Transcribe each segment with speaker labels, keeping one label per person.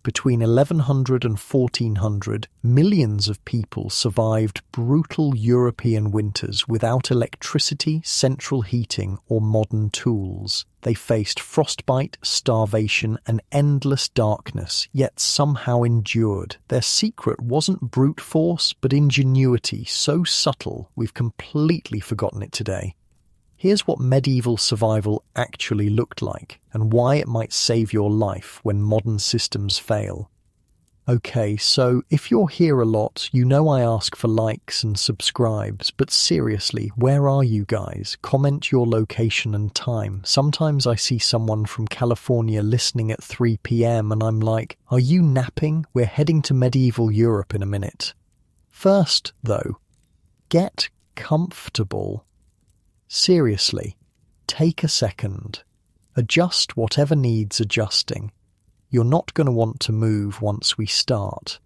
Speaker 1: Between 1100 and 1400, millions of people survived brutal European winters without electricity, central heating, or modern tools. They faced frostbite, starvation, and endless darkness, yet somehow endured. Their secret wasn't brute force, but ingenuity so subtle we've completely forgotten it today. Here's what medieval survival actually looked like, and why it might save your life when modern systems fail. Okay, so if you're here a lot, you know I ask for likes and subscribes, but seriously, where are you guys? Comment your location and time. Sometimes I see someone from California listening at 3 p.m. and I'm like, are you napping? We're heading to medieval Europe in a minute. First, though, get comfortable. Seriously, take a second. Adjust whatever needs adjusting. You're not going to want to move once we start.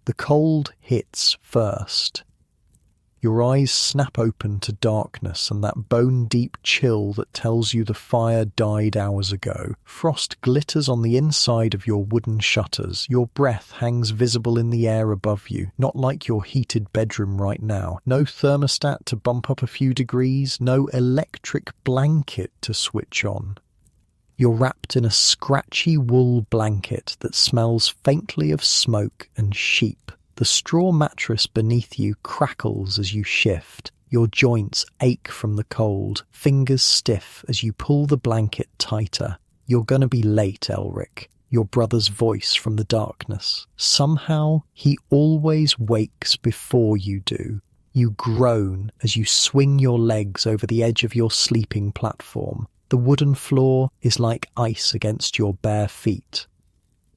Speaker 1: The cold hits first. Your eyes snap open to darkness and that bone-deep chill that tells you the fire died hours ago. Frost glitters on the inside of your wooden shutters. Your breath hangs visible in the air above you, not like your heated bedroom right now. No thermostat to bump up a few degrees, no electric blanket to switch on. You're wrapped in a scratchy wool blanket that smells faintly of smoke and sheep. The straw mattress beneath you crackles as you shift. Your joints ache from the cold, fingers stiff as you pull the blanket tighter. You're gonna be late, Elric. Your brother's voice from the darkness. Somehow, he always wakes before you do. You groan as you swing your legs over the edge of your sleeping platform. The wooden floor is like ice against your bare feet.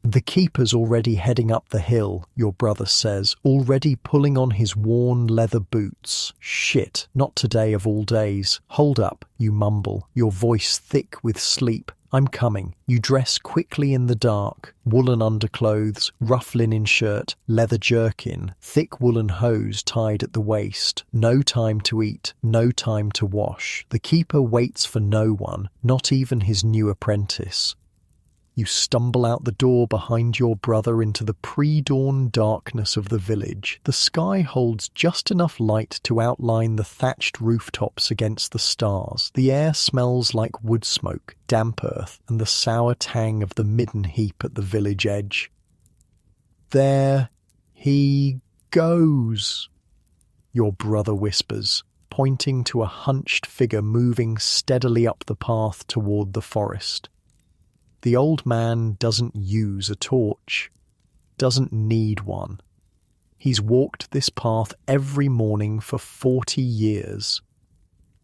Speaker 1: The keeper's already heading up the hill, your brother says, already pulling on his worn leather boots. Shit, not today of all days. Hold up, you mumble, your voice thick with sleep. I'm coming. You dress quickly in the dark. Woolen underclothes, rough linen shirt, leather jerkin, thick woolen hose tied at the waist. No time to eat, no time to wash. The keeper waits for no one, not even his new apprentice. You stumble out the door behind your brother into the pre-dawn darkness of the village. The sky holds just enough light to outline the thatched rooftops against the stars. The air smells like wood smoke, damp earth, and the sour tang of the midden heap at the village edge. There he goes, your brother whispers, pointing to a hunched figure moving steadily up the path toward the forest. The old man doesn't use a torch, doesn't need one. He's walked this path every morning for 40 years.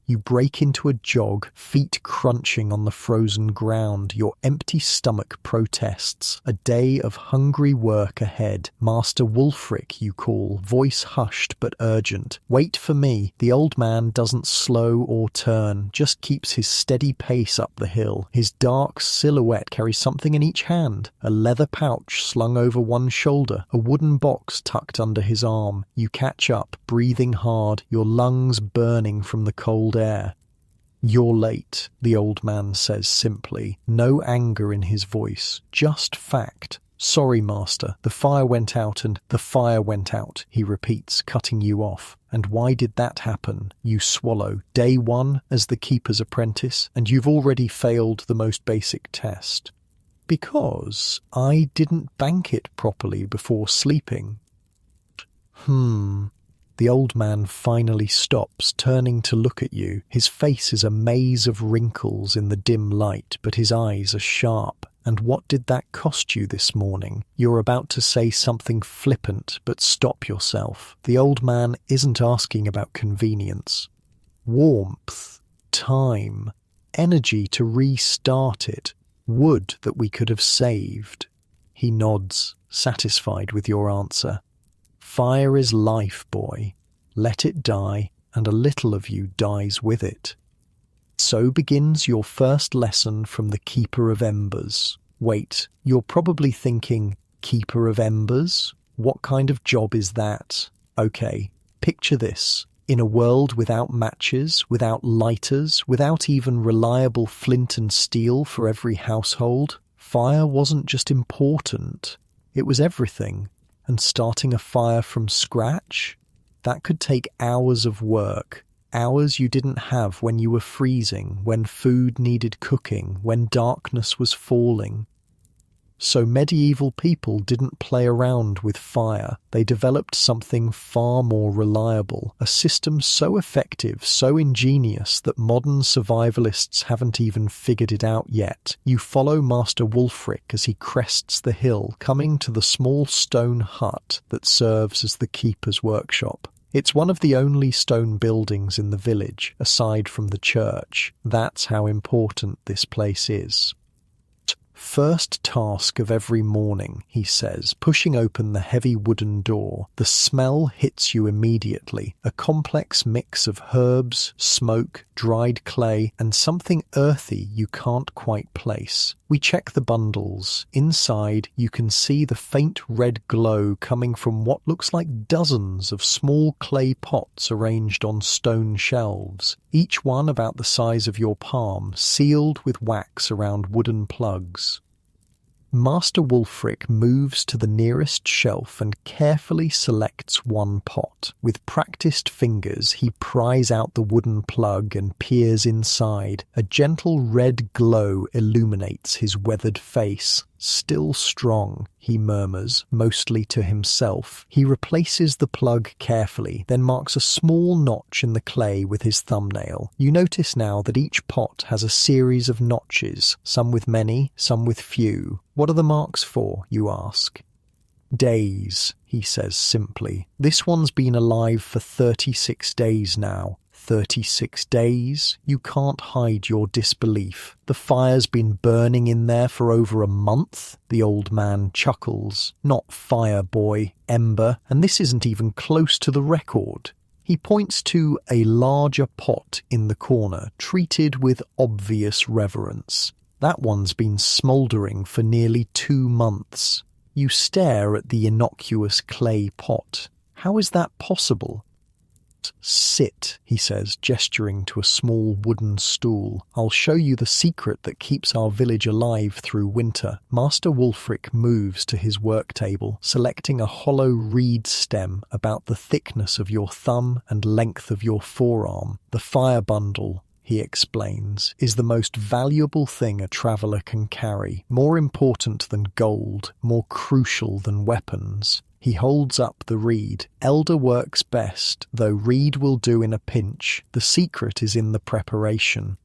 Speaker 1: You break into a jog, feet crunching on the frozen ground. Your empty stomach protests. A day of hungry work ahead. Master Wulfric, you call, voice hushed but urgent. Wait for me. The old man doesn't slow or turn, just keeps his steady pace up the hill. His dark silhouette carries something in each hand. A leather pouch slung over one shoulder, a wooden box tucked under his arm. You catch up, breathing hard, your lungs burning from the cold air. You're late, the old man says simply, no anger in his voice, just fact. Sorry, master, the fire went out and the fire went out, he repeats, cutting you off. And why did that happen? You swallow. Day one as the keeper's apprentice, and you've already failed the most basic test. Because I didn't bank it properly before sleeping. The old man finally stops, turning to look at you. His face is a maze of wrinkles in the dim light, but his eyes are sharp. And what did that cost you this morning? You're about to say something flippant, but stop yourself. The old man isn't asking about convenience. Warmth, time, energy to restart it, wood that we could have saved. He nods, satisfied with your answer. Fire is life, boy. Let it die, and a little of you dies with it. So begins your first lesson from the Keeper of Embers. Wait, you're probably thinking, Keeper of Embers? What kind of job is that? Okay, picture this. In a world without matches, without lighters, without even reliable flint and steel for every household, fire wasn't just important, It was everything. And starting a fire from scratch? That could take hours of work. Hours you didn't have when you were freezing, when food needed cooking, when darkness was falling. So medieval people didn't play around with fire. They developed something far more reliable, a system so effective, so ingenious that modern survivalists haven't even figured it out yet. You follow Master Wulfric as he crests the hill, coming to the small stone hut that serves as the keeper's workshop. It's one of the only stone buildings in the village, aside from the church. That's how important this place is. First task of every morning, he says, pushing open the heavy wooden door. The smell hits you immediately, a complex mix of herbs, smoke, dried clay, and something earthy you can't quite place. We check the bundles. Inside, you can see the faint red glow coming from what looks like dozens of small clay pots arranged on stone shelves, each one about the size of your palm, sealed with wax around wooden plugs. Master Wulfric moves to the nearest shelf and carefully selects one pot. With practiced fingers, he pries out the wooden plug and peers inside. A gentle red glow illuminates his weathered face. Still strong, he murmurs, mostly to himself. He replaces the plug carefully, then marks a small notch in the clay with his thumbnail. You notice now that each pot has a series of notches, some with many, some with few. What are the marks for, you ask? Days, he says simply. This one's been alive for 36 days now. 36 days? You can't hide your disbelief. The fire's been burning in there for over a month? The old man chuckles. Not fire, boy, ember, and this isn't even close to the record. He points to a larger pot in the corner, treated with obvious reverence. That one's been smouldering for nearly 2 months. You stare at the innocuous clay pot. How is that possible? Sit, he says, gesturing to a small wooden stool. I'll show you the secret that keeps our village alive through winter. Master Wulfric moves to his work table, selecting a hollow reed stem about the thickness of your thumb and length of your forearm. The fire bundle, he explains, is the most valuable thing a traveller can carry, more important than gold, more crucial than weapons. He holds up the reed. Elder works best, though reed will do in a pinch. The secret is in the preparation.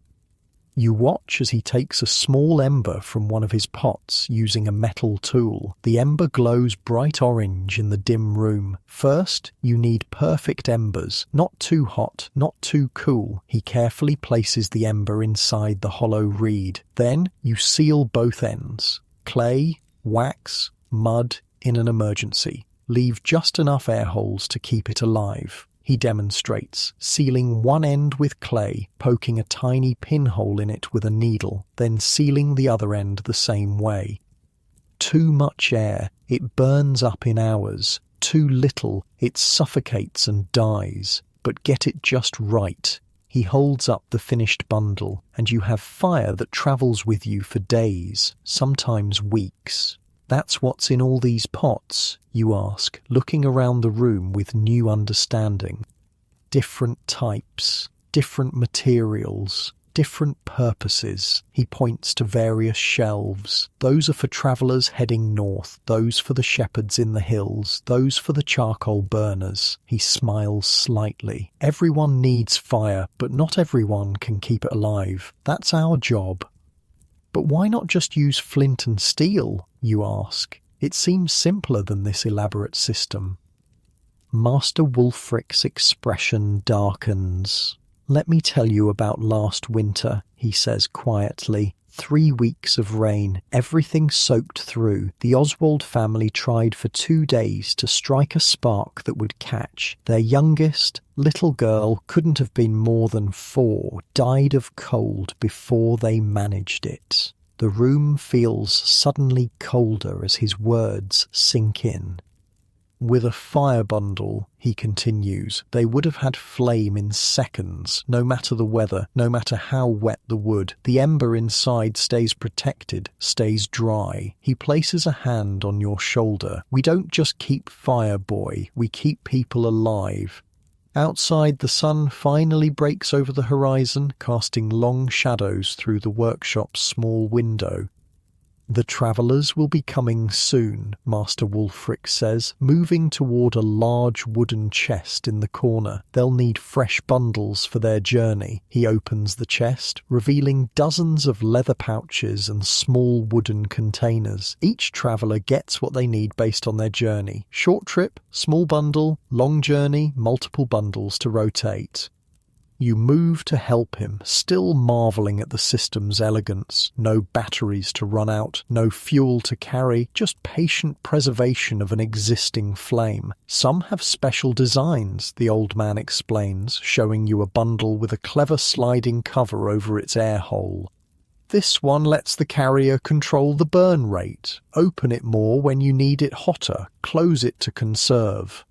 Speaker 1: You watch as he takes a small ember from one of his pots using a metal tool. The ember glows bright orange in the dim room. First, you need perfect embers, not too hot, not too cool. He carefully places the ember inside the hollow reed. Then, you seal both ends. Clay, wax, mud, in an emergency. Leave just enough air holes to keep it alive. He demonstrates, sealing one end with clay, poking a tiny pinhole in it with a needle, then sealing the other end the same way. Too much air, it burns up in hours. Too little, it suffocates and dies. But get it just right. He holds up the finished bundle, and you have fire that travels with you for days, sometimes weeks. That's what's in all these pots, you ask, looking around the room with new understanding. Different types, different materials, different purposes. He points to various shelves. Those are for travellers heading north, those for the shepherds in the hills, those for the charcoal burners. He smiles slightly. Everyone needs fire, but not everyone can keep it alive. That's our job. But why not just use flint and steel, you ask? It seems simpler than this elaborate system. Master Wulfric's expression darkens. Let me tell you about last winter, he says quietly. 3 weeks of rain, everything soaked through. The Oswald family tried for 2 days to strike a spark that would catch. Their youngest, little girl, couldn't have been more than 4, died of cold before they managed it. The room feels suddenly colder as his words sink in. With a fire bundle, he continues, they would have had flame in seconds, no matter the weather, no matter how wet the wood. The ember inside stays protected, stays dry. He places a hand on your shoulder. We don't just keep fire, boy, we keep people alive. Outside, the sun finally breaks over the horizon, casting long shadows through the workshop's small window. The travellers will be coming soon, Master Wulfric says, moving toward a large wooden chest in the corner. They'll need fresh bundles for their journey. He opens the chest, revealing dozens of leather pouches and small wooden containers. Each traveller gets what they need based on their journey. Short trip, small bundle, long journey, multiple bundles to rotate. You move to help him, still marvelling at the system's elegance. No batteries to run out, no fuel to carry, just patient preservation of an existing flame. Some have special designs, the old man explains, showing you a bundle with a clever sliding cover over its air hole. This one lets the carrier control the burn rate. Open it more when you need it hotter, close it to conserve.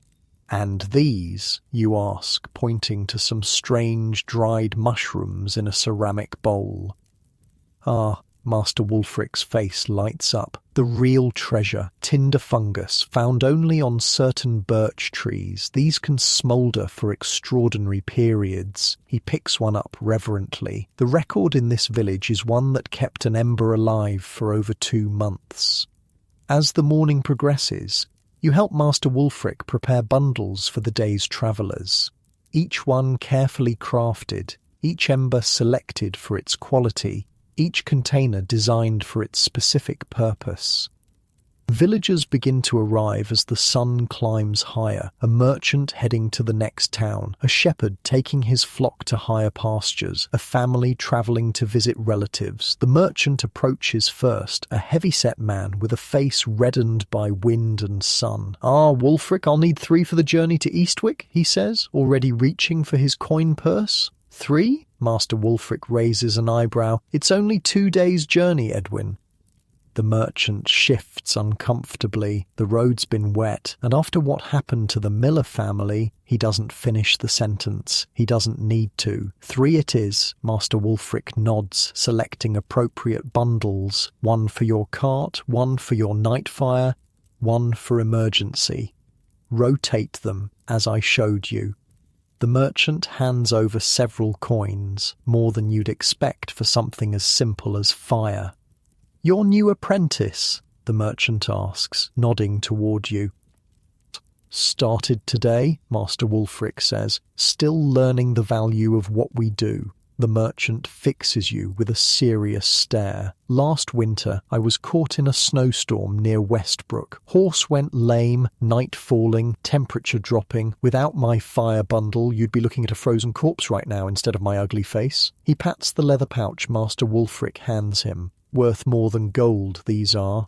Speaker 1: And these, you ask, pointing to some strange dried mushrooms in a ceramic bowl. Ah, Master Wulfric's face lights up. The real treasure, tinder fungus, found only on certain birch trees. These can smoulder for extraordinary periods. He picks one up reverently. The record in this village is one that kept an ember alive for over 2 months. As the morning progresses, you help Master Wulfric prepare bundles for the day's travellers. Each one carefully crafted, each ember selected for its quality, each container designed for its specific purpose. Villagers begin to arrive as the sun climbs higher, a merchant heading to the next town, a shepherd taking his flock to higher pastures, a family travelling to visit relatives. The merchant approaches first, a heavy-set man with a face reddened by wind and sun. "Ah, Wulfric, I'll need 3 for the journey to Eastwick," he says, already reaching for his coin purse. 3? Master Wulfric raises an eyebrow. "It's only 2 days' journey, Edwin." The merchant shifts uncomfortably. The road's been wet, and after what happened to the Miller family, he doesn't finish the sentence. He doesn't need to. 3 it is. Master Wulfric nods, selecting appropriate bundles. 1 for your cart, 1 for your night fire, 1 for emergency. Rotate them, as I showed you. The merchant hands over several coins, more than you'd expect for something as simple as fire. "Your new apprentice?" the merchant asks, nodding toward you. "Started today," Master Wulfric says, "still learning the value of what we do." The merchant fixes you with a serious stare. "Last winter, I was caught in a snowstorm near Westbrook. Horse went lame, night falling, temperature dropping. Without my fire bundle, you'd be looking at a frozen corpse right now instead of my ugly face." He pats the leather pouch Master Wulfric hands him. Worth more than gold, these are.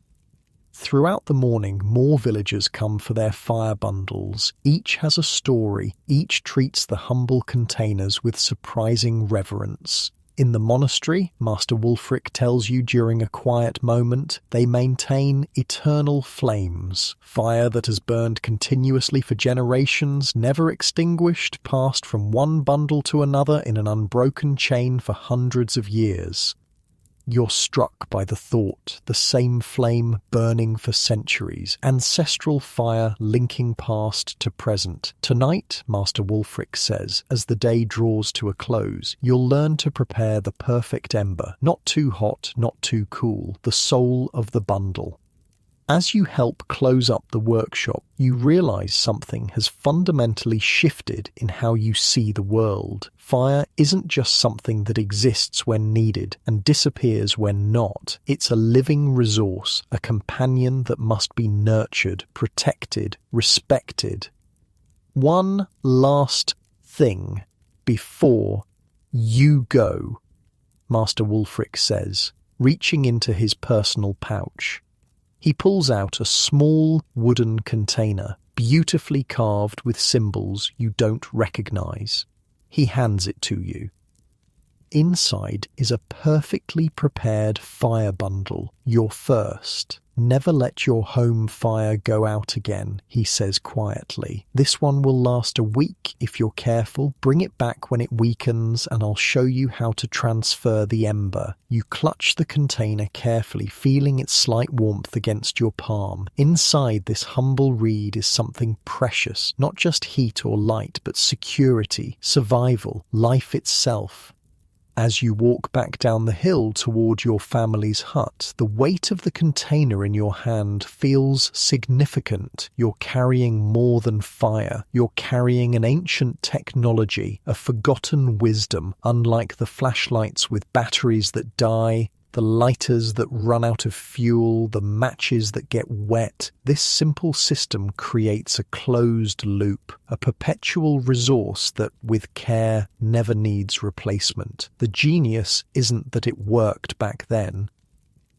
Speaker 1: Throughout the morning, more villagers come for their fire bundles. Each has a story. Each treats the humble containers with surprising reverence. In the monastery, Master Wulfric tells you during a quiet moment, they maintain eternal flames. Fire that has burned continuously for generations, never extinguished, passed from one bundle to another in an unbroken chain for hundreds of years. You're struck by the thought, the same flame burning for centuries, ancestral fire linking past to present. Tonight, Master Wulfric says, as the day draws to a close, you'll learn to prepare the perfect ember, not too hot, not too cool, the soul of the bundle. As you help close up the workshop, you realize something has fundamentally shifted in how you see the world. Fire isn't just something that exists when needed and disappears when not. It's a living resource, a companion that must be nurtured, protected, respected. One last thing before you go, Master Wulfric says, reaching into his personal pouch. He pulls out a small wooden container, beautifully carved with symbols you don't recognize. He hands it to you. Inside is a perfectly prepared fire bundle, your first. Never let your home fire go out again, he says quietly. This one will last a week if you're careful. Bring it back when it weakens and I'll show you how to transfer the ember. You clutch the container carefully, feeling its slight warmth against your palm. Inside this humble reed is something precious, not just heat or light, but security, survival, life itself. As you walk back down the hill toward your family's hut, the weight of the container in your hand feels significant. You're carrying more than fire. You're carrying an ancient technology, a forgotten wisdom, unlike the flashlights with batteries that die, the lighters that run out of fuel, the matches that get wet. This simple system creates a closed loop, a perpetual resource that, with care, never needs replacement. The genius isn't that it worked back then.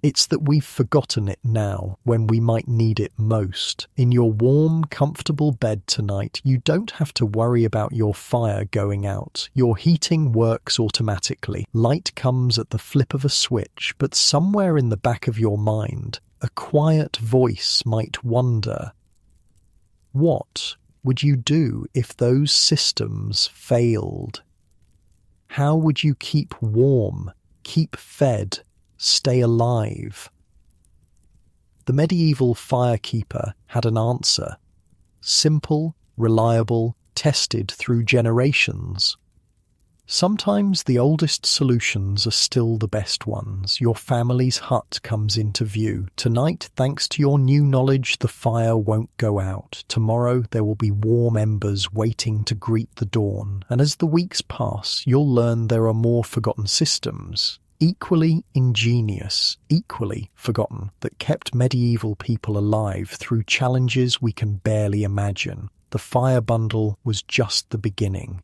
Speaker 1: It's that we've forgotten it now, when we might need it most. In your warm, comfortable bed tonight, you don't have to worry about your fire going out. Your heating works automatically. Light comes at the flip of a switch, but somewhere in the back of your mind, a quiet voice might wonder, what would you do if those systems failed? How would you keep warm, keep fed, stay alive? The medieval firekeeper had an answer. Simple, reliable, tested through generations. Sometimes the oldest solutions are still the best ones. Your family's hut comes into view. Tonight, thanks to your new knowledge, the fire won't go out. Tomorrow, there will be warm embers waiting to greet the dawn. And as the weeks pass, you'll learn there are more forgotten systems, equally ingenious, equally forgotten, that kept medieval people alive through challenges we can barely imagine. The fire bundle was just the beginning.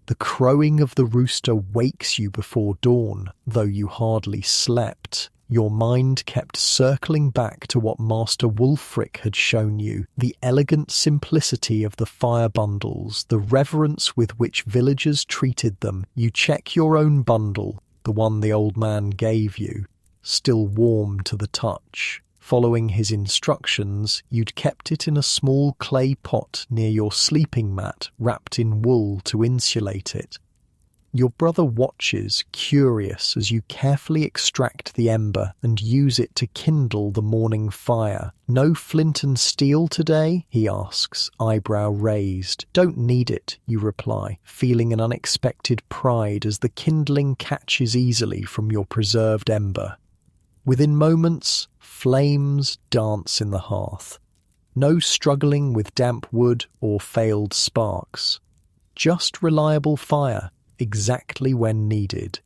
Speaker 1: The crowing of the rooster wakes you before dawn, though you hardly slept. Your mind kept circling back to what Master Wulfric had shown you, the elegant simplicity of the fire bundles, the reverence with which villagers treated them. You check your own bundle, the one the old man gave you, still warm to the touch. Following his instructions, you'd kept it in a small clay pot near your sleeping mat, wrapped in wool to insulate it. Your brother watches, curious, as you carefully extract the ember and use it to kindle the morning fire. "No flint and steel today?" he asks, eyebrow raised. "Don't need it," you reply, feeling an unexpected pride as the kindling catches easily from your preserved ember. Within moments, flames dance in the hearth. No struggling with damp wood or failed sparks. Just reliable fire, exactly when needed.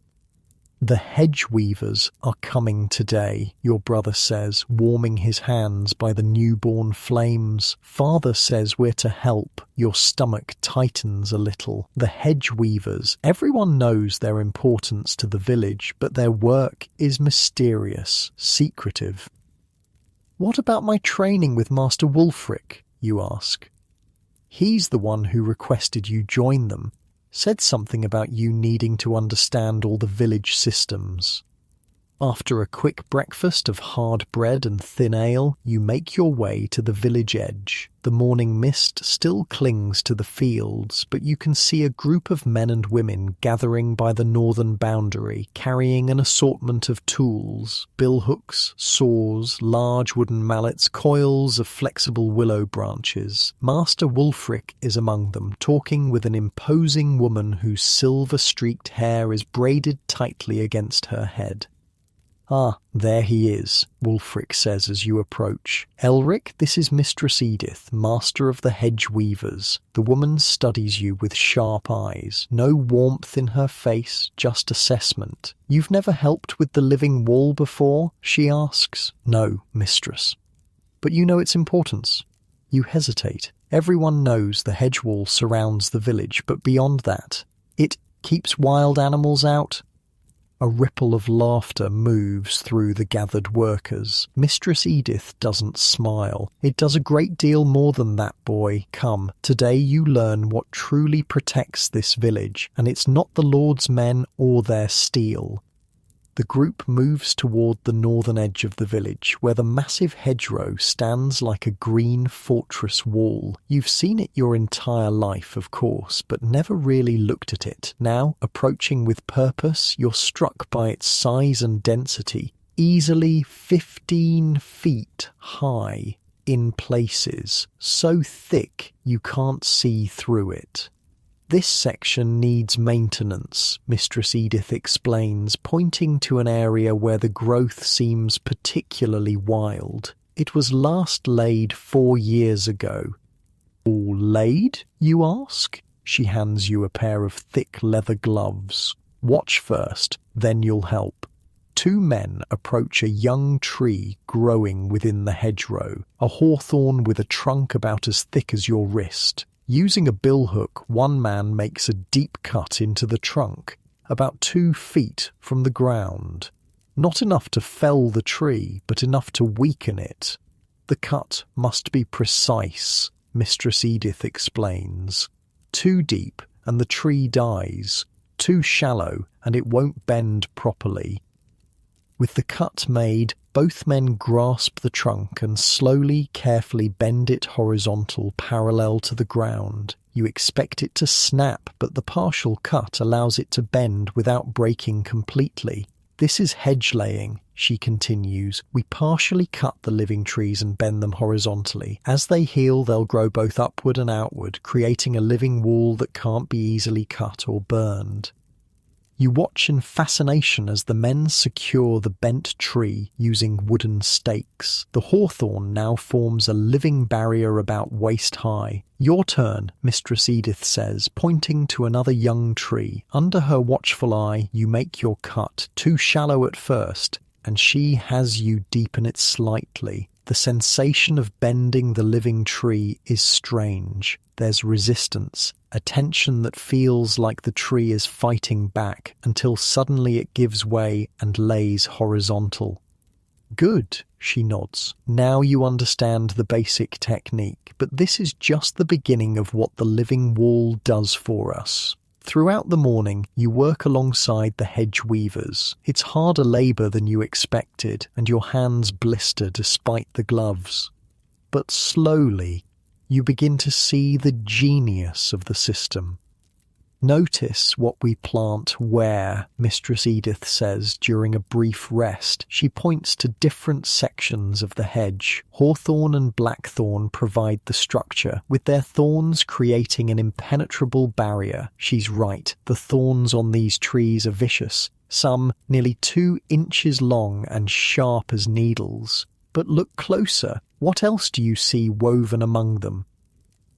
Speaker 1: "The hedge weavers are coming today," your brother says, warming his hands by the newborn flames. "Father says we're to help." Your stomach tightens a little. The hedge weavers. Everyone knows their importance to the village, but their work is mysterious, secretive. "What about my training with Master Wulfric?" you ask. "He's the one who requested you join them. Said something about you needing to understand all the village systems." After a quick breakfast of hard bread and thin ale, you make your way to the village edge. The morning mist still clings to the fields, but you can see a group of men and women gathering by the northern boundary, carrying an assortment of tools: billhooks, saws, large wooden mallets, coils of flexible willow branches. Master Wulfric is among them, talking with an imposing woman whose silver-streaked hair is braided tightly against her head. "Ah, there he is," Wulfric says as you approach. "Elric, this is Mistress Edith, master of the hedge weavers." The woman studies you with sharp eyes. No warmth in her face, just assessment. "You've never helped with the living wall before?" she asks. "No, mistress." "But you know its importance." You hesitate. Everyone knows the hedge wall surrounds the village, but beyond that, it keeps wild animals out. A ripple of laughter moves through the gathered workers. Mistress Edith doesn't smile. "It does a great deal more than that, boy. Come, today you learn what truly protects this village, and it's not the Lord's men or their steel. The group moves toward the northern edge of the village, where the massive hedgerow stands like a green fortress wall. You've seen it your entire life, of course, but never really looked at it. Now, approaching with purpose, you're struck by its size and density, easily 15 feet high in places, so thick you can't see through it. This section needs maintenance, Mistress Edith explains, pointing to an area where the growth seems particularly wild. It was last laid 4 years ago. All laid, you ask? She hands you a pair of thick leather gloves. Watch first, then you'll help. 2 men approach a young tree growing within the hedgerow, a hawthorn with a trunk about as thick as your wrist. Using a billhook, one man makes a deep cut into the trunk, about 2 feet from the ground. Not enough to fell the tree, but enough to weaken it. The cut must be precise, Mistress Edith explains. Too deep, and the tree dies. Too shallow, and it won't bend properly. With the cut made, both men grasp the trunk and slowly, carefully bend it horizontal parallel to the ground. You expect it to snap, but the partial cut allows it to bend without breaking completely. This is hedge laying, she continues. We partially cut the living trees and bend them horizontally. As they heal, they'll grow both upward and outward, creating a living wall that can't be easily cut or burned. You watch in fascination as the men secure the bent tree using wooden stakes. The hawthorn now forms a living barrier about waist high. Your turn, Mistress Edith says, pointing to another young tree. Under her watchful eye, you make your cut, too shallow at first, and she has you deepen it slightly. The sensation of bending the living tree is strange. There's resistance, a tension that feels like the tree is fighting back until suddenly it gives way and lays horizontal. Good, she nods. Now you understand the basic technique, but this is just the beginning of what the living wall does for us. Throughout the morning, you work alongside the hedge weavers. It's harder labour than you expected, and your hands blister despite the gloves. But slowly, you begin to see the genius of the system. Notice what we plant where, Mistress Edith says during a brief rest. She points to different sections of the hedge. Hawthorn and blackthorn provide the structure, with their thorns creating an impenetrable barrier. She's right, the thorns on these trees are vicious, some nearly 2 inches long and sharp as needles. But look closer. What else do you see woven among them?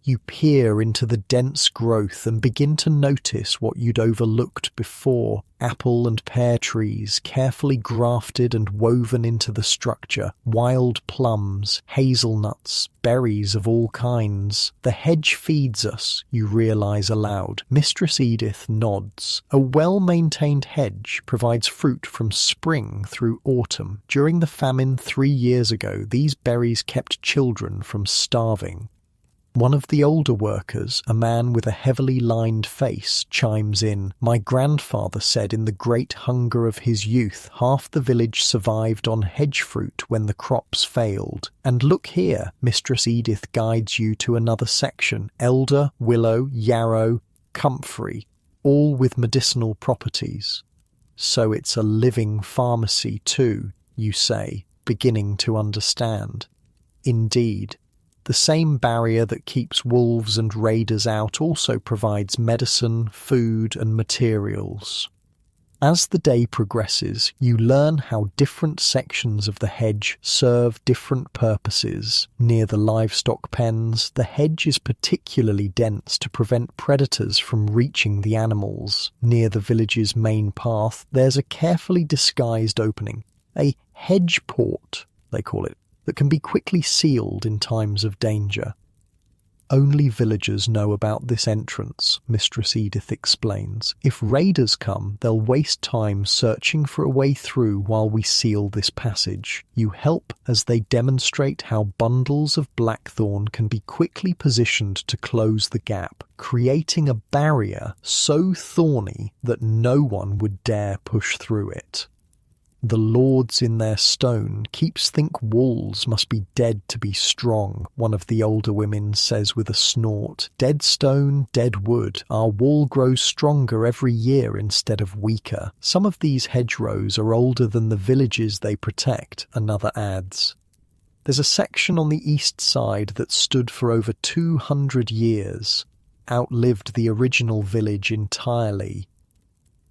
Speaker 1: You peer into the dense growth and begin to notice what you'd overlooked before. Apple and pear trees, carefully grafted and woven into the structure. Wild plums, hazelnuts, berries of all kinds. The hedge feeds us, you realise aloud. Mistress Edith nods. A well-maintained hedge provides fruit from spring through autumn. During the famine 3 years ago, these berries kept children from starving. One of the older workers, a man with a heavily lined face, chimes in. My grandfather said in the great hunger of his youth, half the village survived on hedge fruit when the crops failed. And look here, Mistress Edith guides you to another section. Elder, willow, yarrow, comfrey, all with medicinal properties. So it's a living pharmacy too, you say, beginning to understand. Indeed. The same barrier that keeps wolves and raiders out also provides medicine, food, and materials. As the day progresses, you learn how different sections of the hedge serve different purposes. Near the livestock pens, the hedge is particularly dense to prevent predators from reaching the animals. Near the village's main path, there's a carefully disguised opening, a hedge port, they call it, that can be quickly sealed in times of danger. Only villagers know about this entrance, Mistress Edith explains. If raiders come, they'll waste time searching for a way through while we seal this passage. You help as they demonstrate how bundles of blackthorn can be quickly positioned to close the gap, creating a barrier so thorny that no one would dare push through it. The lords in their stone keeps think walls must be dead to be strong, one of the older women says with a snort. Dead stone, dead wood. Our wall grows stronger every year instead of weaker. Some of these hedgerows are older than the villages they protect, another adds. There's a section on the east side that stood for over 200 years, outlived the original village entirely.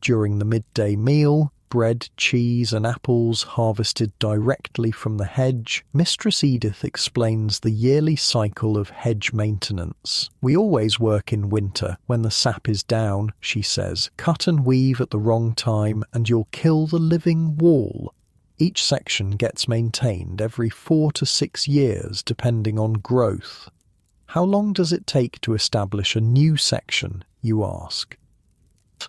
Speaker 1: During the midday meal, bread, cheese and apples harvested directly from the hedge, Mistress Edith explains the yearly cycle of hedge maintenance. We always work in winter, when the sap is down, she says. Cut and weave at the wrong time and you'll kill the living wall. Each section gets maintained every 4 to 6 years, depending on growth. How long does it take to establish a new section, you ask?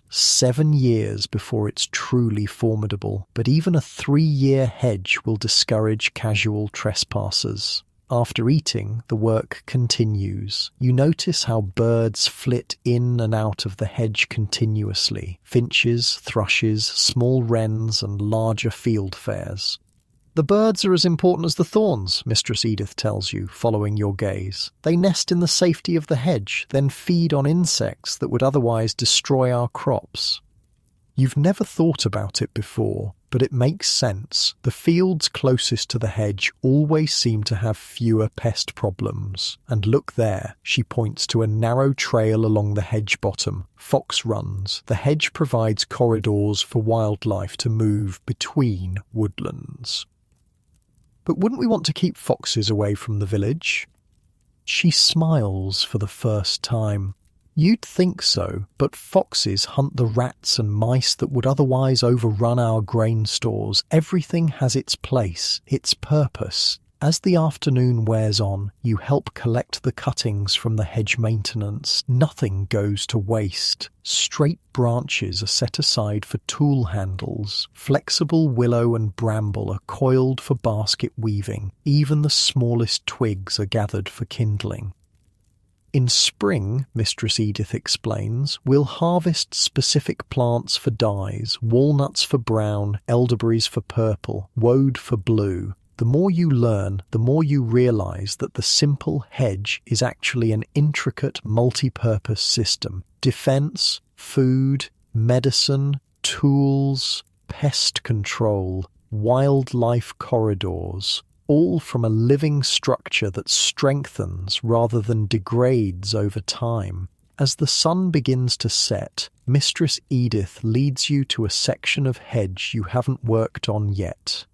Speaker 1: 7 years before it's truly formidable, but even a 3-year hedge will discourage casual trespassers. After eating, the work continues. You notice how birds flit in and out of the hedge continuously. Finches, thrushes, small wrens and larger fieldfares. The birds are as important as the thorns, Mistress Edith tells you, following your gaze. They nest in the safety of the hedge, then feed on insects that would otherwise destroy our crops. You've never thought about it before, but it makes sense. The fields closest to the hedge always seem to have fewer pest problems. And look there, she points to a narrow trail along the hedge bottom. Fox runs. The hedge provides corridors for wildlife to move between woodlands. But wouldn't we want to keep foxes away from the village? She smiles for the first time. You'd think so, but foxes hunt the rats and mice that would otherwise overrun our grain stores. Everything has its place, its purpose. As the afternoon wears on, you help collect the cuttings from the hedge maintenance. Nothing goes to waste. Straight branches are set aside for tool handles. Flexible willow and bramble are coiled for basket weaving. Even the smallest twigs are gathered for kindling. In spring, Mistress Edith explains, we'll harvest specific plants for dyes, walnuts for brown, elderberries for purple, woad for blue. The more you learn, the more you realise that the simple hedge is actually an intricate multi-purpose system. Defence, food, medicine, tools, pest control, wildlife corridors, all from a living structure that strengthens rather than degrades over time. As the sun begins to set, Mistress Edith leads you to a section of hedge you haven't worked on yet.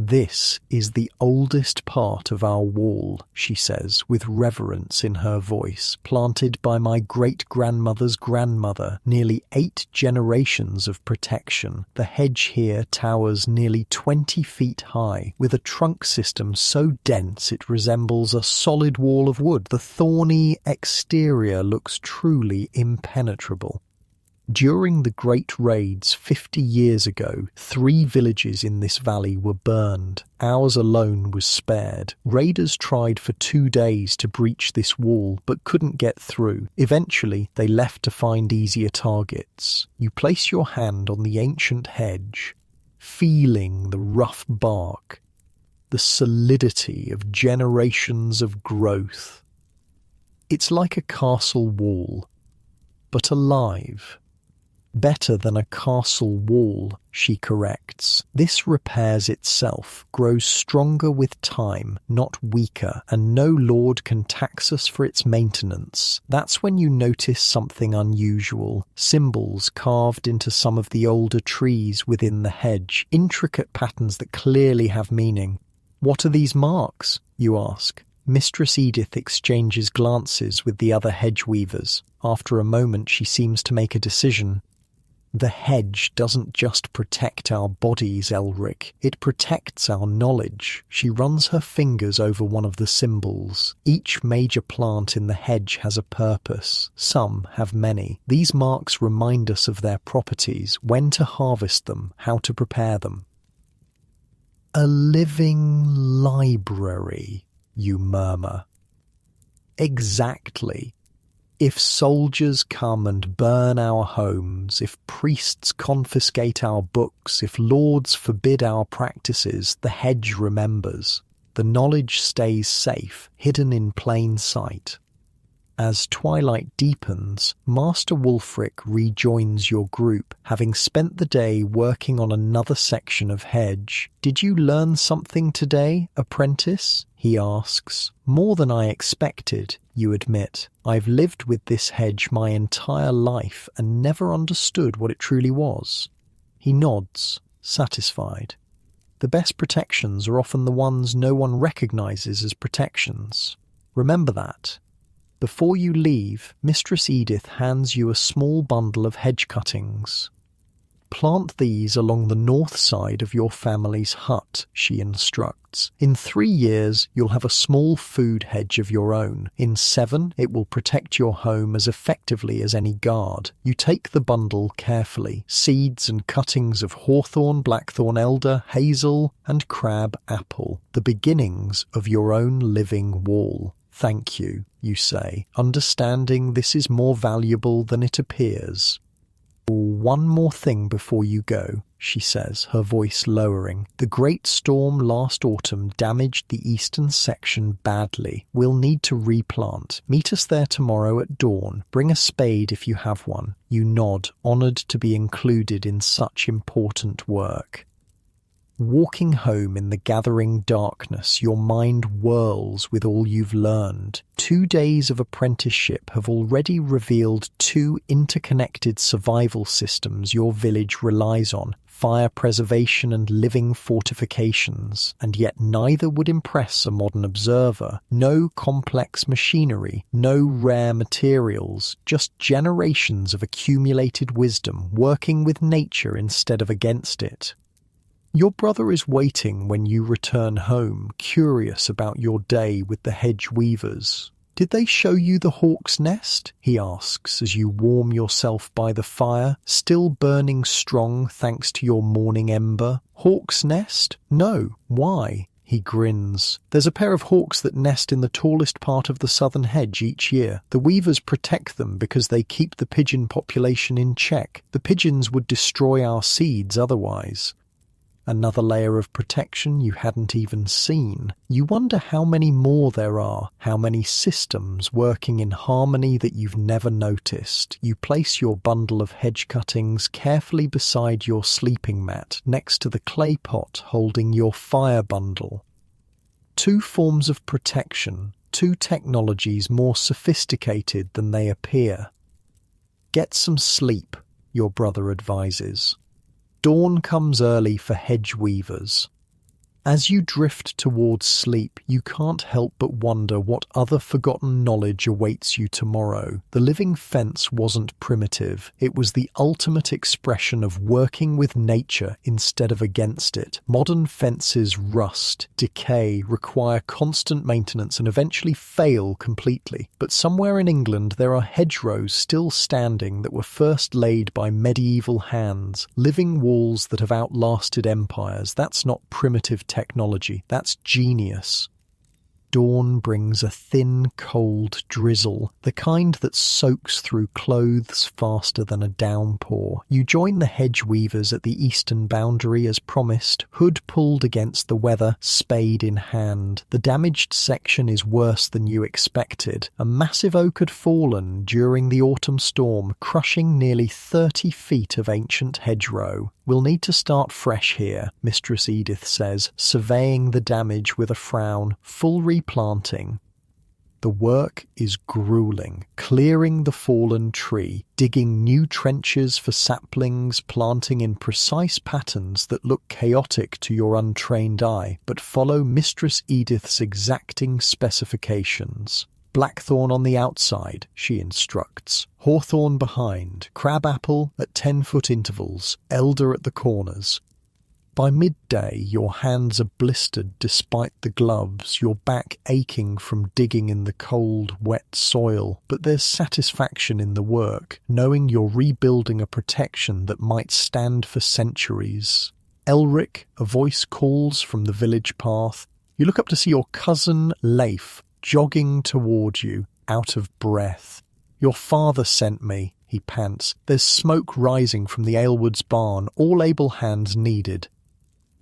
Speaker 1: This is the oldest part of our wall, she says, with reverence in her voice, planted by my great-grandmother's grandmother, nearly 8 generations of protection. The hedge here towers nearly 20 feet high, with a trunk system so dense it resembles a solid wall of wood. The thorny exterior looks truly impenetrable. During the Great Raids 50 years ago, 3 villages in this valley were burned. Ours alone was spared. Raiders tried for 2 days to breach this wall, but couldn't get through. Eventually, they left to find easier targets. You place your hand on the ancient hedge, feeling the rough bark, the solidity of generations of growth. It's like a castle wall, but alive. Better than a castle wall, she corrects. This repairs itself, grows stronger with time, not weaker, and no lord can tax us for its maintenance. That's when you notice something unusual. Symbols carved into some of the older trees within the hedge, intricate patterns that clearly have meaning. What are these marks, you ask? Mistress Edith exchanges glances with the other hedge weavers. After a moment she seems to make a decision. The hedge doesn't just protect our bodies, Elric. It protects our knowledge. She runs her fingers over one of the symbols. Each major plant in the hedge has a purpose. Some have many. These marks remind us of their properties, when to harvest them, how to prepare them. A living library, you murmur. Exactly. If soldiers come and burn our homes, if priests confiscate our books, if lords forbid our practices, the hedge remembers. The knowledge stays safe, hidden in plain sight. As twilight deepens, Master Wulfric rejoins your group, having spent the day working on another section of hedge. "Did you learn something today, apprentice?" he asks. "More than I expected," you admit. "I've lived with this hedge my entire life and never understood what it truly was." He nods, satisfied. The best protections are often the ones no one recognizes as protections. Remember that. Before you leave, Mistress Edith hands you a small bundle of hedge cuttings. "Plant these along the north side of your family's hut," she instructs. "In 3 years, you'll have a small food hedge of your own. In 7, it will protect your home as effectively as any guard." You take the bundle carefully. Seeds and cuttings of hawthorn, blackthorn elder, hazel, and crab apple. The beginnings of your own living wall. "Thank you," you say, understanding this is more valuable than it appears. "One more thing before you go," she says, her voice lowering. "The great storm last autumn damaged the eastern section badly. We'll need to replant. Meet us there tomorrow at dawn. Bring a spade if you have one." You nod, honoured to be included in such important work. Walking home in the gathering darkness, your mind whirls with all you've learned. 2 days of apprenticeship have already revealed 2 interconnected survival systems your village relies on: fire preservation and living fortifications, and yet neither would impress a modern observer. No complex machinery, no rare materials, just generations of accumulated wisdom working with nature instead of against it. Your brother is waiting when you return home, curious about your day with the hedge weavers. "Did they show you the hawk's nest?" he asks as you warm yourself by the fire, still burning strong thanks to your morning ember. "Hawk's nest? No. Why?" He grins. "There's a pair of hawks that nest in the tallest part of the southern hedge each year. The weavers protect them because they keep the pigeon population in check. The pigeons would destroy our seeds otherwise." Another layer of protection you hadn't even seen. You wonder how many more there are, how many systems working in harmony that you've never noticed. You place your bundle of hedge cuttings carefully beside your sleeping mat, next to the clay pot holding your fire bundle. 2 forms of protection, 2 technologies more sophisticated than they appear. "Get some sleep," your brother advises. Dawn comes early for hedge weavers. As you drift towards sleep, you can't help but wonder what other forgotten knowledge awaits you tomorrow. The living fence wasn't primitive. It was the ultimate expression of working with nature instead of against it. Modern fences rust, decay, require constant maintenance and eventually fail completely. But somewhere in England there are hedgerows still standing that were first laid by medieval hands. Living walls that have outlasted empires. That's not primitive technology, that's genius. Dawn brings a thin, cold drizzle, the kind that soaks through clothes faster than a downpour. You join the hedge weavers at the eastern boundary as promised, hood pulled against the weather, spade in hand. The damaged section is worse than you expected. A massive oak had fallen during the autumn storm, crushing nearly 30 feet of ancient hedgerow. "We'll need to start fresh here," Mistress Edith says, surveying the damage with a frown. "Full replanting." The work is grueling, clearing the fallen tree, digging new trenches for saplings, planting in precise patterns that look chaotic to your untrained eye, but follow Mistress Edith's exacting specifications. "Blackthorn on the outside," she instructs. "Hawthorn behind. Crabapple at 10-foot intervals. Elder at the corners." By midday, your hands are blistered despite the gloves, your back aching from digging in the cold, wet soil. But there's satisfaction in the work, knowing you're rebuilding a protection that might stand for centuries. "Elric," a voice calls from the village path. You look up to see your cousin Leif jogging toward you, out of breath. "Your father sent me," he pants. "There's smoke rising from the Aylwoods barn, all able hands needed."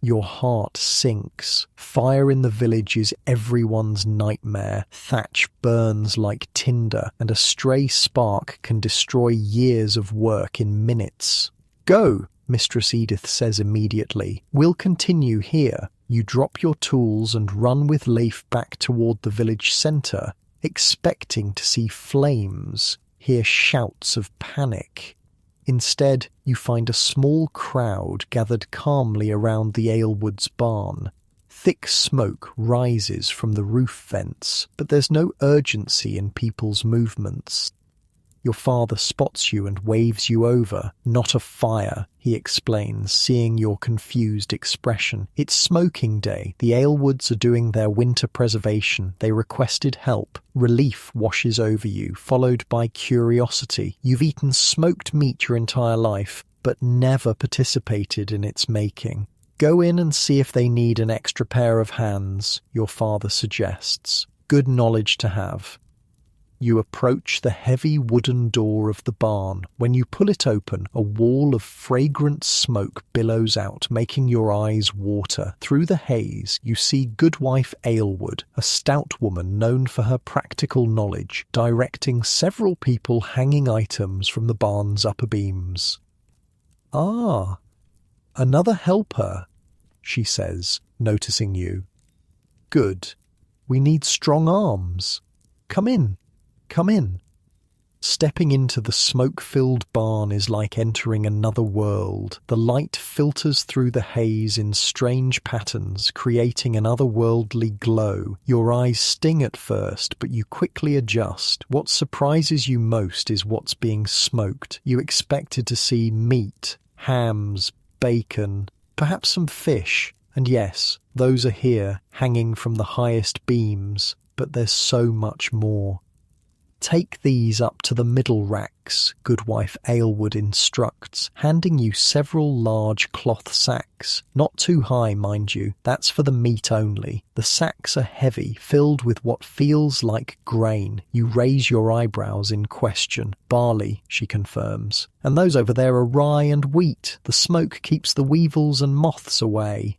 Speaker 1: Your heart sinks. Fire in the village is everyone's nightmare. Thatch burns like tinder, and a stray spark can destroy years of work in minutes. "Go," Mistress Edith says immediately. "We'll continue here." You drop your tools and run with Leif back toward the village centre, expecting to see flames, hear shouts of panic. Instead, you find a small crowd gathered calmly around the Aylwoods barn. Thick smoke rises from the roof vents, but there's no urgency in people's movements. Your father spots you and waves you over. "Not a fire," he explains, seeing your confused expression. "It's smoking day. The Aylwoods are doing their winter preservation. They requested help." Relief washes over you, followed by curiosity. You've eaten smoked meat your entire life, but never participated in its making. "Go in and see if they need an extra pair of hands," your father suggests. Good knowledge to have. You approach the heavy wooden door of the barn. When you pull it open, a wall of fragrant smoke billows out, making your eyes water. Through the haze, you see Goodwife Aylwood, a stout woman known for her practical knowledge, directing several people hanging items from the barn's upper beams. "Ah, another helper," she says, noticing you. "Good. We need strong arms. Come in. Come in." Stepping into the smoke-filled barn is like entering another world. The light filters through the haze in strange patterns, creating an otherworldly glow. Your eyes sting at first, but you quickly adjust. What surprises you most is what's being smoked. You expected to see meat, hams, bacon, perhaps some fish. And yes, those are here, hanging from the highest beams. But there's so much more. "Take these up to the middle racks," Goodwife Aylwood instructs, handing you several large cloth sacks. Not too high, mind you, that's for the meat only. The sacks are heavy, filled with what feels like grain. You raise your eyebrows in question. "Barley," she confirms. "And those over there are rye and wheat. The smoke keeps the weevils and moths away."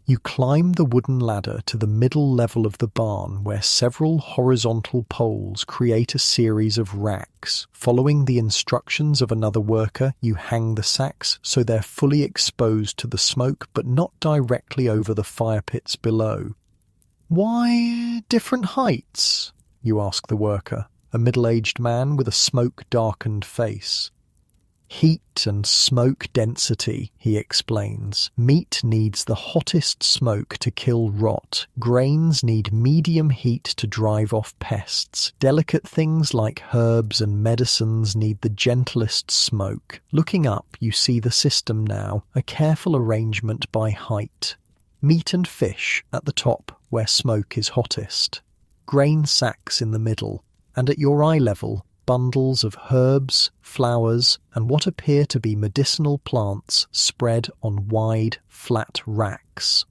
Speaker 1: You climb the wooden ladder to the middle level of the barn, where several horizontal poles create a series of racks. Following the instructions of another worker, you hang the sacks so they're fully exposed to the smoke but not directly over the fire pits below. "Why different heights?" you ask the worker, a middle-aged man with a smoke-darkened face. "Heat and smoke density," he explains. "Meat needs the hottest smoke to kill rot. Grains need medium heat to drive off pests. Delicate things like herbs and medicines need the gentlest smoke." Looking up, you see the system now, a careful arrangement by height. Meat and fish at the top, where smoke is hottest. Grain sacks in the middle, and at your eye level, bundles of herbs, flowers, and what appear to be medicinal plants spread on wide, flat racks.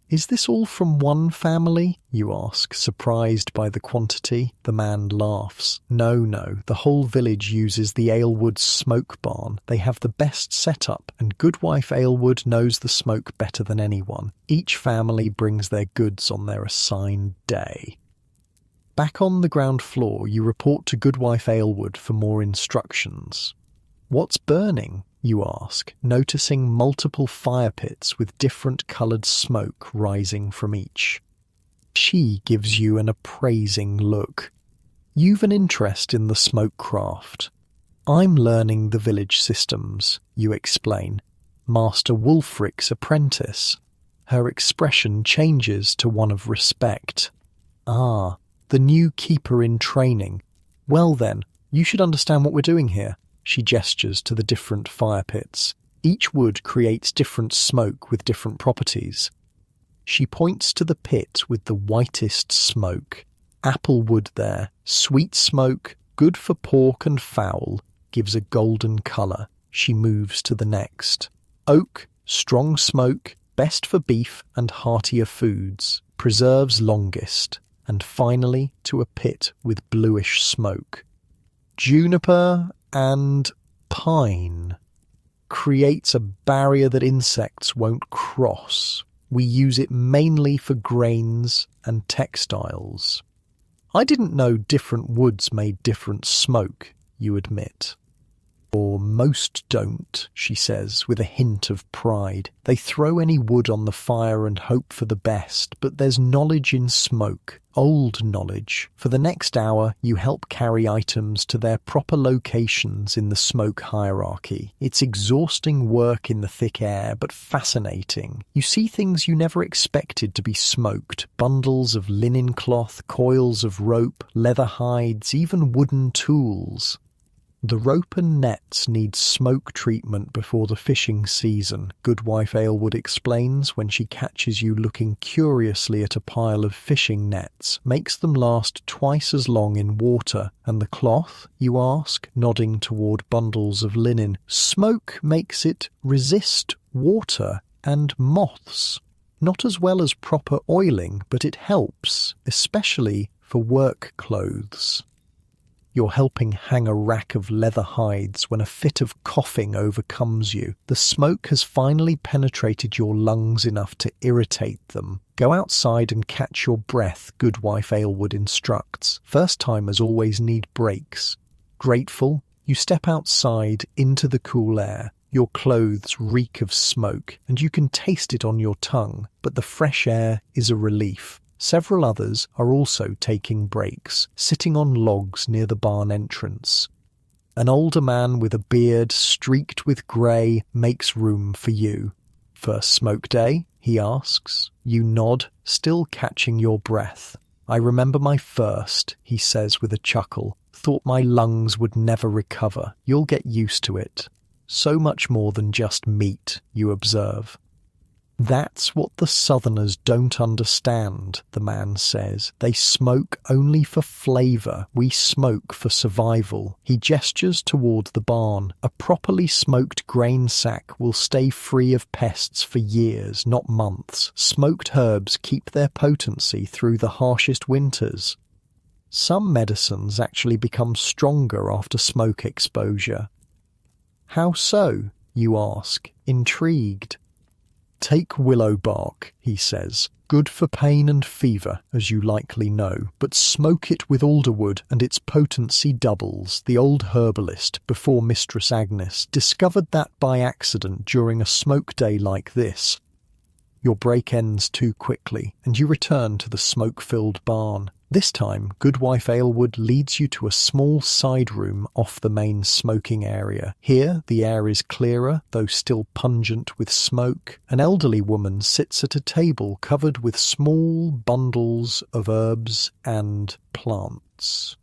Speaker 1: "Is this all from one family?" you ask, surprised by the quantity. The man laughs. No, the whole village uses the Aylwood smoke barn. They have the best setup, and Goodwife Aylwood knows the smoke better than anyone. Each family brings their goods on their assigned day. Back on the ground floor, you report to Goodwife Aylwood for more instructions. "What's burning?" you ask, noticing multiple fire pits with different coloured smoke rising from each. She gives you an appraising look. "You've an interest in the smoke craft." "I'm learning the village systems," you explain. "Master Wulfric's apprentice." Her expression changes to one of respect. "Ah, the new keeper in training. Well then, you should understand what we're doing here." She gestures to the different fire pits. Each wood creates different smoke with different properties. She points to the pit with the whitest smoke. Apple wood there, sweet smoke, good for pork and fowl, gives a golden colour. She moves to the next. Oak, strong smoke, best for beef and heartier foods, preserves longest. And finally to a pit with bluish smoke. Juniper and pine creates a barrier that insects won't cross. We use it mainly for grains and textiles. I didn't know different woods made different smoke, you admit. Or most don't, she says, with a hint of pride. They throw any wood on the fire and hope for the best, but there's knowledge in smoke, old knowledge. For the next hour, you help carry items to their proper locations in the smoke hierarchy. It's exhausting work in the thick air, but fascinating. You see things you never expected to be smoked. Bundles of linen cloth, coils of rope, leather hides, even wooden tools. The rope and nets need smoke treatment before the fishing season, Goodwife Aylward explains when she catches you looking curiously at a pile of fishing nets, makes them last twice as long in water. And the cloth, you ask, nodding toward bundles of linen. Smoke makes it resist water and moths. Not as well as proper oiling, but it helps, especially for work clothes. You're helping hang a rack of leather hides when a fit of coughing overcomes you. The smoke has finally penetrated your lungs enough to irritate them. Go outside and catch your breath, Goodwife Aylward instructs. First-timers always need breaks. Grateful, you step outside into the cool air. Your clothes reek of smoke, and you can taste it on your tongue, but the fresh air is a relief. Several others are also taking breaks, sitting on logs near the barn entrance. An older man with a beard streaked with grey makes room for you. First smoke day, he asks. You nod, still catching your breath. I remember my first, he says with a chuckle. Thought my lungs would never recover. You'll get used to it. So much more than just meat, you observe. That's what the Southerners don't understand, the man says. They smoke only for flavour. We smoke for survival. He gestures toward the barn. A properly smoked grain sack will stay free of pests for years, not months. Smoked herbs keep their potency through the harshest winters. Some medicines actually become stronger after smoke exposure. How so, you ask, intrigued. Take willow bark, he says. Good for pain and fever, as you likely know, but smoke it with alderwood and its potency doubles. The old herbalist, before Mistress Agnes, discovered that by accident during a smoke day like this. Your break ends too quickly, and you return to the smoke-filled barn. This time, Goodwife Aylward leads you to a small side room off the main smoking area. Here, the air is clearer, though still pungent with smoke. An elderly woman sits at a table covered with small bundles of herbs and plants.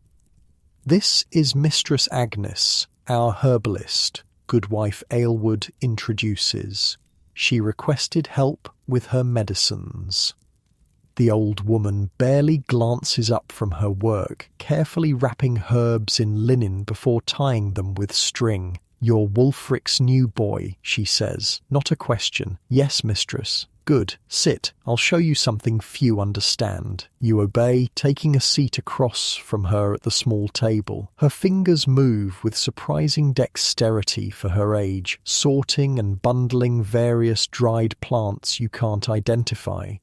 Speaker 1: This is Mistress Agnes, our herbalist, Goodwife Aylward introduces. She requested help with her medicines. The old woman barely glances up from her work, carefully wrapping herbs in linen before tying them with string. You're Wulfric's new boy, she says. Not a question. Yes, mistress. Good. Sit. I'll show you something few understand. You obey, taking a seat across from her at the small table. Her fingers move with surprising dexterity for her age, sorting and bundling various dried plants you can't identify.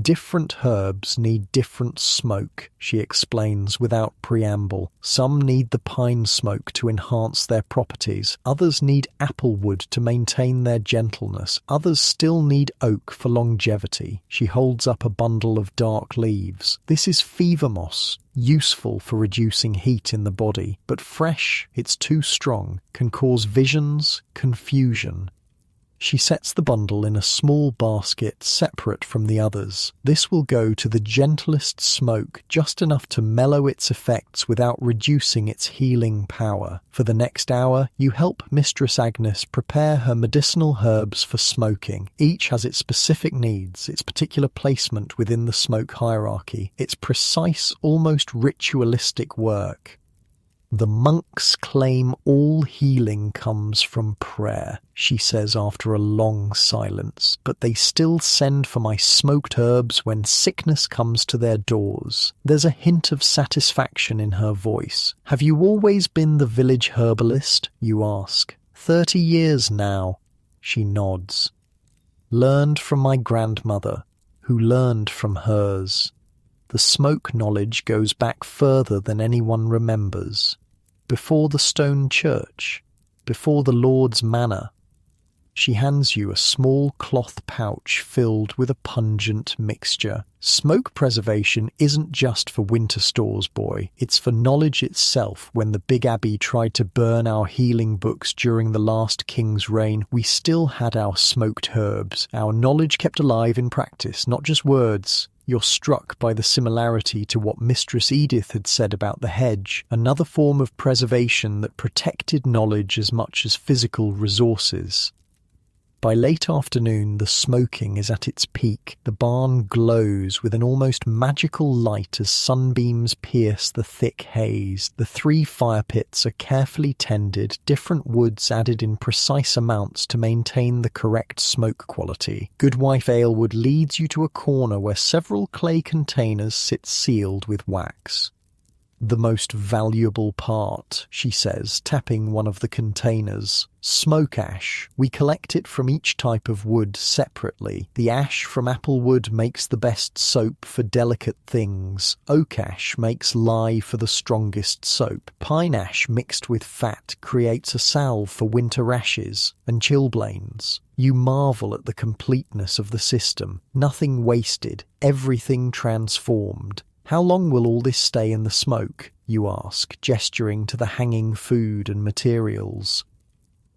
Speaker 1: Different herbs need different smoke, she explains without preamble. Some need the pine smoke to enhance their properties. Others need applewood to maintain their gentleness. Others still need oak for longevity. She holds up a bundle of dark leaves. This is fever moss, useful for reducing heat in the body, but fresh, it's too strong, can cause visions, confusion. She sets the bundle in a small basket separate from the others. This will go to the gentlest smoke, just enough to mellow its effects without reducing its healing power. For the next hour, you help Mistress Agnes prepare her medicinal herbs for smoking. Each has its specific needs, its particular placement within the smoke hierarchy, its precise, almost ritualistic work. The monks claim all healing comes from prayer, she says after a long silence, but they still send for my smoked herbs when sickness comes to their doors. There's a hint of satisfaction in her voice. Have you always been the village herbalist? You ask. 30 years now. She nods. Learned from my grandmother, who learned from hers. The smoke knowledge goes back further than anyone remembers. Before the stone church, before the Lord's manor. She hands you a small cloth pouch filled with a pungent mixture. Smoke preservation isn't just for winter stores, boy. It's for knowledge itself. When the Big Abbey tried to burn our healing books during the last king's reign, we still had our smoked herbs. Our knowledge kept alive in practice, not just words. You're struck by the similarity to what Mistress Edith had said about the hedge, another form of preservation that protected knowledge as much as physical resources. By late afternoon, the smoking is at its peak. The barn glows with an almost magical light as sunbeams pierce the thick haze. The 3 fire pits are carefully tended, different woods added in precise amounts to maintain the correct smoke quality. Goodwife Aylward leads you to a corner where several clay containers sit sealed with wax. The most valuable part, she says, tapping one of the containers. Smoke ash. We collect it from each type of wood separately. The ash from apple wood makes the best soap for delicate things. Oak ash makes lye for the strongest soap. Pine ash mixed with fat creates a salve for winter rashes and chilblains. You marvel at the completeness of the system. Nothing wasted, everything transformed. How long will all this stay in the smoke? You ask, gesturing to the hanging food and materials.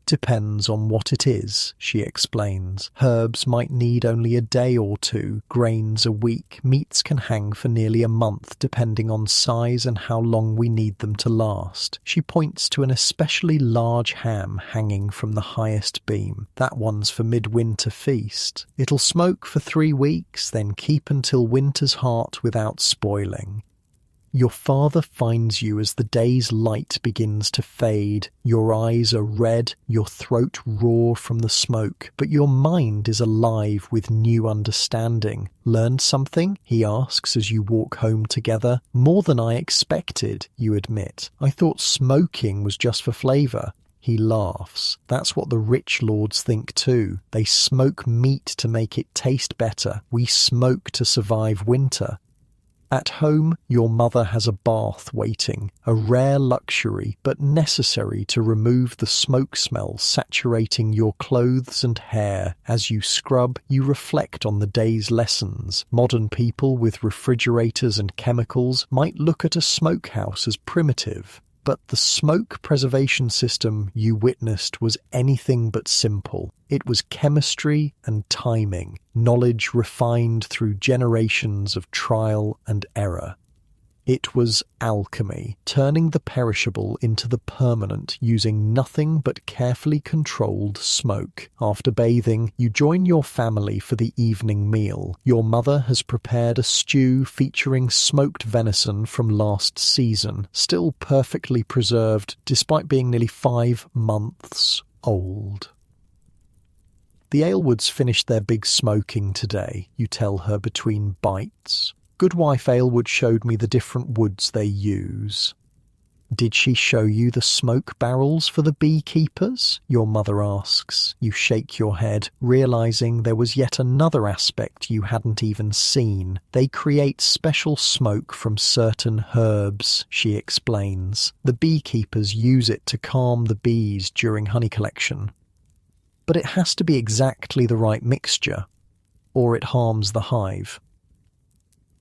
Speaker 1: Depends on what it is, she explains. Herbs might need only a day or 2, grains a week. Meats can hang for nearly a month, depending on size and how long we need them to last. She points to an especially large ham hanging from the highest beam. That one's for midwinter feast. It'll smoke for 3 weeks, then keep until winter's heart without spoiling. Your father finds you as the day's light begins to fade. Your eyes are red, your throat raw from the smoke, but your mind is alive with new understanding. Learned something? He asks as you walk home together. More than I expected, you admit. I thought smoking was just for flavour. He laughs. That's what the rich lords think too. They smoke meat to make it taste better. We smoke to survive winter. At home, your mother has a bath waiting, a rare luxury but necessary to remove the smoke smell saturating your clothes and hair. As you scrub, you reflect on the day's lessons. Modern people with refrigerators and chemicals might look at a smokehouse as primitive, but the smoke preservation system you witnessed was anything but simple. It was chemistry and timing, knowledge refined through generations of trial and error. It was alchemy, turning the perishable into the permanent using nothing but carefully controlled smoke. After bathing, you join your family for the evening meal. Your mother has prepared a stew featuring smoked venison from last season, still perfectly preserved despite being nearly 5 months old. The Aylwards finished their big smoking today, you tell her between bites. Goodwife Aylward showed me the different woods they use. Did she show you the smoke barrels for the beekeepers? Your mother asks. You shake your head, realizing there was yet another aspect you hadn't even seen. They create special smoke from certain herbs, she explains. The beekeepers use it to calm the bees during honey collection. But it has to be exactly the right mixture, or it harms the hive.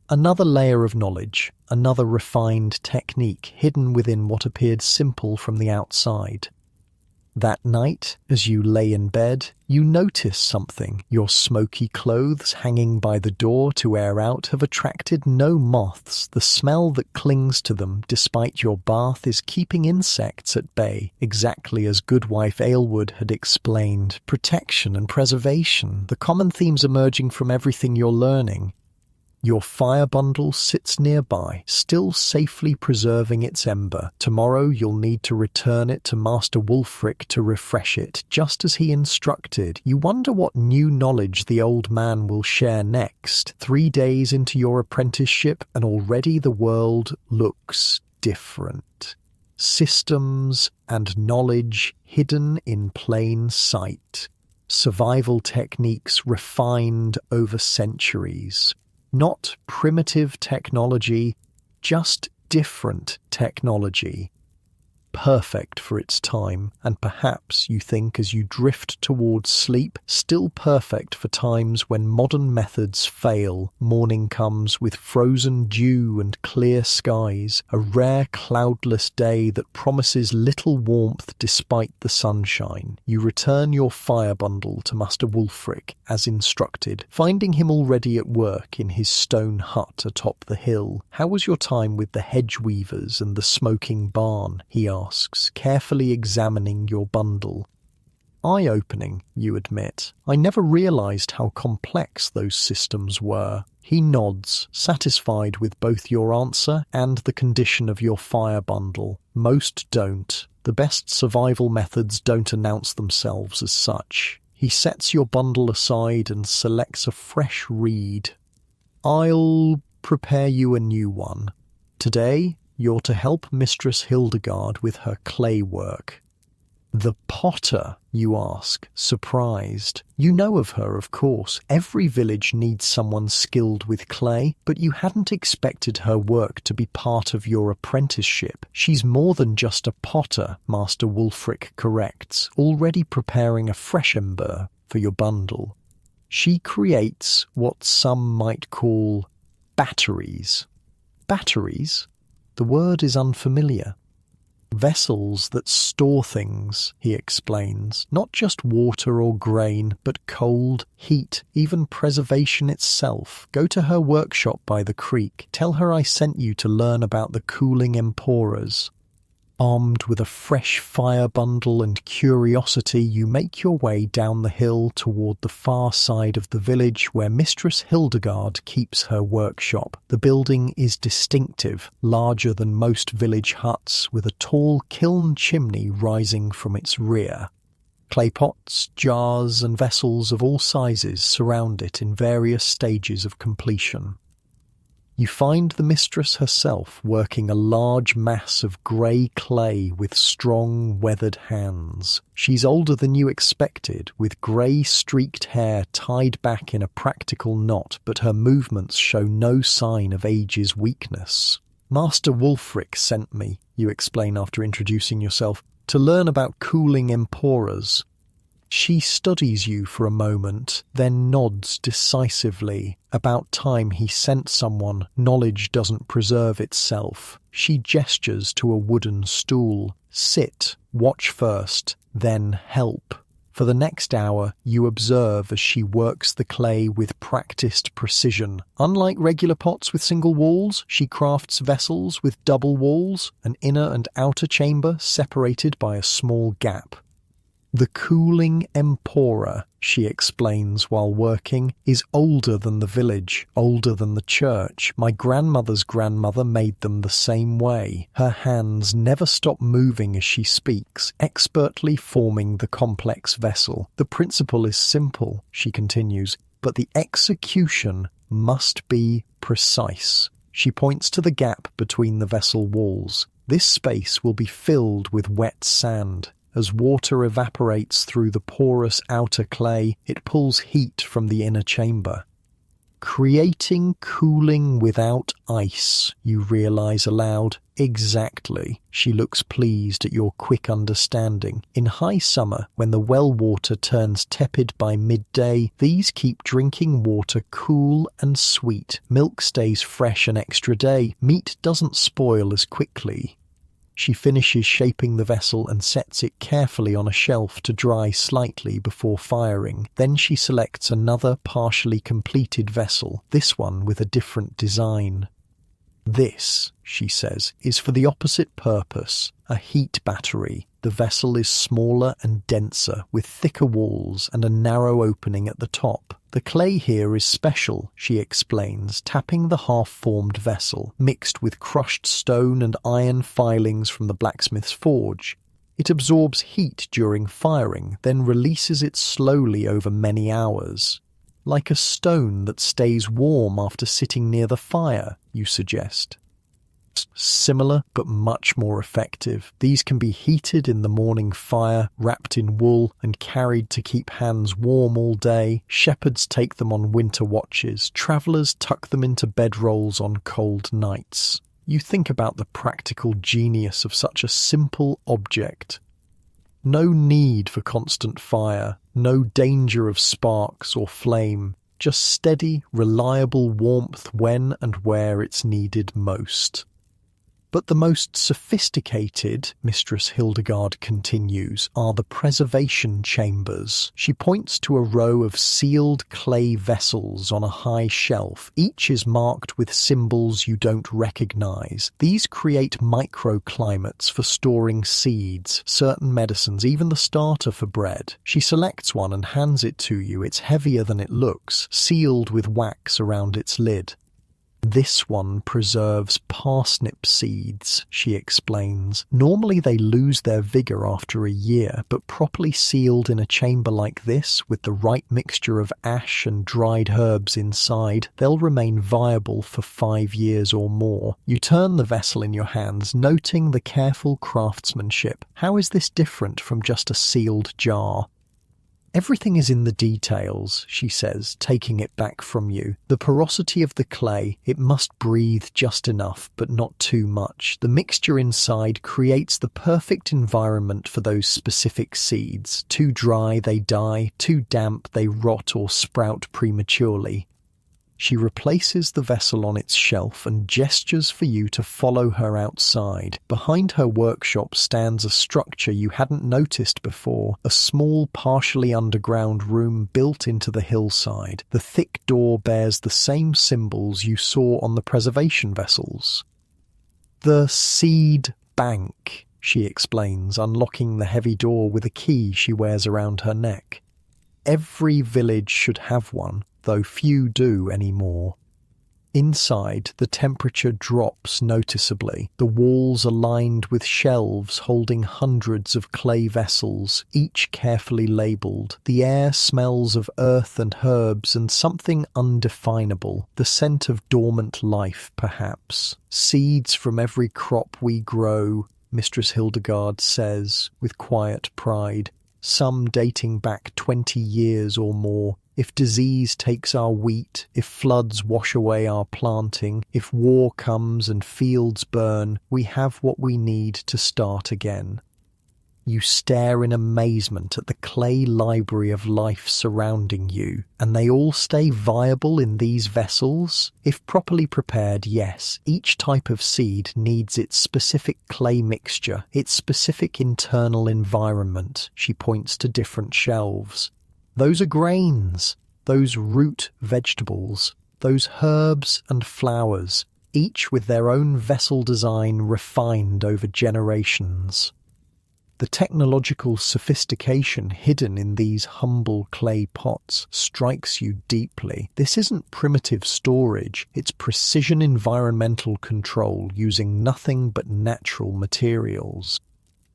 Speaker 1: Another layer of knowledge, another refined technique hidden within what appeared simple from the outside. That night, as you lay in bed, you notice something. Your smoky clothes hanging by the door to air out have attracted no moths. The smell that clings to them despite your bath is keeping insects at bay, exactly as Goodwife Aylward had explained. Protection and preservation, the common themes emerging from everything you're learning. Your fire bundle sits nearby, still safely preserving its ember. Tomorrow you'll need to return it to Master Wulfric to refresh it, just as he instructed. You wonder what new knowledge the old man will share next. 3 days into your apprenticeship, and already the world looks different. Systems and knowledge hidden in plain sight. Survival techniques refined over centuries. Not primitive technology, just different technology. Perfect for its time, and perhaps, you think as you drift towards sleep, still perfect for times when modern methods fail. Morning comes with frozen dew and clear skies, a rare cloudless day that promises little warmth despite the sunshine. You return your fire bundle to Master Wulfric, as instructed, finding him already at work in his stone hut atop the hill. "How was your time with the hedge weavers and the smoking barn?" he asks, carefully examining your bundle. "Eye-opening," you admit. "I never realized how complex those systems were." He nods, satisfied with both your answer and the condition of your fire bundle. Most don't. The best survival methods don't announce themselves as such. He sets your bundle aside and selects a fresh reed. "I'll prepare you a new one. Today, you're to help Mistress Hildegard with her clay work." "The potter?" you ask, surprised. You know of her, of course. Every village needs someone skilled with clay, but you hadn't expected her work to be part of your apprenticeship. "She's more than just a potter," Master Wulfric corrects, already preparing a fresh ember for your bundle. "She creates what some might call batteries." Batteries? The word is unfamiliar. "Vessels that store things," he explains. "Not just water or grain, but cold, heat, even preservation itself. Go to her workshop by the creek. Tell her I sent you to learn about the cooling emporas." Armed with a fresh fire bundle and curiosity, you make your way down the hill toward the far side of the village where Mistress Hildegard keeps her workshop. The building is distinctive, larger than most village huts, with a tall kiln chimney rising from its rear. Clay pots, jars, and vessels of all sizes surround it in various stages of completion. You find the mistress herself working a large mass of grey clay with strong, weathered hands. She's older than you expected, with grey streaked hair tied back in a practical knot, but her movements show no sign of age's weakness. "Master Wulfric sent me," you explain after introducing yourself, "to learn about cooling emporas." She studies you for a moment, then nods decisively. About time he sent someone. Knowledge doesn't preserve itself. She gestures to a wooden stool. "Sit, watch first, then help." For the next hour, you observe as she works the clay with practiced precision. Unlike regular pots with single walls, she crafts vessels with double walls, an inner and outer chamber separated by a small gap. "The cooling empora," she explains while working, "is older than the village, older than the church. My grandmother's grandmother made them the same way." Her hands never stop moving as she speaks, expertly forming the complex vessel. "The principle is simple," she continues, "but the execution must be precise." She points to the gap between the vessel walls. "This space will be filled with wet sand. As water evaporates through the porous outer clay, it pulls heat from the inner chamber. Creating cooling without ice, you realize aloud. Exactly. She looks pleased at your quick understanding. In high summer, when the well water turns tepid by midday, these keep drinking water cool and sweet. Milk stays fresh an extra day. Meat doesn't spoil as quickly. She finishes shaping the vessel and sets it carefully on a shelf to dry slightly before firing. Then she selects another partially completed vessel, this one with a different design. "This," she says, "is for the opposite purpose, a heat battery. The vessel is smaller and denser, with thicker walls and a narrow opening at the top. The clay here is special, she explains, tapping the half-formed vessel, mixed with crushed stone and iron filings from the blacksmith's forge. It absorbs heat during firing, then releases it slowly over many hours. Like a stone that stays warm after sitting near the fire, you suggest. Similar, but much more effective. These can be heated in the morning fire, wrapped in wool, and carried to keep hands warm all day. Shepherds take them on winter watches. Travellers tuck them into bedrolls on cold nights. You think about the practical genius of such a simple object. No need for constant fire, no danger of sparks or flame, just steady, reliable warmth when and where it's needed most. But the most sophisticated, Mistress Hildegard continues, are the preservation chambers. She points to a row of sealed clay vessels on a high shelf. Each is marked with symbols you don't recognize. These create microclimates for storing seeds, certain medicines, even the starter for bread. She selects one and hands it to you. It's heavier than it looks, sealed with wax around its lid. This one preserves parsnip seeds, she explains. Normally they lose their vigour after a year, but properly sealed in a chamber like this, with the right mixture of ash and dried herbs inside, they'll remain viable for 5 years or more. You turn the vessel in your hands, noting the careful craftsmanship. How is this different from just a sealed jar? Everything is in the details, she says, taking it back from you. The porosity of the clay, it must breathe just enough, but not too much. The mixture inside creates the perfect environment for those specific seeds. Too dry, they die. Too damp, they rot or sprout prematurely. She replaces the vessel on its shelf and gestures for you to follow her outside. Behind her workshop stands a structure you hadn't noticed before, a small, partially underground room built into the hillside. The thick door bears the same symbols you saw on the preservation vessels. The seed bank, she explains, unlocking the heavy door with a key she wears around her neck. Every village should have one, though few do anymore. Inside, the temperature drops noticeably. The walls are lined with shelves holding hundreds of clay vessels, each carefully labelled. The air smells of earth and herbs and something undefinable, the scent of dormant life, perhaps. Seeds from every crop we grow, Mistress Hildegard says, with quiet pride, some dating back 20 years or more. If disease takes our wheat, if floods wash away our planting, if war comes and fields burn, we have what we need to start again. You stare in amazement at the clay library of life surrounding you, and they all stay viable in these vessels? If properly prepared, yes. Each type of seed needs its specific clay mixture, its specific internal environment. She points to different shelves. Those are grains, those root vegetables, those herbs and flowers, each with their own vessel design refined over generations. The technological sophistication hidden in these humble clay pots strikes you deeply. This isn't primitive storage, it's precision environmental control using nothing but natural materials.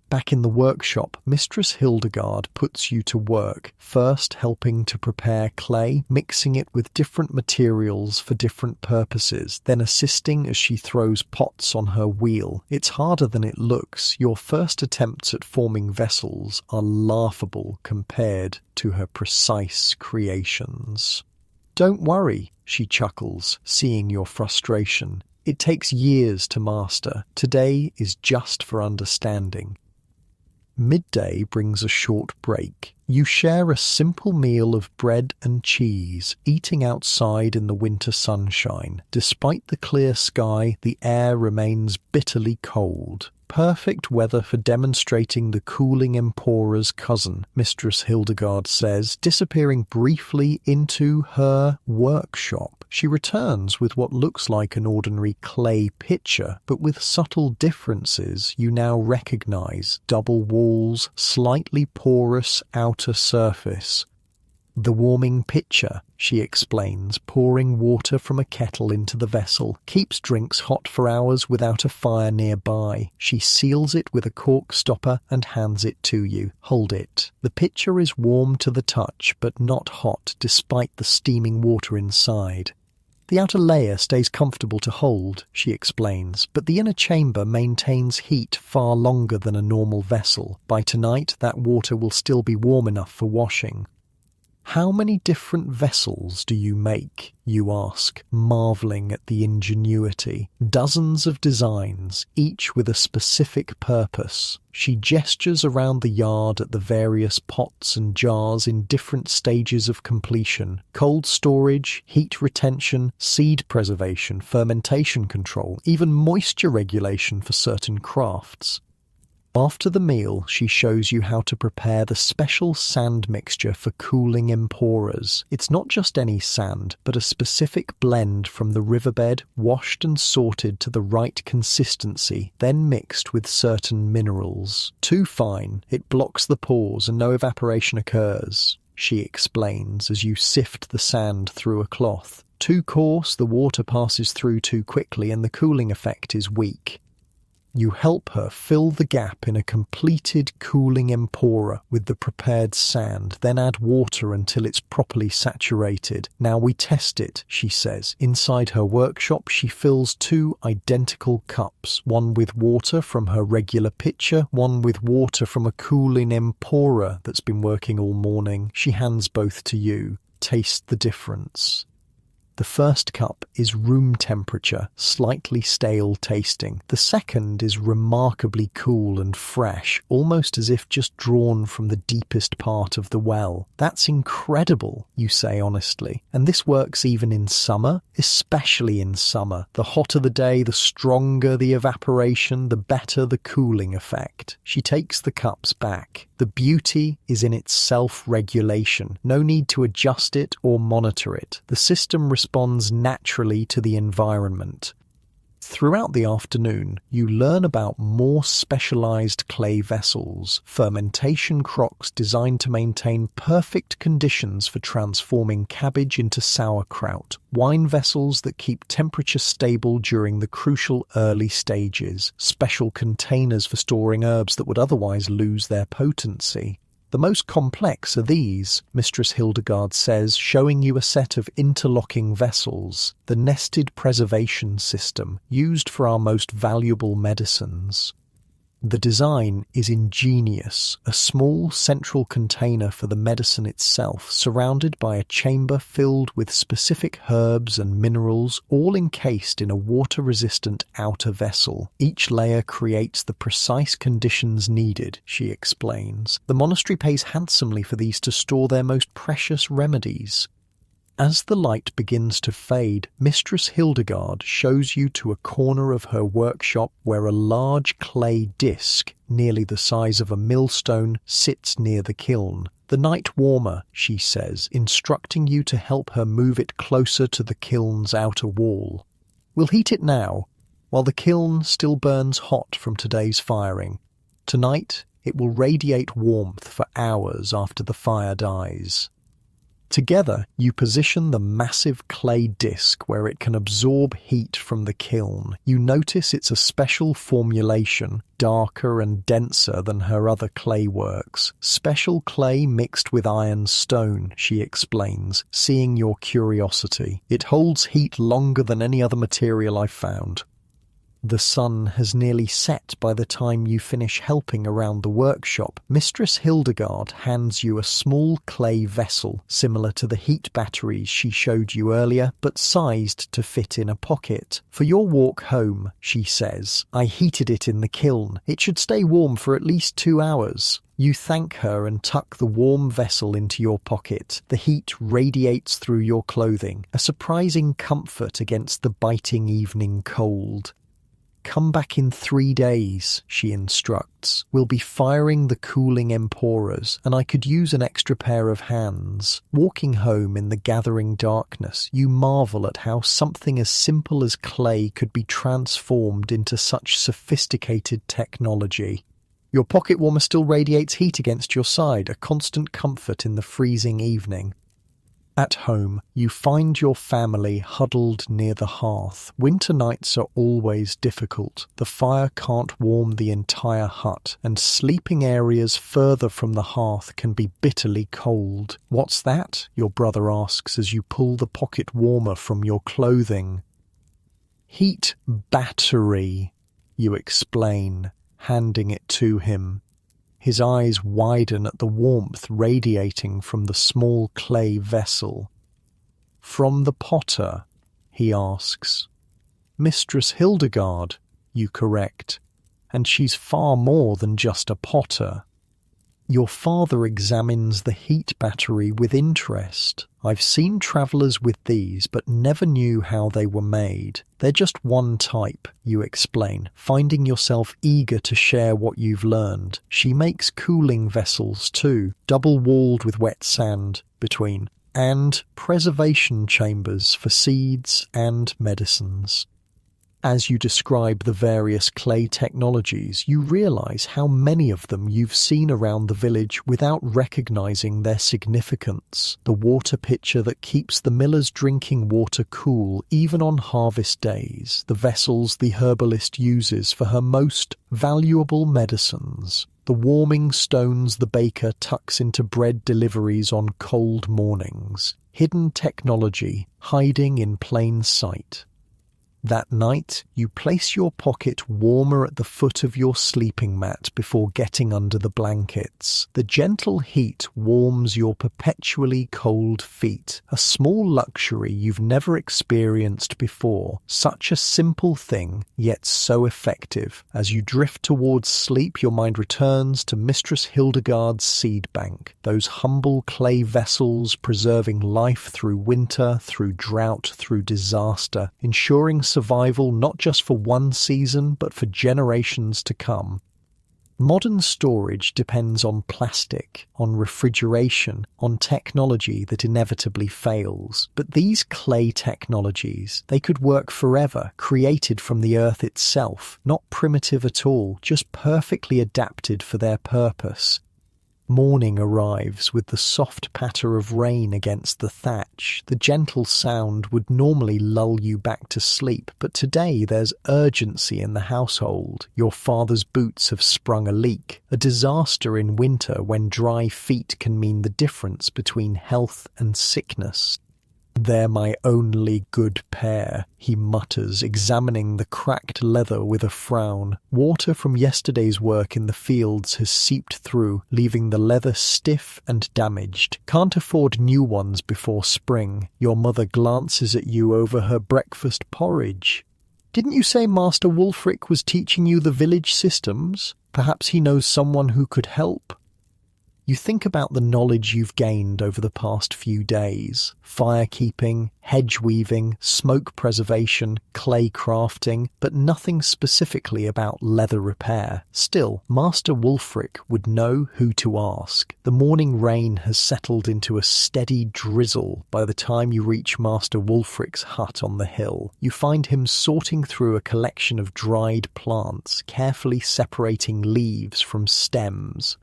Speaker 1: Back in the workshop, Mistress Hildegard puts you to work, first helping to prepare clay, mixing it with different materials for different purposes, then assisting as she throws pots on her wheel. It's harder than it looks. Your first attempts at forming vessels are laughable compared to her precise creations. Don't worry, she chuckles, seeing your frustration. It takes years to master. Today is just for understanding. Midday brings a short break. You share a simple meal of bread and cheese, eating outside in the winter sunshine. Despite the clear sky, the air remains bitterly cold. Perfect weather for demonstrating the cooling Empora's cousin, Mistress Hildegard says, disappearing briefly into her workshop. She returns with what looks like an ordinary clay pitcher, but with subtle differences you now recognize: double walls, slightly porous outer surface. The warming pitcher, she explains, pouring water from a kettle into the vessel, keeps drinks hot for hours without a fire nearby. She seals it with a cork stopper and hands it to you. Hold it. The pitcher is warm to the touch, but not hot despite the steaming water inside. The outer layer stays comfortable to hold, she explains, but the inner chamber maintains heat far longer than a normal vessel. By tonight, that water will still be warm enough for washing. How many different vessels do you make? You ask, marvelling at the ingenuity. Dozens of designs, each with a specific purpose. She gestures around the yard at the various pots and jars in different stages of completion: cold storage, heat retention, seed preservation, fermentation control, even moisture regulation for certain crafts. After the meal, she shows you how to prepare the special sand mixture for cooling emporas. It's not just any sand, but a specific blend from the riverbed, washed and sorted to the right consistency, then mixed with certain minerals. Too fine, it blocks the pores and no evaporation occurs, she explains as you sift the sand through a cloth. Too coarse, the water passes through too quickly and the cooling effect is weak. You help her fill the gap in a completed cooling empora with the prepared sand, then add water until it's properly saturated. Now we test it, she says. Inside her workshop, she fills 2 identical cups, one with water from her regular pitcher, one with water from a cooling empora that's been working all morning. She hands both to you. Taste the difference. The first cup is room temperature, slightly stale tasting. The second is remarkably cool and fresh, almost as if just drawn from the deepest part of the well. That's incredible, you say honestly. And this works even in summer? Especially in summer. The hotter the day, the stronger the evaporation, the better the cooling effect. She takes the cups back. The beauty is in its self-regulation. No need to adjust it or monitor it. The system responds naturally to the environment. Throughout the afternoon, you learn about more specialized clay vessels, fermentation crocks designed to maintain perfect conditions for transforming cabbage into sauerkraut, wine vessels that keep temperature stable during the crucial early stages, special containers for storing herbs that would otherwise lose their potency. The most complex are these, Mistress Hildegard says, showing you a set of interlocking vessels, the nested preservation system used for our most valuable medicines. The design is ingenious, a small central container for the medicine itself, surrounded by a chamber filled with specific herbs and minerals, all encased in a water-resistant outer vessel. Each layer creates the precise conditions needed, she explains. The monastery pays handsomely for these to store their most precious remedies. As the light begins to fade, Mistress Hildegard shows you to a corner of her workshop where a large clay disc, nearly the size of a millstone, sits near the kiln. The night warmer, she says, instructing you to help her move it closer to the kiln's outer wall. We'll heat it now, while the kiln still burns hot from today's firing. Tonight, it will radiate warmth for hours after the fire dies. Together, you position the massive clay disc where it can absorb heat from the kiln. You notice it's a special formulation, darker and denser than her other clay works. Special clay mixed with iron stone, she explains, seeing your curiosity. It holds heat longer than any other material I've found. The sun has nearly set by the time you finish helping around the workshop. Mistress Hildegard hands you a small clay vessel, similar to the heat batteries she showed you earlier, but sized to fit in a pocket. For your walk home, she says, I heated it in the kiln. It should stay warm for at least 2 hours. You thank her and tuck the warm vessel into your pocket. The heat radiates through your clothing, a surprising comfort against the biting evening cold. "Come back in 3 days," she instructs. "We'll be firing the cooling emporas, and I could use an extra pair of hands." Walking home in the gathering darkness, you marvel at how something as simple as clay could be transformed into such sophisticated technology. Your pocket warmer still radiates heat against your side, a constant comfort in the freezing evening. At home, you find your family huddled near the hearth. Winter nights are always difficult. The fire can't warm the entire hut, and sleeping areas further from the hearth can be bitterly cold. "What's that?" your brother asks as you pull the pocket warmer from your clothing. "Heat battery," you explain, handing it to him. His eyes widen at the warmth radiating from the small clay vessel. "From the potter?" he asks. "Mistress Hildegard," you correct, "and she's far more than just a potter." Your father examines the heat battery with interest. "I've seen travellers with these, but never knew how they were made. They're just one type," you explain, finding yourself eager to share what you've learned. "She makes cooling vessels too, double-walled with wet sand between, and preservation chambers for seeds and medicines." As you describe the various clay technologies, you realize how many of them you've seen around the village without recognizing their significance. The water pitcher that keeps the miller's drinking water cool even on harvest days, the vessels the herbalist uses for her most valuable medicines, the warming stones the baker tucks into bread deliveries on cold mornings. Hidden technology hiding in plain sight. That night, you place your pocket warmer at the foot of your sleeping mat before getting under the blankets. The gentle heat warms your perpetually cold feet, a small luxury you've never experienced before. Such a simple thing, yet so effective. As you drift towards sleep, your mind returns to Mistress Hildegard's seed bank, those humble clay vessels preserving life through winter, through drought, through disaster, ensuring survival not just for one season but for generations to come. Modern storage depends on plastic, on refrigeration, on technology that inevitably fails. But these clay technologies, they could work forever, created from the earth itself, not primitive at all, just perfectly adapted for their purpose. Morning arrives with the soft patter of rain against the thatch. The gentle sound would normally lull you back to sleep, but today there's urgency in the household. Your father's boots have sprung a leak, a disaster in winter when dry feet can mean the difference between health and sickness. "They're my only good pair," he mutters, examining the cracked leather with a frown. Water from yesterday's work in the fields has seeped through, leaving the leather stiff and damaged. "Can't afford new ones before spring." Your mother glances at you over her breakfast porridge. "Didn't you say Master Wulfric was teaching you the village systems? Perhaps he knows someone who could help." You think about the knowledge you've gained over the past few days. Firekeeping, hedge weaving, smoke preservation, clay crafting, but nothing specifically about leather repair. Still, Master Wulfric would know who to ask. The morning rain has settled into a steady drizzle by the time you reach Master Wulfric's hut on the hill. You find him sorting through a collection of dried plants, carefully separating leaves from stems.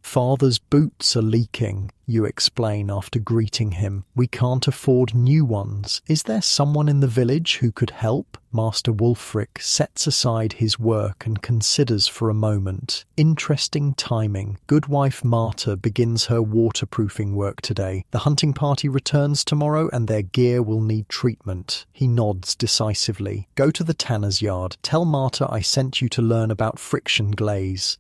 Speaker 1: "Father's boots are leaking," you explain after greeting him. "We can't afford new ones. Is there someone in the village who could help?" Master Wulfric sets aside his work and considers for a moment. Interesting timing. Goodwife Marta begins her waterproofing work today. The hunting party returns tomorrow and their gear will need treatment. He nods decisively. "Go to the tanner's yard. Tell Marta I sent you to learn about friction glaze."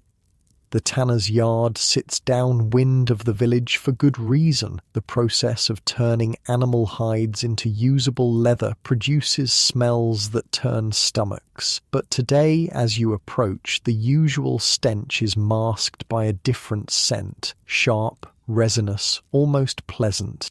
Speaker 1: The tanner's yard sits downwind of the village for good reason. The process of turning animal hides into usable leather produces smells that turn stomachs. But today, as you approach, the usual stench is masked by a different scent, sharp, resinous, almost pleasant.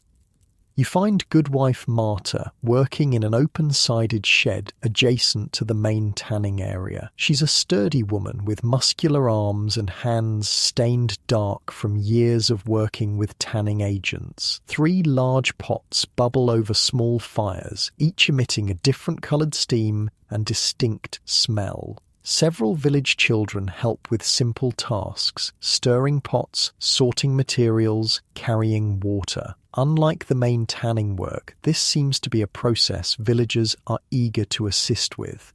Speaker 1: You find Goodwife Marta working in an open-sided shed adjacent to the main tanning area. She's a sturdy woman with muscular arms and hands stained dark from years of working with tanning agents. 3 large pots bubble over small fires, each emitting a different coloured steam and distinct smell. Several village children help with simple tasks, stirring pots, sorting materials, carrying water. Unlike the main tanning work, this seems to be a process villagers are eager to assist with.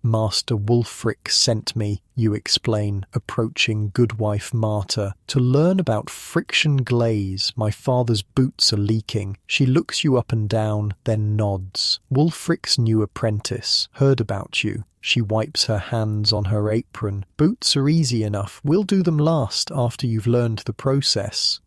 Speaker 1: Master Wulfric sent me, you explain, approaching Goodwife Marta, to learn about friction glaze. My father's boots are leaking. She looks you up and down, then nods. Wulfric's new apprentice, heard about you. She wipes her hands on her apron. Boots are easy enough. We'll do them last after you've learned the process.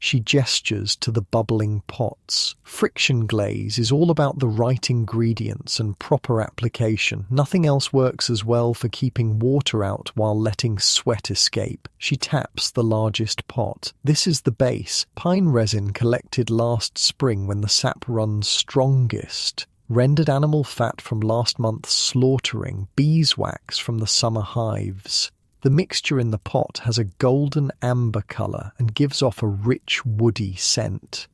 Speaker 1: She gestures to the bubbling pots. Friction glaze is all about the right ingredients and proper application. Nothing else works as well for keeping water out while letting sweat escape. She taps the largest pot. This is the base, pine resin collected last spring when the sap runs strongest. Rendered animal fat from last month's slaughtering, beeswax from the summer hives. The mixture in the pot has a golden amber colour and gives off a rich woody scent.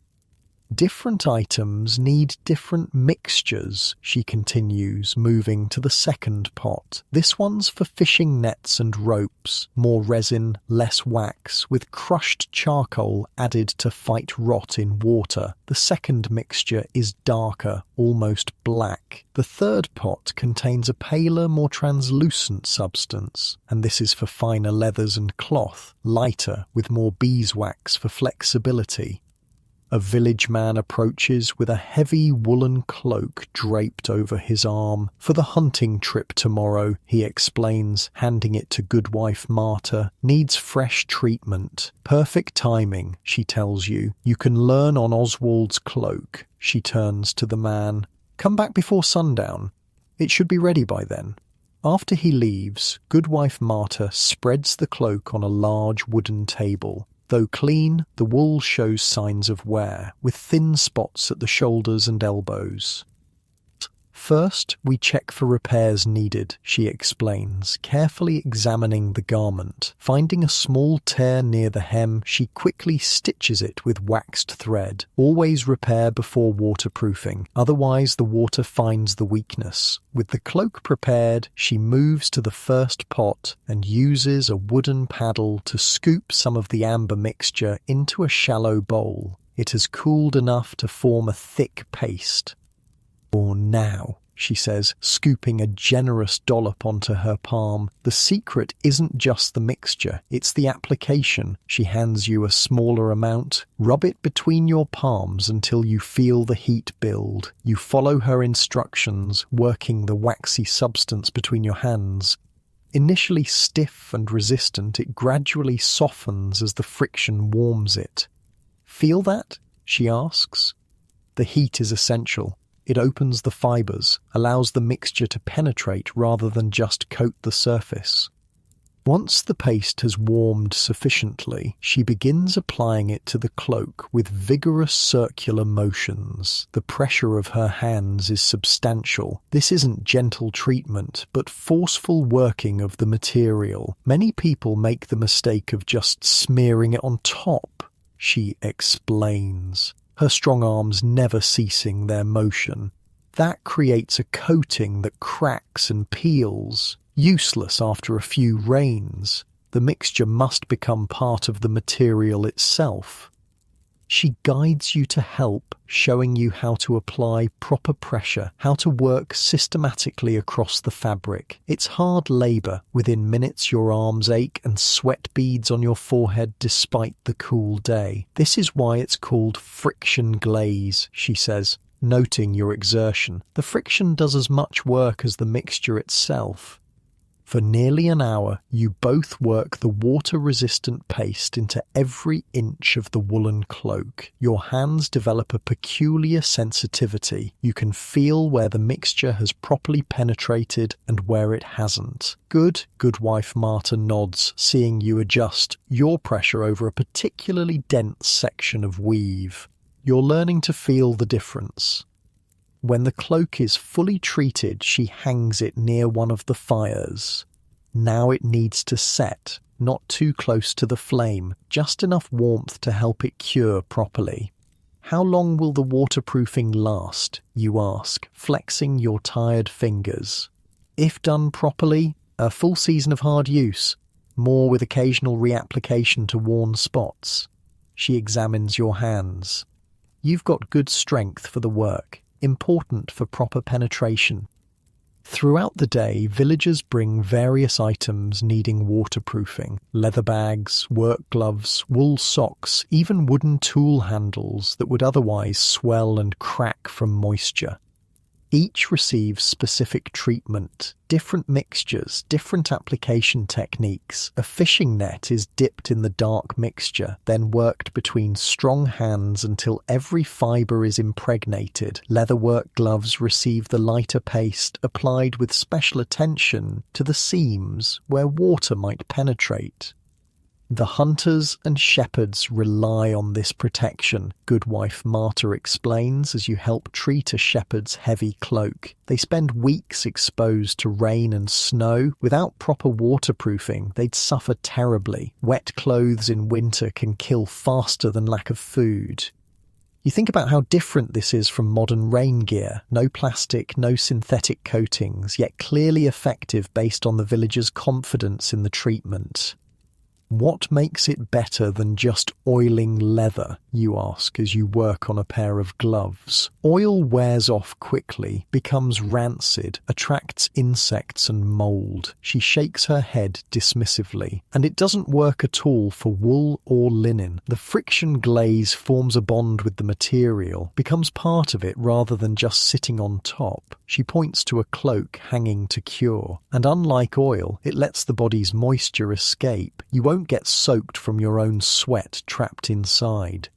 Speaker 1: Different items need different mixtures, she continues, moving to the second pot. This one's for fishing nets and ropes, more resin, less wax, with crushed charcoal added to fight rot in water. The second mixture is darker, almost black. The third pot contains a paler, more translucent substance, and this is for finer leathers and cloth, lighter, with more beeswax for flexibility. A village man approaches with a heavy woolen cloak draped over his arm. For the hunting trip tomorrow, he explains, handing it to Goodwife Marta. Needs fresh treatment. Perfect timing, she tells you. You can learn on Oswald's cloak. She turns to the man. Come back before sundown. It should be ready by then. After he leaves, Goodwife Marta spreads the cloak on a large wooden table. Though clean, the wool shows signs of wear, with thin spots at the shoulders and elbows. First, we check for repairs needed, she explains, carefully examining the garment. Finding a small tear near the hem, she quickly stitches it with waxed thread. Always repair before waterproofing, otherwise the water finds the weakness. With the cloak prepared, she moves to the first pot and uses a wooden paddle to scoop some of the amber mixture into a shallow bowl. It has cooled enough to form a thick paste. "For now," she says, scooping a generous dollop onto her palm. The secret isn't just the mixture, it's the application. She hands you a smaller amount. Rub it between your palms until you feel the heat build. You follow her instructions, working the waxy substance between your hands. Initially stiff and resistant, it gradually softens as the friction warms it. "Feel that?" she asks. The heat is essential. It opens the fibres, allows the mixture to penetrate rather than just coat the surface. Once the paste has warmed sufficiently, she begins applying it to the cloak with vigorous circular motions. The pressure of her hands is substantial. This isn't gentle treatment, but forceful working of the material. Many people make the mistake of just smearing it on top, she explains, her strong arms never ceasing their motion. That creates a coating that cracks and peels, useless after a few rains. The mixture must become part of the material itself. She guides you to help, showing you how to apply proper pressure, how to work systematically across the fabric. It's hard labour. Within minutes your arms ache and sweat beads on your forehead despite the cool day. This is why it's called friction glaze, she says, noting your exertion. The friction does as much work as the mixture itself. For nearly an hour, you both work the water-resistant paste into every inch of the woolen cloak. Your hands develop a peculiar sensitivity. You can feel where the mixture has properly penetrated and where it hasn't. Good, Goodwife Marta nods, seeing you adjust your pressure over a particularly dense section of weave. You're learning to feel the difference. When the cloak is fully treated, she hangs it near one of the fires. Now it needs to set, not too close to the flame, just enough warmth to help it cure properly. How long will the waterproofing last, you ask, flexing your tired fingers. If done properly, a full season of hard use, more with occasional reapplication to worn spots. She examines your hands. You've got good strength for the work, important for proper penetration. Throughout the day, villagers bring various items needing waterproofing: leather bags, work gloves, wool socks, even wooden tool handles that would otherwise swell and crack from moisture. Each receives specific treatment, different mixtures, different application techniques. A fishing net is dipped in the dark mixture, then worked between strong hands until every fibre is impregnated. Leatherwork gloves receive the lighter paste, applied with special attention to the seams where water might penetrate. The hunters and shepherds rely on this protection, Goodwife Marta explains as you help treat a shepherd's heavy cloak. They spend weeks exposed to rain and snow. Without proper waterproofing, they'd suffer terribly. Wet clothes in winter can kill faster than lack of food. You think about how different this is from modern rain gear. No plastic, no synthetic coatings, yet clearly effective based on the villagers' confidence in the treatment. What makes it better than just oiling leather, you ask as you work on a pair of gloves. Oil wears off quickly, becomes rancid, attracts insects and mold. She shakes her head dismissively. And it doesn't work at all for wool or linen. The friction glaze forms a bond with the material, becomes part of it rather than just sitting on top. She points to a cloak hanging to cure. And unlike oil, it lets the body's moisture escape. You won't get soaked from your own sweat trapped inside.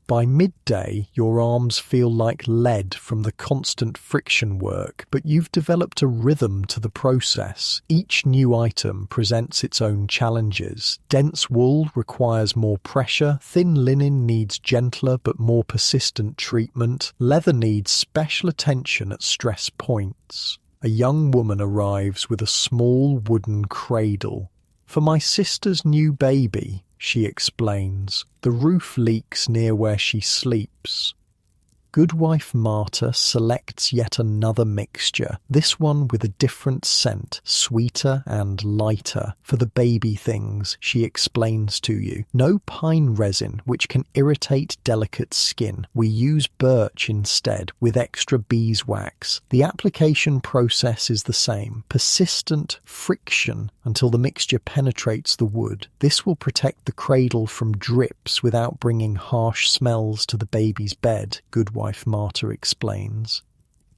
Speaker 1: By midday, your arms feel like lead from the constant friction work, but you've developed a rhythm to the process. Each new item presents its own challenges. Dense wool requires more pressure, thin linen needs gentler but more persistent treatment, leather needs special attention at stress points. A young woman arrives with a small wooden cradle. "For my sister's new baby," she explains. "The roof leaks near where she sleeps." Goodwife Marta selects yet another mixture, this one with a different scent, sweeter and lighter. For the baby things, she explains to you. No pine resin, which can irritate delicate skin. We use birch instead, with extra beeswax. The application process is the same. Persistent friction until the mixture penetrates the wood. This will protect the cradle from drips without bringing harsh smells to the baby's bed, Goodwife Marta explains.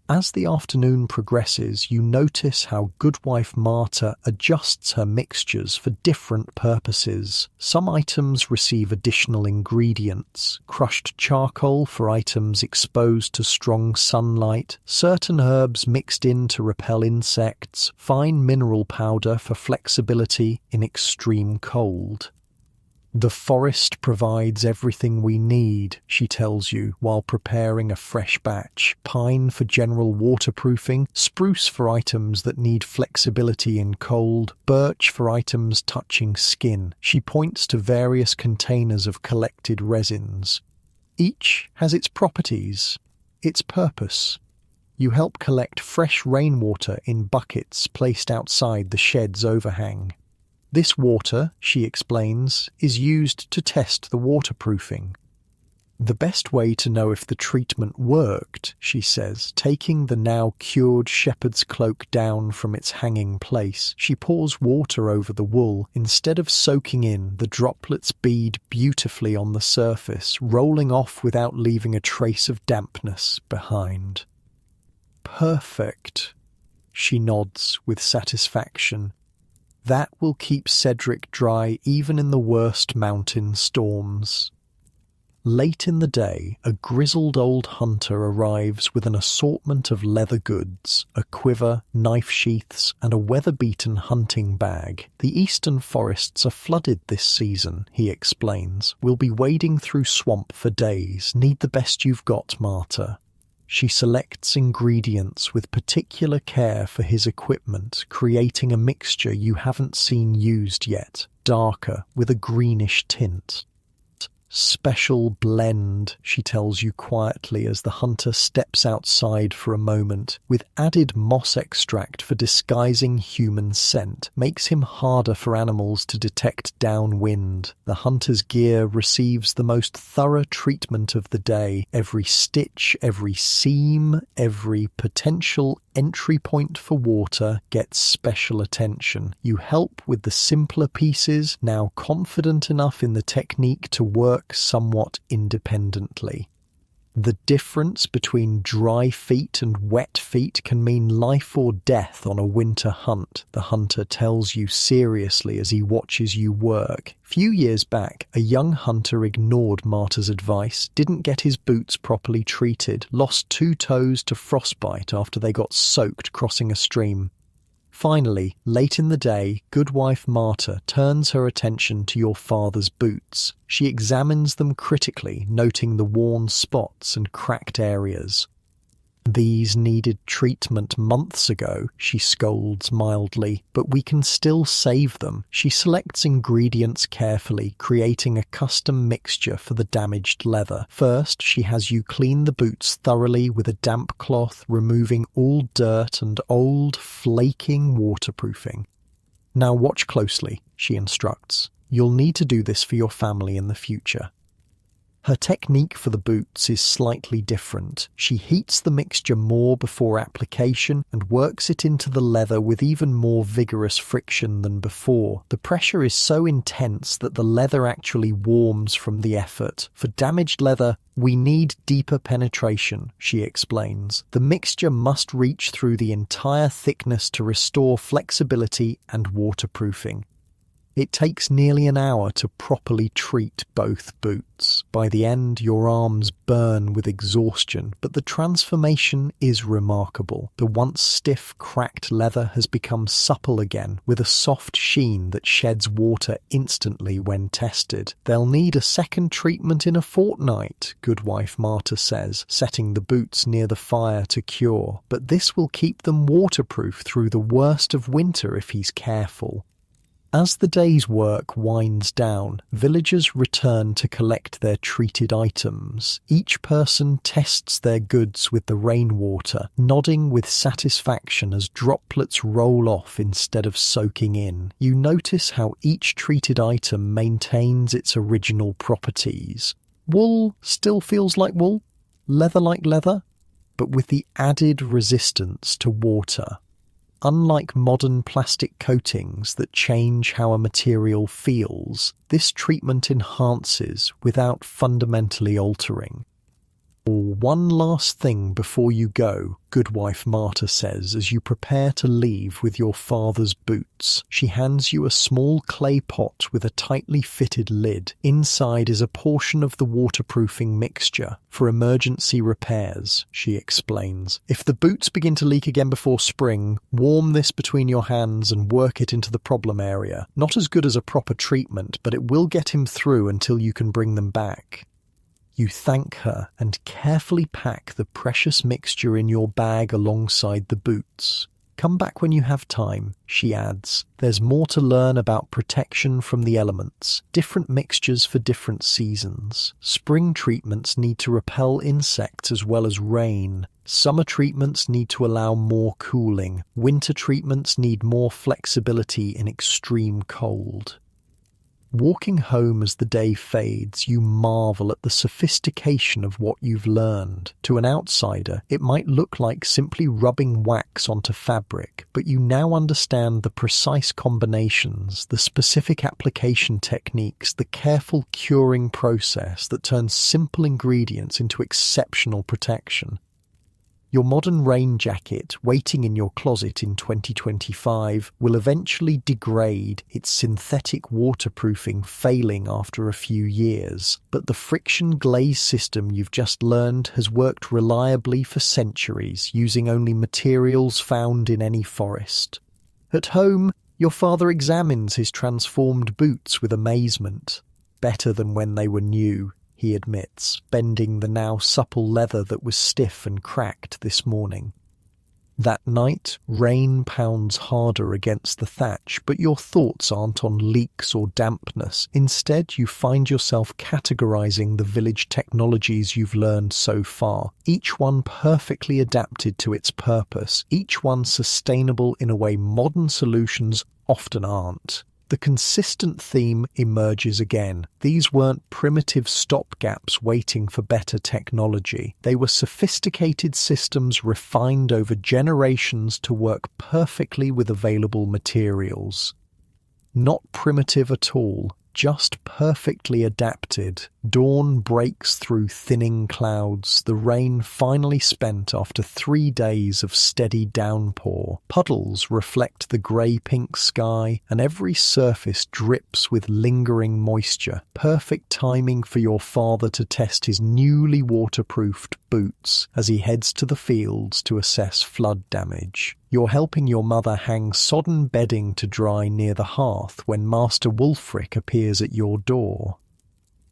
Speaker 1: As the afternoon progresses, you notice how Goodwife Marta adjusts her mixtures for different purposes. Some items receive additional ingredients: crushed charcoal for items exposed to strong sunlight, certain herbs mixed in to repel insects, fine mineral powder for flexibility in extreme cold. "The forest provides everything we need," she tells you while preparing a fresh batch. Pine for general waterproofing, spruce for items that need flexibility in cold, birch for items touching skin. She points to various containers of collected resins. Each has its properties, its purpose. You help collect fresh rainwater in buckets placed outside the shed's overhang. This water, she explains, is used to test the waterproofing. The best way to know if the treatment worked, she says, taking the now cured shepherd's cloak down from its hanging place. She pours water over the wool. Instead of soaking in, the droplets bead beautifully on the surface, rolling off without leaving a trace of dampness behind. "Perfect," she nods with satisfaction. "That will keep Cedric dry even in the worst mountain storms." Late in the day, a grizzled old hunter arrives with an assortment of leather goods, a quiver, knife sheaths, and a weather-beaten hunting bag. The eastern forests are flooded this season, he explains. We'll be wading through swamp for days. Need the best you've got, Marta. She selects ingredients with particular care for his equipment, creating a mixture you haven't seen used yet, darker, with a greenish tint. Special blend, she tells you quietly as the hunter steps outside for a moment, with added moss extract for disguising human scent, makes him harder for animals to detect downwind. The hunter's gear receives the most thorough treatment of the day. Every stitch, every seam, every potential entry point for water gets special attention. You help with the simpler pieces, now confident enough in the technique to work somewhat independently. The difference between dry feet and wet feet can mean life or death on a winter hunt, the hunter tells you seriously as he watches you work. Few years back, a young hunter ignored Marta's advice, didn't get his boots properly treated, lost 2 toes to frostbite after they got soaked crossing a stream. Finally, late in the day, good wife Marta turns her attention to your father's boots. She examines them critically, noting the worn spots and cracked areas. These needed treatment months ago, she scolds mildly, but we can still save them. She selects ingredients carefully, creating a custom mixture for the damaged leather. First, she has you clean the boots thoroughly with a damp cloth, removing all dirt and old, flaking waterproofing. Now watch closely, she instructs. You'll need to do this for your family in the future. Her technique for the boots is slightly different. She heats the mixture more before application and works it into the leather with even more vigorous friction than before. The pressure is so intense that the leather actually warms from the effort. For damaged leather, we need deeper penetration, she explains. The mixture must reach through the entire thickness to restore flexibility and waterproofing. It takes nearly an hour to properly treat both boots. By the end, your arms burn with exhaustion, but the transformation is remarkable. The once stiff, cracked leather has become supple again, with a soft sheen that sheds water instantly when tested. They'll need a second treatment in a fortnight, Goodwife Marta says, setting the boots near the fire to cure. But this will keep them waterproof through the worst of winter if he's careful. As the day's work winds down, villagers return to collect their treated items. Each person tests their goods with the rainwater, nodding with satisfaction as droplets roll off instead of soaking in. You notice how each treated item maintains its original properties. Wool still feels like wool, leather like leather, but with the added resistance to water. Unlike modern plastic coatings that change how a material feels, this treatment enhances without fundamentally altering. One last thing before you go, Goodwife Marta says as you prepare to leave with your father's boots. She hands you a small clay pot with a tightly fitted lid. Inside is a portion of the waterproofing mixture for emergency repairs, she explains. If the boots begin to leak again before spring, warm this between your hands and work it into the problem area. Not as good as a proper treatment, but it will get him through until you can bring them back. You thank her and carefully pack the precious mixture in your bag alongside the boots. Come back when you have time, she adds. There's more to learn about protection from the elements, different mixtures for different seasons. Spring treatments need to repel insects as well as rain. Summer treatments need to allow more cooling. Winter treatments need more flexibility in extreme cold. Walking home as the day fades, you marvel at the sophistication of what you've learned. To an outsider, it might look like simply rubbing wax onto fabric, but you now understand the precise combinations, the specific application techniques, the careful curing process that turns simple ingredients into exceptional protection. Your modern rain jacket, waiting in your closet in 2025, will eventually degrade, its synthetic waterproofing failing after a few years. But the friction glaze system you've just learned has worked reliably for centuries, using only materials found in any forest. At home, your father examines his transformed boots with amazement. Better than when they were new, he admits, bending the now supple leather that was stiff and cracked this morning. That night, rain pounds harder against the thatch, but your thoughts aren't on leaks or dampness. Instead, you find yourself categorizing the village technologies you've learned so far, each one perfectly adapted to its purpose, each one sustainable in a way modern solutions often aren't. The consistent theme emerges again. These weren't primitive stopgaps waiting for better technology. They were sophisticated systems refined over generations to work perfectly with available materials. Not primitive at all, just perfectly adapted. Dawn breaks through thinning clouds, the rain finally spent after 3 days of steady downpour. Puddles reflect the grey-pink sky, and every surface drips with lingering moisture. Perfect timing for your father to test his newly waterproofed boots as he heads to the fields to assess flood damage. You're helping your mother hang sodden bedding to dry near the hearth when Master Wulfric appears at your door.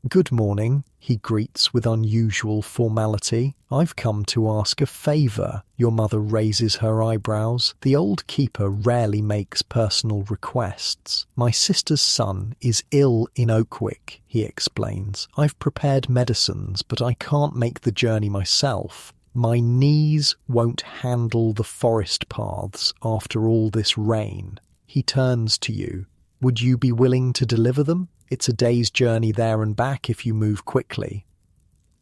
Speaker 1: "Good morning," he greets with unusual formality. "I've come to ask a favour." Your mother raises her eyebrows. The old keeper rarely makes personal requests. "My sister's son is ill in Oakwick," he explains. "I've prepared medicines, but I can't make the journey myself. My knees won't handle the forest paths after all this rain." He turns to you. "Would you be willing to deliver them? It's a day's journey there and back if you move quickly."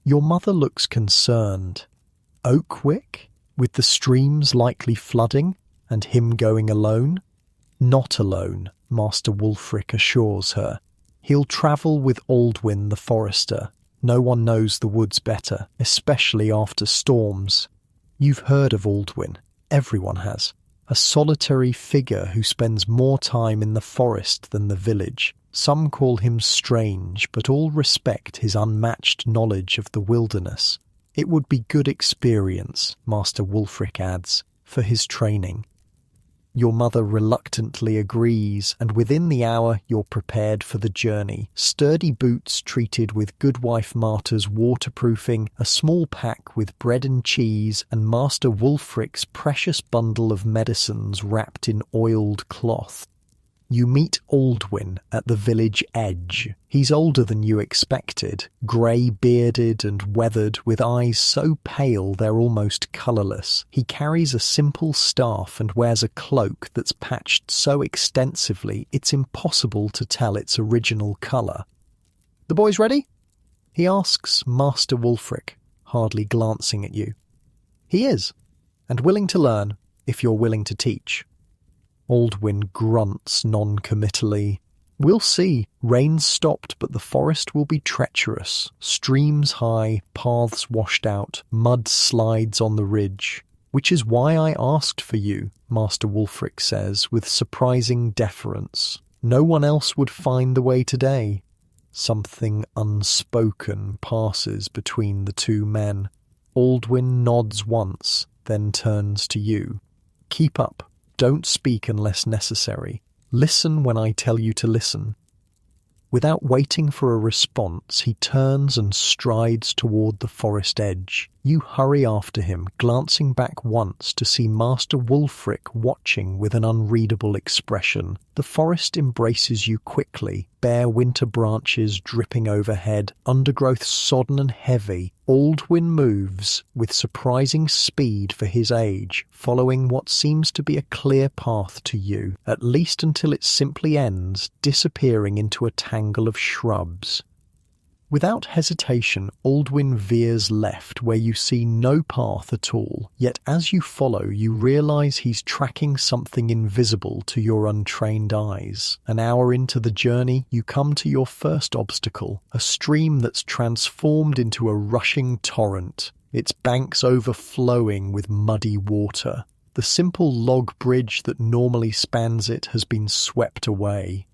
Speaker 1: Your mother looks concerned. Oakwick? With the streams likely flooding, and him going alone? "Not alone," Master Wulfric assures her. "He'll travel with Aldwin the forester. No one knows the woods better, especially after storms. You've heard of Aldwin. Everyone has. A solitary figure who spends more time in the forest than the village. Some call him strange, but all respect his unmatched knowledge of the wilderness. It would be good experience, Master Wulfric adds, for his training. Your mother reluctantly agrees, and within the hour you're prepared for the journey. Sturdy boots treated with Goodwife Marta's waterproofing, a small pack with bread and cheese, and Master Wulfric's precious bundle of medicines wrapped in oiled cloth. You meet Aldwin at the village edge. He's older than you expected, grey-bearded and weathered, with eyes so pale they're almost colourless. He carries a simple staff and wears a cloak that's patched so extensively it's impossible to tell its original colour. "The boys ready?" he asks Master Wulfric, hardly glancing at you. "He is, and willing to learn, if you're willing to teach." Aldwin grunts non-committally. "We'll see. Rain's stopped, but the forest will be treacherous. Streams high, paths washed out, mud slides on the ridge. Which is why I asked for you," Master Wulfric says, with surprising deference. "No one else would find the way today." Something unspoken passes between the two men. Aldwin nods once, then turns to you. "Keep up. Don't speak unless necessary. Listen when I tell you to listen." Without waiting for a response, he turns and strides toward the forest edge. You hurry after him, glancing back once to see Master Wulfric watching with an unreadable expression. The forest embraces you quickly, bare winter branches dripping overhead, undergrowth sodden and heavy. Aldwin moves, with surprising speed for his age, following what seems to be a clear path to you, at least until it simply ends, disappearing into a tangle of shrubs. Without hesitation, Aldwin veers left where you see no path at all, yet as you follow you realise he's tracking something invisible to your untrained eyes. An hour into the journey, you come to your first obstacle, a stream that's transformed into a rushing torrent. its banks overflowing with muddy water. The simple log bridge that normally spans it has been swept away.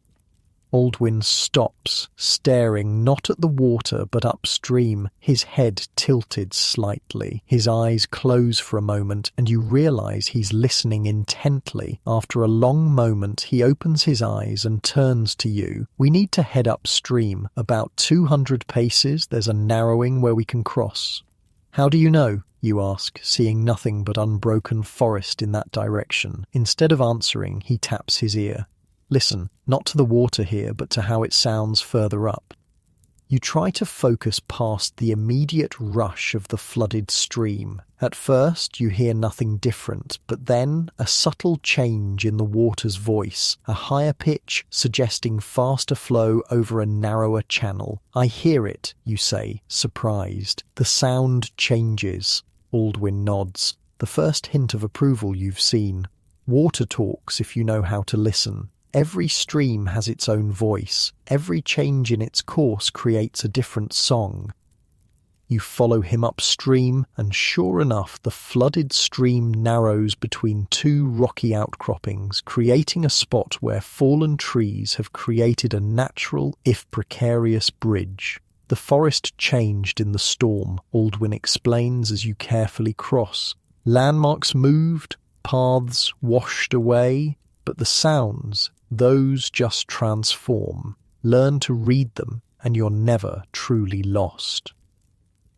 Speaker 1: Aldwin stops, staring not at the water but upstream, his head tilted slightly. His eyes close for a moment, and you realize he's listening intently. After a long moment, he opens his eyes and turns to you. "We need to head upstream. About 200 paces, there's a narrowing where we can cross." "How do you know?" you ask, seeing nothing but unbroken forest in that direction. Instead of answering, he taps his ear. "Listen, not to the water here, but to how it sounds further up." You try to focus past the immediate rush of the flooded stream. At first, you hear nothing different, but then a subtle change in the water's voice, a higher pitch suggesting faster flow over a narrower channel. "I hear it," you say, surprised. The sound changes. Aldwin nods. The first hint of approval you've seen. Water talks if you know how to listen. Every stream has its own voice. Every change in its course creates a different song. You follow him upstream, and sure enough, the flooded stream narrows between two rocky outcroppings, creating a spot where fallen trees have created a natural, if precarious, bridge. The forest changed in the storm, Aldwin explains as you carefully cross. Landmarks moved, paths washed away, but the sounds, those just transform. Learn to read them, and you're never truly lost.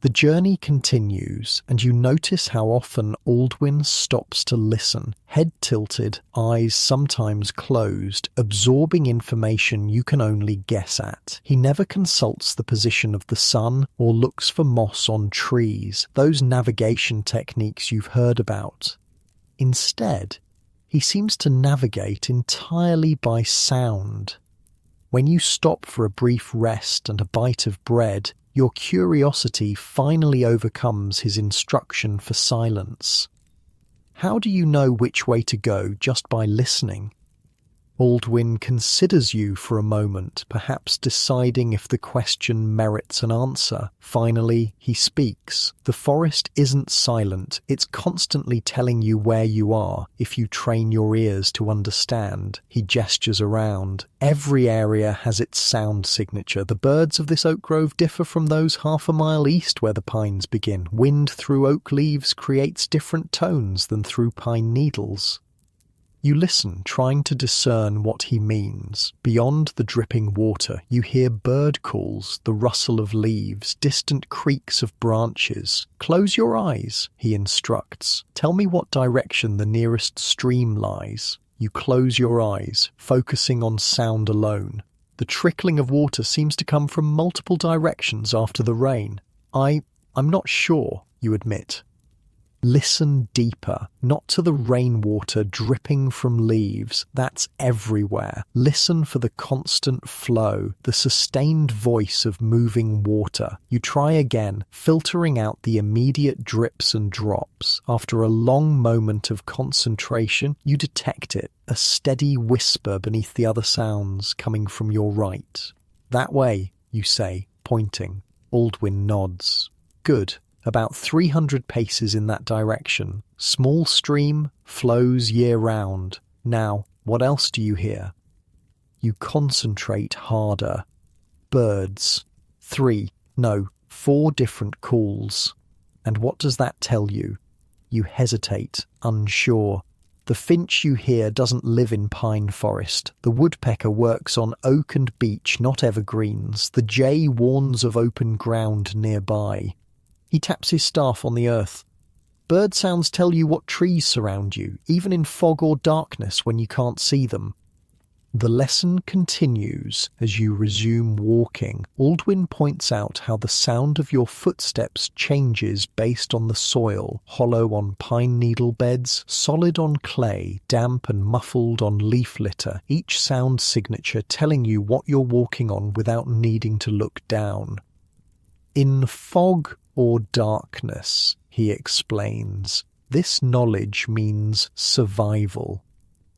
Speaker 1: The journey continues, and you notice how often Aldwin stops to listen, head tilted, eyes sometimes closed, absorbing information you can only guess at. He never consults the position of the sun or looks for moss on trees, those navigation techniques you've heard about. Instead, he seems to navigate entirely by sound. When you stop for a brief rest and a bite of bread, your curiosity finally overcomes his instruction for silence. How do you know which way to go just by listening? Aldwin considers you for a moment, perhaps deciding if the question merits an answer. Finally, he speaks. The forest isn't silent. It's constantly telling you where you are, if you train your ears to understand. He gestures around. Every area has its sound signature. The birds of this oak grove differ from those half a mile east where the pines begin. Wind through oak leaves creates different tones than through pine needles. You listen, trying to discern what he means. Beyond the dripping water, you hear bird calls, the rustle of leaves, distant creaks of branches. "Close your eyes," he instructs. "Tell me what direction the nearest stream lies." You close your eyes, focusing on sound alone. The trickling of water seems to come from multiple directions after the rain. I'm not sure," you admit. Listen deeper, not to the rainwater dripping from leaves. That's everywhere. Listen for the constant flow, the sustained voice of moving water. You try again, filtering out the immediate drips and drops. After a long moment of concentration, you detect it, a steady whisper beneath the other sounds coming from your right. "That way," you say, pointing. Aldwin nods. "Good. About 300 paces in that direction. Small stream, flows year-round. Now, what else do you hear?" You concentrate harder. Birds. 4 different calls. And what does that tell you? You hesitate, unsure. The finch you hear doesn't live in pine forest. The woodpecker works on oak and beech, not evergreens. The jay warns of open ground nearby. He taps his staff on the earth. Bird sounds tell you what trees surround you, even in fog or darkness when you can't see them. The lesson continues as you resume walking. Aldwin points out how the sound of your footsteps changes based on the soil, hollow on pine needle beds, solid on clay, damp and muffled on leaf litter, each sound signature telling you what you're walking on without needing to look down. In fog or darkness, he explains, this knowledge means survival.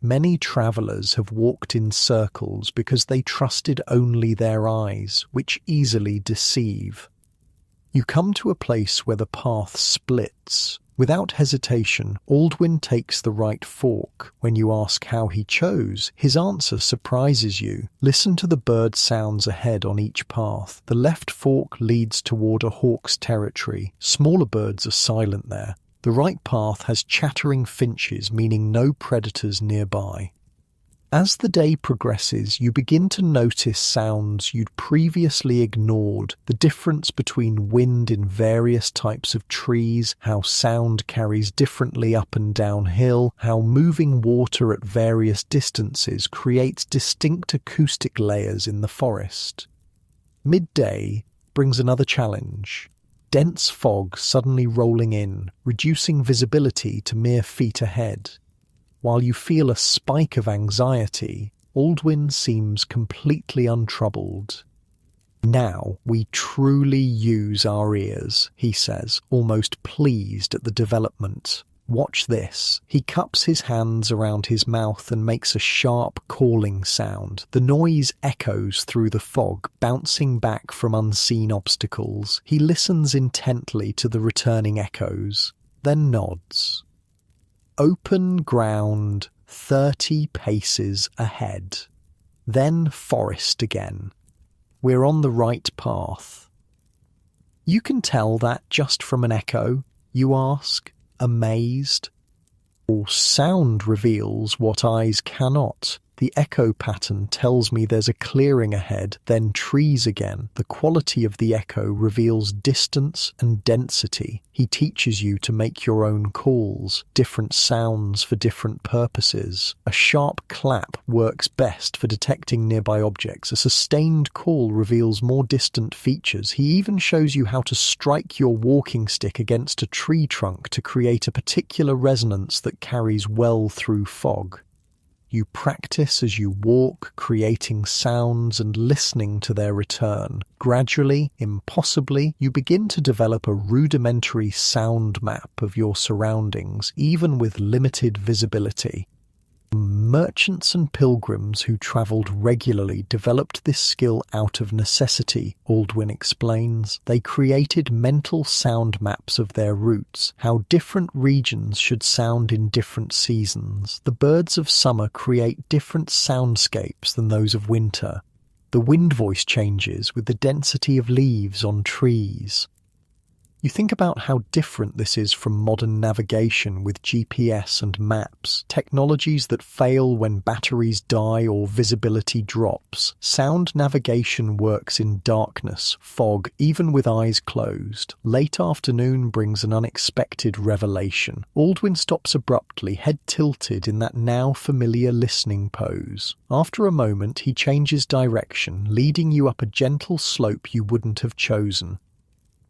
Speaker 1: Many travelers have walked in circles because they trusted only their eyes, which easily deceive. You come to a place where the path splits. Without hesitation, Aldwin takes the right fork. When you ask how he chose, his answer surprises you. Listen to the bird sounds ahead on each path. The left fork leads toward a hawk's territory. Smaller birds are silent there. The right path has chattering finches, meaning no predators nearby. As the day progresses, you begin to notice sounds you'd previously ignored, the difference between wind in various types of trees, how sound carries differently up and downhill, how moving water at various distances creates distinct acoustic layers in the forest. Midday brings another challenge. Dense fog suddenly rolling in, reducing visibility to mere feet ahead. While you feel a spike of anxiety, Aldwin seems completely untroubled. "Now we truly use our ears," he says, almost pleased at the development. "Watch this." He cups his hands around his mouth and makes a sharp calling sound. The noise echoes through the fog, bouncing back from unseen obstacles. He listens intently to the returning echoes, then nods. Open ground 30 paces ahead. Then forest again. We're on the right path. "You can tell that just from an echo?" you ask, amazed. "Or sound reveals what eyes cannot. The echo pattern tells me there's a clearing ahead, then trees again. The quality of the echo reveals distance and density. He teaches you to make your own calls, different sounds for different purposes. A sharp clap works best for detecting nearby objects. A sustained call reveals more distant features. He even shows you how to strike your walking stick against a tree trunk to create a particular resonance that carries well through fog. You practice as you walk, creating sounds and listening to their return. Gradually, impossibly, you begin to develop a rudimentary sound map of your surroundings, even with limited visibility. Merchants and pilgrims who travelled regularly developed this skill out of necessity, Aldwin explains. They created mental sound maps of their routes, how different regions should sound in different seasons. The birds of summer create different soundscapes than those of winter. The wind voice changes with the density of leaves on trees. You think about how different this is from modern navigation with GPS and maps, technologies that fail when batteries die or visibility drops. Sound navigation works in darkness, fog, even with eyes closed. Late afternoon brings an unexpected revelation. Aldwin stops abruptly, head tilted in that now familiar listening pose. After a moment, he changes direction, leading you up a gentle slope you wouldn't have chosen.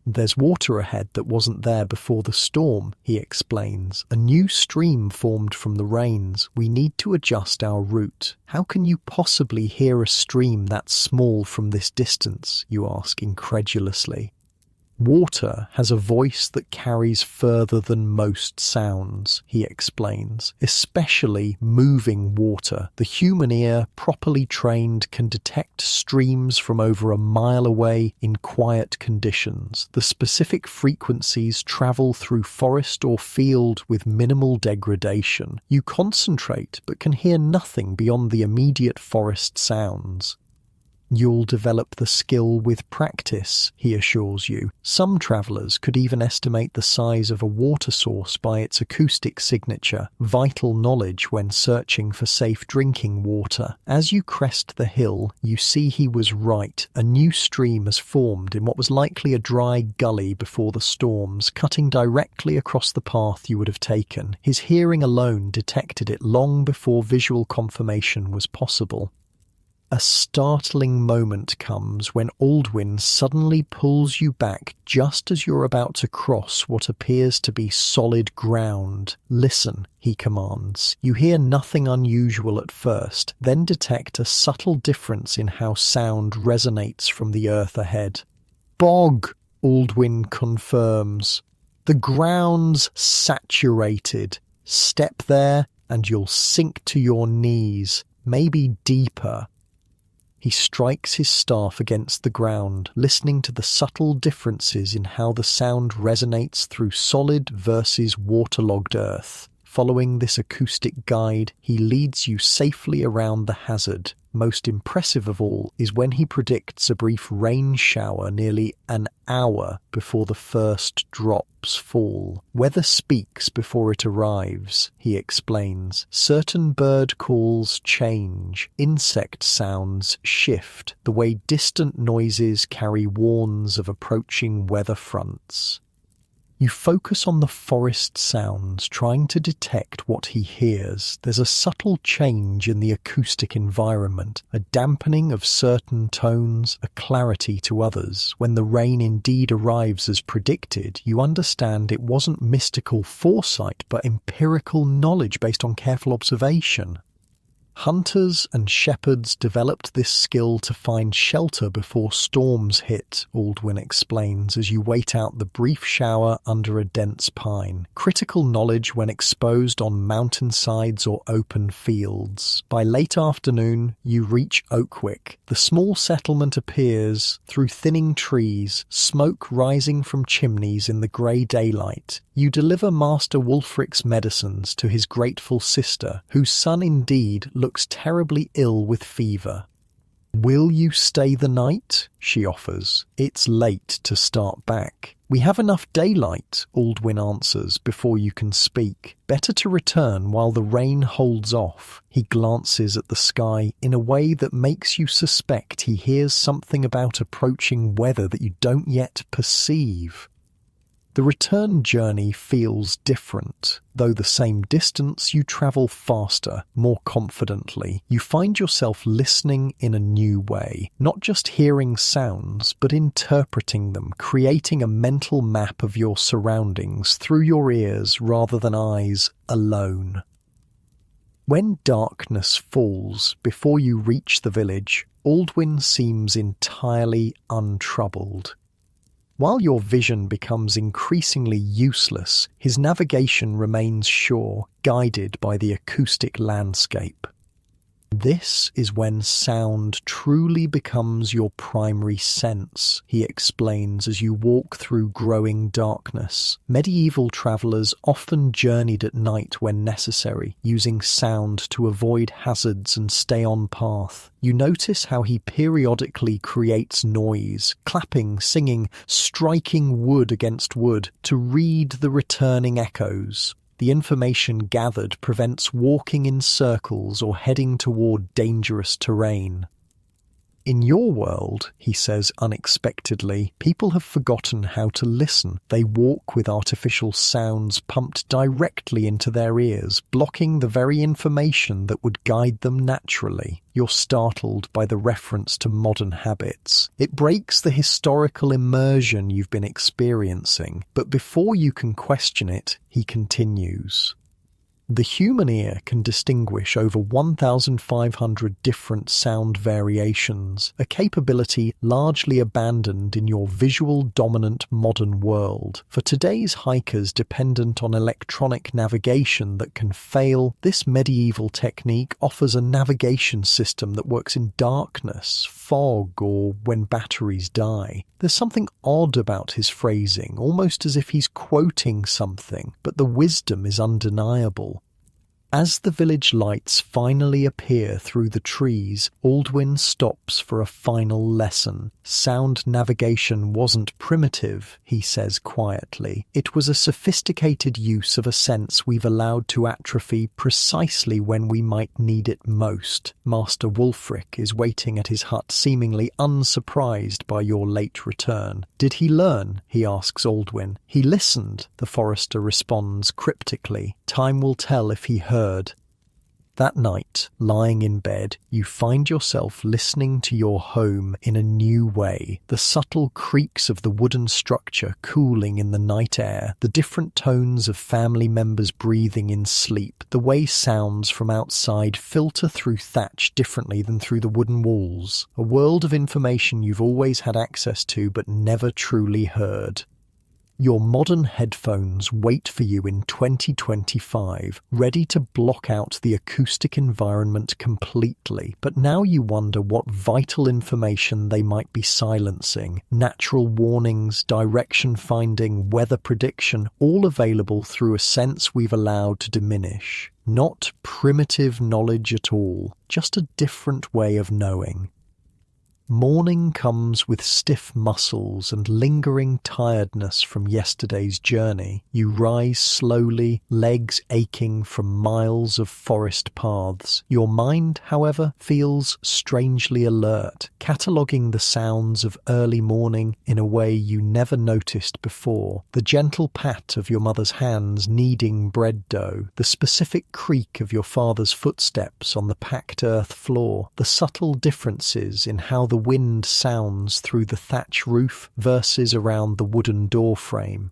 Speaker 1: "There's water ahead that wasn't there before the storm," he explains. "A new stream formed from the rains. We need to adjust our route." "How can you possibly hear a stream that small from this distance?" you ask incredulously. "Water has a voice that carries further than most sounds," he explains, "especially moving water. The human ear, properly trained, can detect streams from over a mile away in quiet conditions. The specific frequencies travel through forest or field with minimal degradation. You concentrate but can hear nothing beyond the immediate forest sounds." "You'll develop the skill with practice," he assures you. Some travellers could even estimate the size of a water source by its acoustic signature, vital knowledge when searching for safe drinking water. As you crest the hill, you see he was right. A new stream has formed in what was likely a dry gully before the storms, cutting directly across the path you would have taken. His hearing alone detected it long before visual confirmation was possible. A startling moment comes when Aldwin suddenly pulls you back just as you're about to cross what appears to be solid ground. "Listen," he commands. You hear nothing unusual at first, then detect a subtle difference in how sound resonates from the earth ahead. "Bog," Aldwin confirms. "The ground's saturated. Step there and you'll sink to your knees, maybe deeper." He strikes his staff against the ground, listening to the subtle differences in how the sound resonates through solid versus waterlogged earth. Following this acoustic guide, he leads you safely around the hazard. Most impressive of all is when he predicts a brief rain shower nearly an hour before the first drops fall. Weather speaks before it arrives, he explains. Certain bird calls change, insect sounds shift, the way distant noises carry warns of approaching weather fronts. You focus on the forest sounds, trying to detect what he hears. There's a subtle change in the acoustic environment, a dampening of certain tones, a clarity to others. When the rain indeed arrives as predicted, you understand it wasn't mystical foresight, but empirical knowledge based on careful observation. Hunters and shepherds developed this skill to find shelter before storms hit, Aldwin explains as you wait out the brief shower under a dense pine. Critical knowledge when exposed on mountainsides or open fields. By late afternoon, you reach Oakwick. The small settlement appears through thinning trees, smoke rising from chimneys in the grey daylight. You deliver Master Wulfric's medicines to his grateful sister, whose son indeed looks terribly ill with fever. "Will you stay the night?" she offers. "It's late to start back." "We have enough daylight," Aldwin answers before you can speak. "Better to return while the rain holds off." He glances at the sky in a way that makes you suspect he hears something about approaching weather that you don't yet perceive. The return journey feels different. Though the same distance, you travel faster, more confidently. You find yourself listening in a new way, not just hearing sounds, but interpreting them, creating a mental map of your surroundings through your ears rather than eyes alone. When darkness falls before you reach the village, Aldwin seems entirely untroubled. While your vision becomes increasingly useless, his navigation remains sure, guided by the acoustic landscape. This is when sound truly becomes your primary sense, he explains as you walk through growing darkness. Medieval travellers often journeyed at night when necessary, using sound to avoid hazards and stay on path. You notice how he periodically creates noise, clapping, singing, striking wood against wood to read the returning echoes. The information gathered prevents walking in circles or heading toward dangerous terrain. In your world, he says unexpectedly, people have forgotten how to listen. They walk with artificial sounds pumped directly into their ears, blocking the very information that would guide them naturally. You're startled by the reference to modern habits. It breaks the historical immersion you've been experiencing, but before you can question it, he continues. The human ear can distinguish over 1,500 different sound variations, a capability largely abandoned in your visual-dominant modern world. For today's hikers dependent on electronic navigation that can fail, this medieval technique offers a navigation system that works in darkness, fog, or when batteries die. There's something odd about his phrasing, almost as if he's quoting something, but the wisdom is undeniable. As the village lights finally appear through the trees, Aldwin stops for a final lesson. Sound navigation wasn't primitive, he says quietly. It was a sophisticated use of a sense we've allowed to atrophy precisely when we might need it most. Master Wulfric is waiting at his hut, seemingly unsurprised by your late return. Did he learn? He asks Aldwin. He listened, the forester responds cryptically. Time will tell if he heard. That night, lying in bed, you find yourself listening to your home in a new way. The subtle creaks of the wooden structure cooling in the night air, the different tones of family members breathing in sleep, the way sounds from outside filter through thatch differently than through the wooden walls. A world of information you've always had access to but never truly heard. Your modern headphones wait for you in 2025, ready to block out the acoustic environment completely. But now you wonder what vital information they might be silencing. Natural warnings, direction finding, weather prediction, all available through a sense we've allowed to diminish. Not primitive knowledge at all, just a different way of knowing. Morning comes with stiff muscles and lingering tiredness from yesterday's journey. You rise slowly, legs aching from miles of forest paths. Your mind, however, feels strangely alert, cataloguing the sounds of early morning in a way you never noticed before. The gentle pat of your mother's hands kneading bread dough, the specific creak of your father's footsteps on the packed earth floor, the subtle differences in how the wind sounds through the thatch roof versus around the wooden door frame.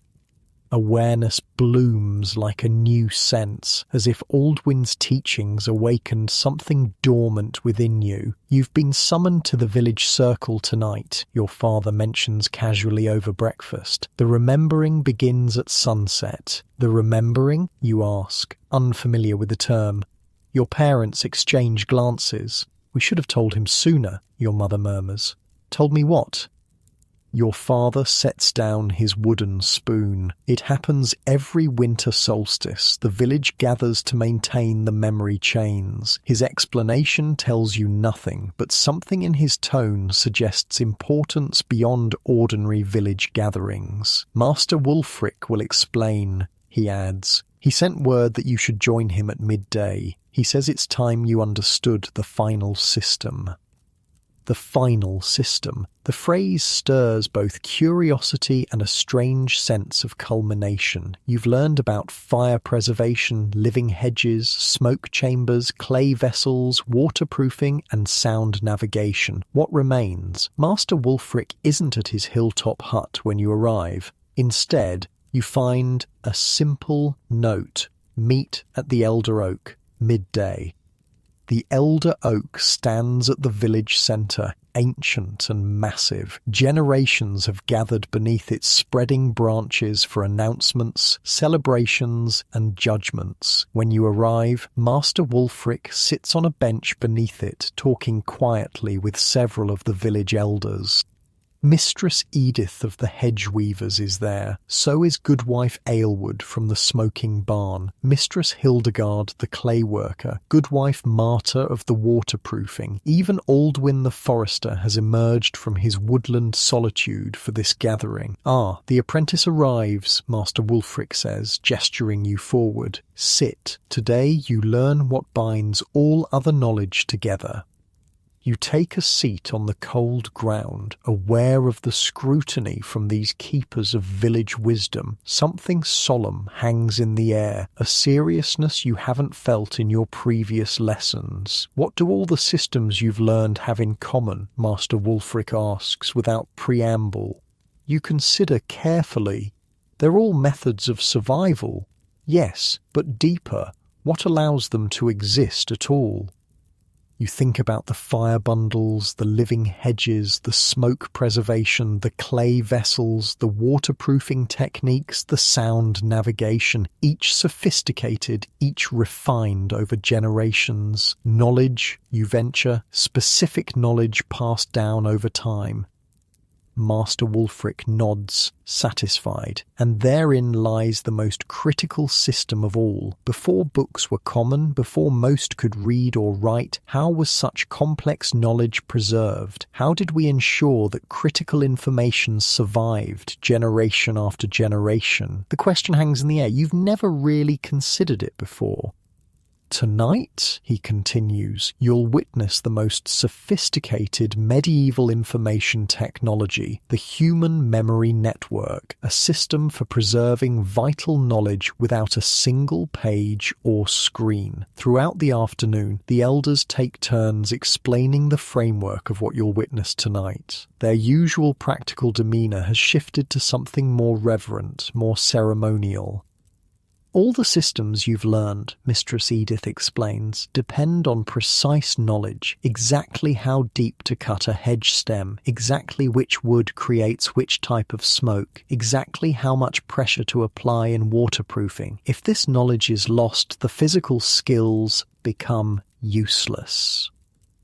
Speaker 1: Awareness blooms like a new sense, as if Aldwin's teachings awakened something dormant within you. You've been summoned to the village circle tonight, your father mentions casually over breakfast. The remembering begins at sunset. The remembering, you ask, unfamiliar with the term. Your parents exchange glances. We should have told him sooner, your mother murmurs. Told me what? Your father sets down his wooden spoon. It happens every winter solstice. The village gathers to maintain the memory chains. His explanation tells you nothing, but something in his tone suggests importance beyond ordinary village gatherings. Master Wulfric will explain, he adds. He sent word that you should join him at midday. He says it's time you understood the final system. The final system. The phrase stirs both curiosity and a strange sense of culmination. You've learned about fire preservation, living hedges, smoke chambers, clay vessels, waterproofing, and sound navigation. What remains? Master Wulfric isn't at his hilltop hut when you arrive. Instead, you find a simple note. Meet at the Elder Oak, midday. The Elder Oak stands at the village centre, ancient and massive. Generations have gathered beneath its spreading branches for announcements, celebrations, and judgments. When you arrive, Master Wulfric sits on a bench beneath it, talking quietly with several of the village elders. Mistress Edith of the Hedge Weavers is there. So is Goodwife Aylwood from the smoking barn, Mistress Hildegard the clay worker, Goodwife Marta of the waterproofing. Even Aldwin the forester has emerged from his woodland solitude for this gathering. Ah, the apprentice arrives, Master Wulfric says, gesturing you forward. Sit. Today you learn what binds all other knowledge together. You take a seat on the cold ground, aware of the scrutiny from these keepers of village wisdom. Something solemn hangs in the air, a seriousness you haven't felt in your previous lessons. What do all the systems you've learned have in common? Master Wulfric asks without preamble. You consider carefully. They're all methods of survival. Yes, but deeper. What allows them to exist at all? You think about the fire bundles, the living hedges, the smoke preservation, the clay vessels, the waterproofing techniques, the sound navigation, each sophisticated, each refined over generations. Knowledge, you venture, specific knowledge passed down over time. Master Wulfric nods, satisfied, and therein lies the most critical system of all. Before books were common, before most could read or write, how was such complex knowledge preserved? How did we ensure that critical information survived generation after generation? The question hangs in the air. You've never really considered it before. Tonight, he continues, you'll witness the most sophisticated medieval information technology, the Human Memory Network, a system for preserving vital knowledge without a single page or screen. Throughout the afternoon, the elders take turns explaining the framework of what you'll witness tonight. Their usual practical demeanour has shifted to something more reverent, more ceremonial. All the systems you've learned, Mistress Edith explains, depend on precise knowledge, exactly how deep to cut a hedge stem, exactly which wood creates which type of smoke, exactly how much pressure to apply in waterproofing. If this knowledge is lost, the physical skills become useless.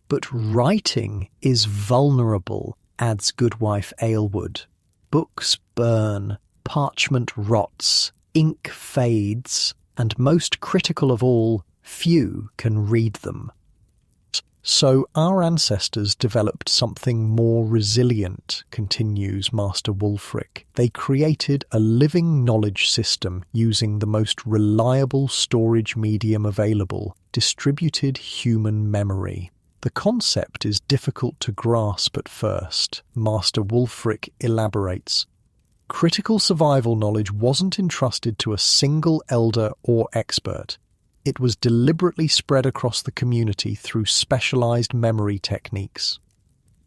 Speaker 1: But writing is vulnerable, adds Goodwife Aylward. Books burn, parchment rots, ink fades, and most critical of all, few can read them. So our ancestors developed something more resilient, continues Master Wulfric. They created a living knowledge system using the most reliable storage medium available, distributed human memory. The concept is difficult to grasp at first, Master Wulfric elaborates. Critical survival knowledge wasn't entrusted to a single elder or expert. It was deliberately spread across the community through specialized memory techniques.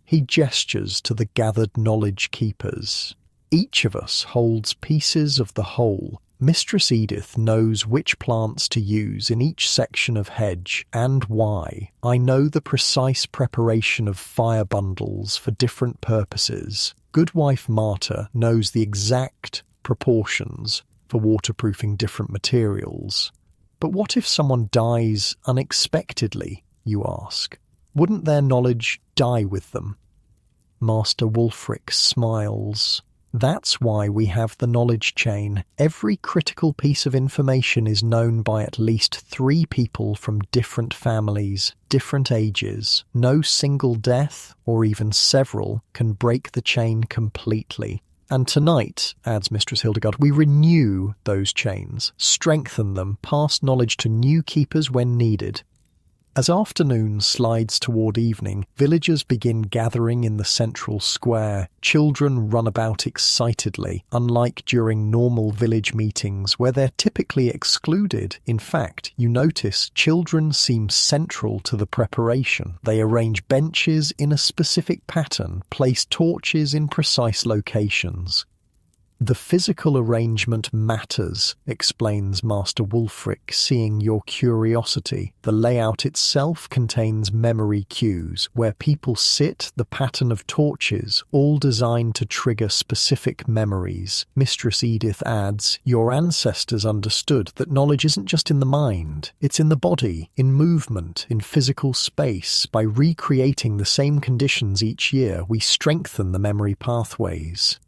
Speaker 1: He gestures to the gathered knowledge keepers. Each of us holds pieces of the whole. Mistress Edith knows which plants to use in each section of hedge and why. I know the precise preparation of fire bundles for different purposes. Goodwife Marta knows the exact proportions for waterproofing different materials. But what if someone dies unexpectedly, you ask? Wouldn't their knowledge die with them? Master Wulfric smiles. That's why we have the knowledge chain. Every critical piece of information is known by at least 3 people from different families, different ages. No single death, or even several, can break the chain completely. And tonight, adds Mistress Hildegard, we renew those chains, strengthen them, pass knowledge to new keepers when needed. As afternoon slides toward evening, villagers begin gathering in the central square. Children run about excitedly, unlike during normal village meetings where they're typically excluded. In fact, you notice children seem central to the preparation. They arrange benches in a specific pattern, place torches in precise locations. The physical arrangement matters, explains Master Wulfric, seeing your curiosity. The layout itself contains memory cues, where people sit, the pattern of torches, all designed to trigger specific memories. Mistress Edith adds, your ancestors understood that knowledge isn't just in the mind, it's in the body, in movement, in physical space. By recreating the same conditions each year, we strengthen the memory pathways.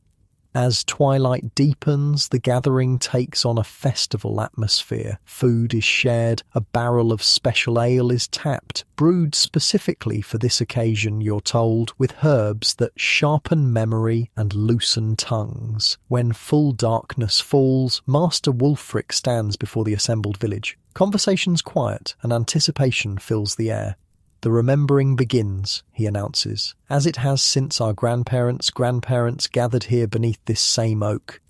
Speaker 1: As twilight deepens, the gathering takes on a festival atmosphere. Food is shared, a barrel of special ale is tapped, brewed specifically for this occasion, you're told, with herbs that sharpen memory and loosen tongues. When full darkness falls, Master Wulfric stands before the assembled village. Conversation's quiet, and anticipation fills the air. The remembering begins, he announces, as it has since our grandparents' gathered here beneath this same oak.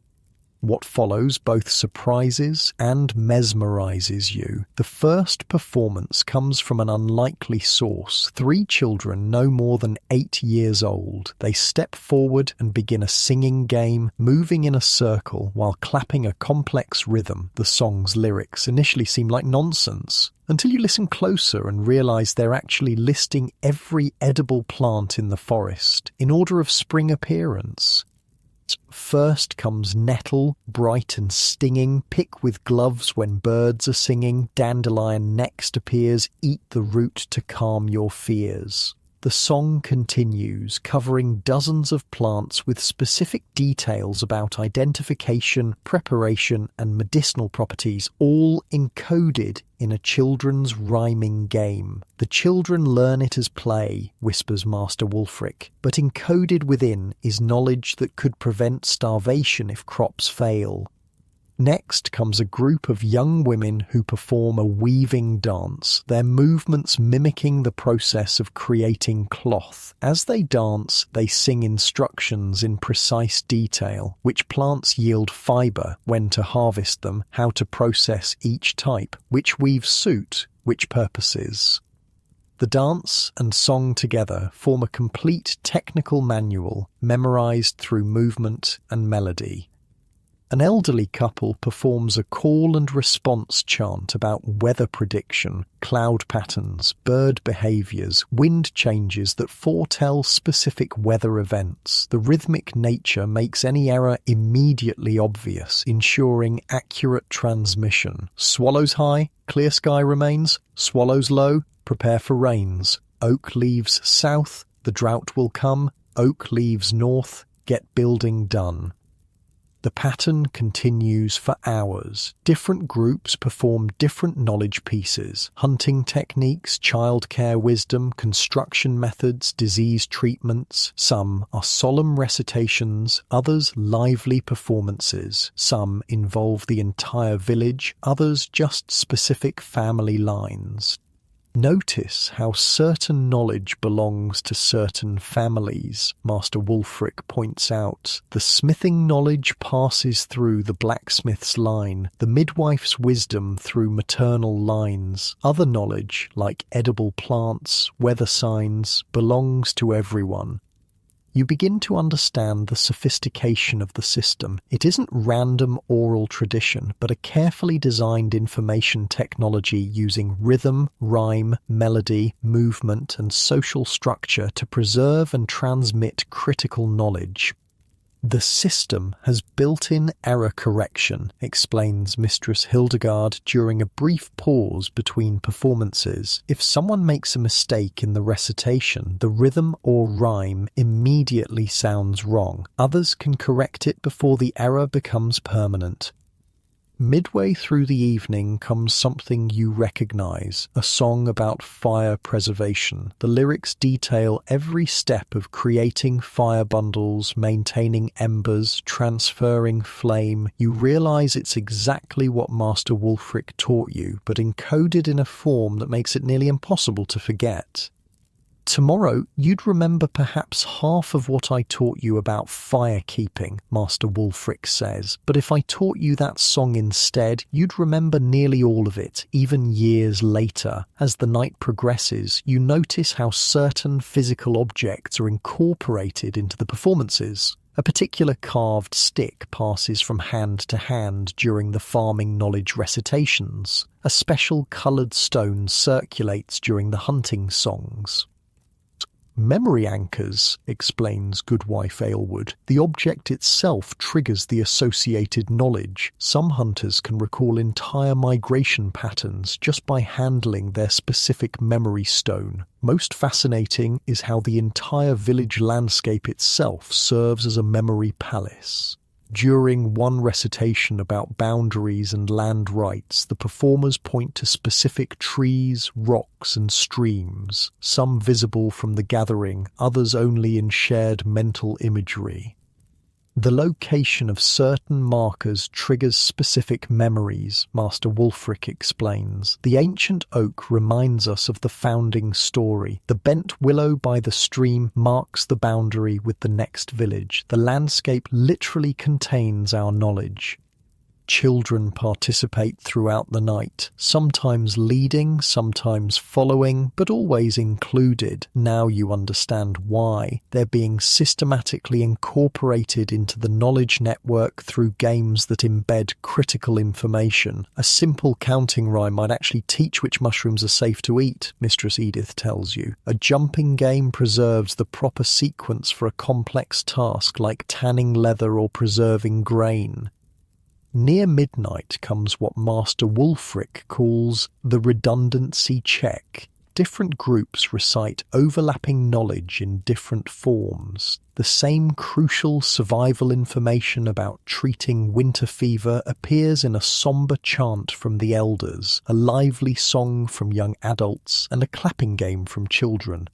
Speaker 1: What follows both surprises and mesmerizes you. The first performance comes from an unlikely source. 3 children no more than 8 years old. They step forward and begin a singing game, moving in a circle while clapping a complex rhythm. The song's lyrics initially seem like nonsense, until you listen closer and realize they're actually listing every edible plant in the forest, in order of spring appearance. First comes nettle, bright and stinging, pick with gloves when birds are singing. Dandelion next appears, eat the root to calm your fears. The song continues, covering dozens of plants with specific details about identification, preparation, and medicinal properties, all encoded in a children's rhyming game. The children learn it as play, whispers Master Wulfric, but encoded within is knowledge that could prevent starvation if crops fail. Next comes a group of young women who perform a weaving dance, their movements mimicking the process of creating cloth. As they dance, they sing instructions in precise detail, which plants yield fibre, when to harvest them, how to process each type, which weaves suit, which purposes. The dance and song together form a complete technical manual, memorized through movement and melody. An elderly couple performs a call and response chant about weather prediction, cloud patterns, bird behaviors, wind changes that foretell specific weather events. The rhythmic nature makes any error immediately obvious, ensuring accurate transmission. Swallows high, clear sky remains. Swallows low, prepare for rains. Oak leaves south, the drought will come. Oak leaves north, get building done. The pattern continues for hours. Different groups perform different knowledge pieces: hunting techniques, childcare wisdom, construction methods, disease treatments. Some are solemn recitations, others lively performances. Some involve the entire village, others just specific family lines. Notice how certain knowledge belongs to certain families, Master Wulfric points out. The smithing knowledge passes through the blacksmith's line, the midwife's wisdom through maternal lines. Other knowledge, like edible plants, weather signs, belongs to everyone. You begin to understand the sophistication of the system. It isn't random oral tradition, but a carefully designed information technology using rhythm, rhyme, melody, movement, and social structure to preserve and transmit critical knowledge. The system has built-in error correction, explains Mistress Hildegard during a brief pause between performances. If someone makes a mistake in the recitation, the rhythm or rhyme immediately sounds wrong. Others can correct it before the error becomes permanent. Midway through the evening comes something you recognize, a song about fire preservation. The lyrics detail every step of creating fire bundles, maintaining embers, transferring flame. You realize it's exactly what Master Wulfric taught you, but encoded in a form that makes it nearly impossible to forget. Tomorrow, you'd remember perhaps half of what I taught you about firekeeping, Master Wulfric says, but if I taught you that song instead, you'd remember nearly all of it, even years later. As the night progresses, you notice how certain physical objects are incorporated into the performances. A particular carved stick passes from hand to hand during the farming knowledge recitations. A special coloured stone circulates during the hunting songs. Memory anchors, explains Goodwife Aylward. The object itself triggers the associated knowledge. Some hunters can recall entire migration patterns just by handling their specific memory stone. Most fascinating is how the entire village landscape itself serves as a memory palace. During one recitation about boundaries and land rights, the performers point to specific trees, rocks, and streams, some visible from the gathering, others only in shared mental imagery. The location of certain markers triggers specific memories, Master Wulfric explains. The ancient oak reminds us of the founding story. The bent willow by the stream marks the boundary with the next village. The landscape literally contains our knowledge. Children participate throughout the night, sometimes leading, sometimes following, but always included. Now you understand why. They're being systematically incorporated into the knowledge network through games that embed critical information. A simple counting rhyme might actually teach which mushrooms are safe to eat, Mistress Edith tells you. A jumping game preserves the proper sequence for a complex task like tanning leather or preserving grain. Near midnight comes what Master Wulfric calls the redundancy check. Different groups recite overlapping knowledge in different forms. The same crucial survival information about treating winter fever appears in a somber chant from the elders, a lively song from young adults, and a clapping game from children.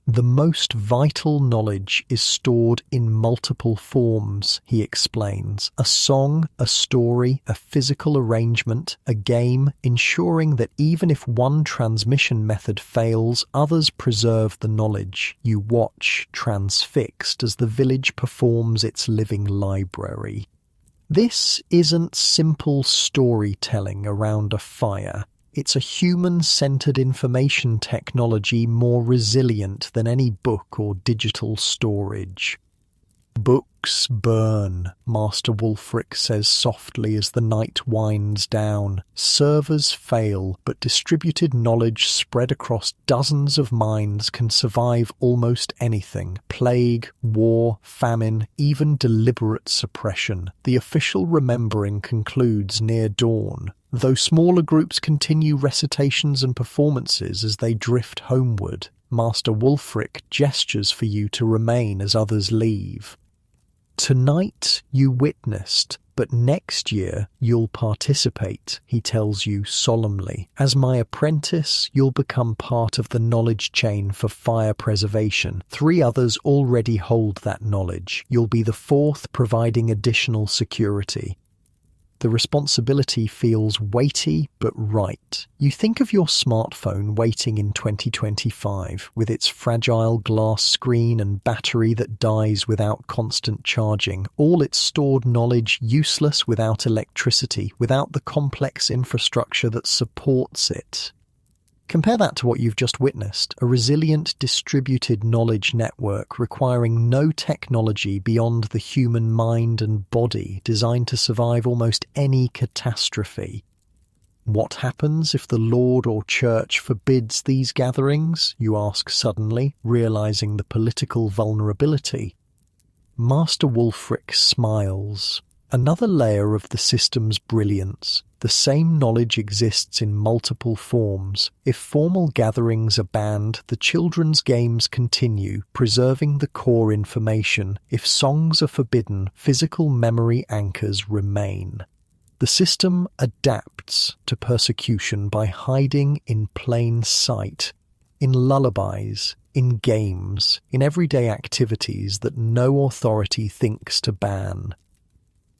Speaker 1: The most vital knowledge is stored in multiple forms, he explains. A song, a story, a physical arrangement, a game, ensuring that even if one transmission method fails, others preserve the knowledge. You watch, transfixed, as the village performs its living library. This isn't simple storytelling around a fire. It's a human-centered information technology more resilient than any book or digital storage. Books burn, Master Wulfric says softly as the night winds down. Servers fail, but distributed knowledge spread across dozens of minds can survive almost anything. Plague, war, famine, even deliberate suppression. The official remembering concludes near dawn, though smaller groups continue recitations and performances as they drift homeward. Master Wulfric gestures for you to remain as others leave. Tonight you witnessed, but next year you'll participate, he tells you solemnly. As my apprentice, you'll become part of the knowledge chain for fire preservation. 3 others already hold that knowledge. You'll be the 4th, providing additional security. The responsibility feels weighty but right. You think of your smartphone waiting in 2025 with its fragile glass screen and battery that dies without constant charging, all its stored knowledge useless without electricity, without the complex infrastructure that supports it. Compare that to what you've just witnessed, a resilient, distributed knowledge network requiring no technology beyond the human mind and body, designed to survive almost any catastrophe. What happens if the Lord or Church forbids these gatherings? You ask suddenly, realizing the political vulnerability. Master Wulfric smiles. Another layer of the system's brilliance. The same knowledge exists in multiple forms. If formal gatherings are banned, the children's games continue, preserving the core information. If songs are forbidden, physical memory anchors remain. The system adapts to persecution by hiding in plain sight, in lullabies, in games, in everyday activities that no authority thinks to ban.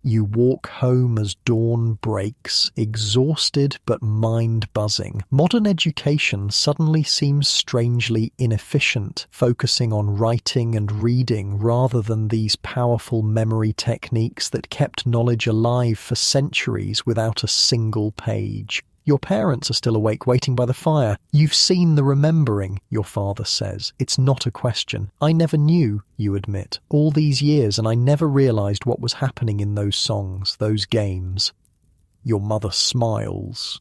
Speaker 1: You walk home as dawn breaks, exhausted but mind-buzzing. Modern education suddenly seems strangely inefficient, focusing on writing and reading rather than these powerful memory techniques that kept knowledge alive for centuries without a single page. Your parents are still awake waiting by the fire. You've seen the remembering, your father says. It's not a question. I never knew, you admit, all these years, and I never realized what was happening in those songs, those games. Your mother smiles.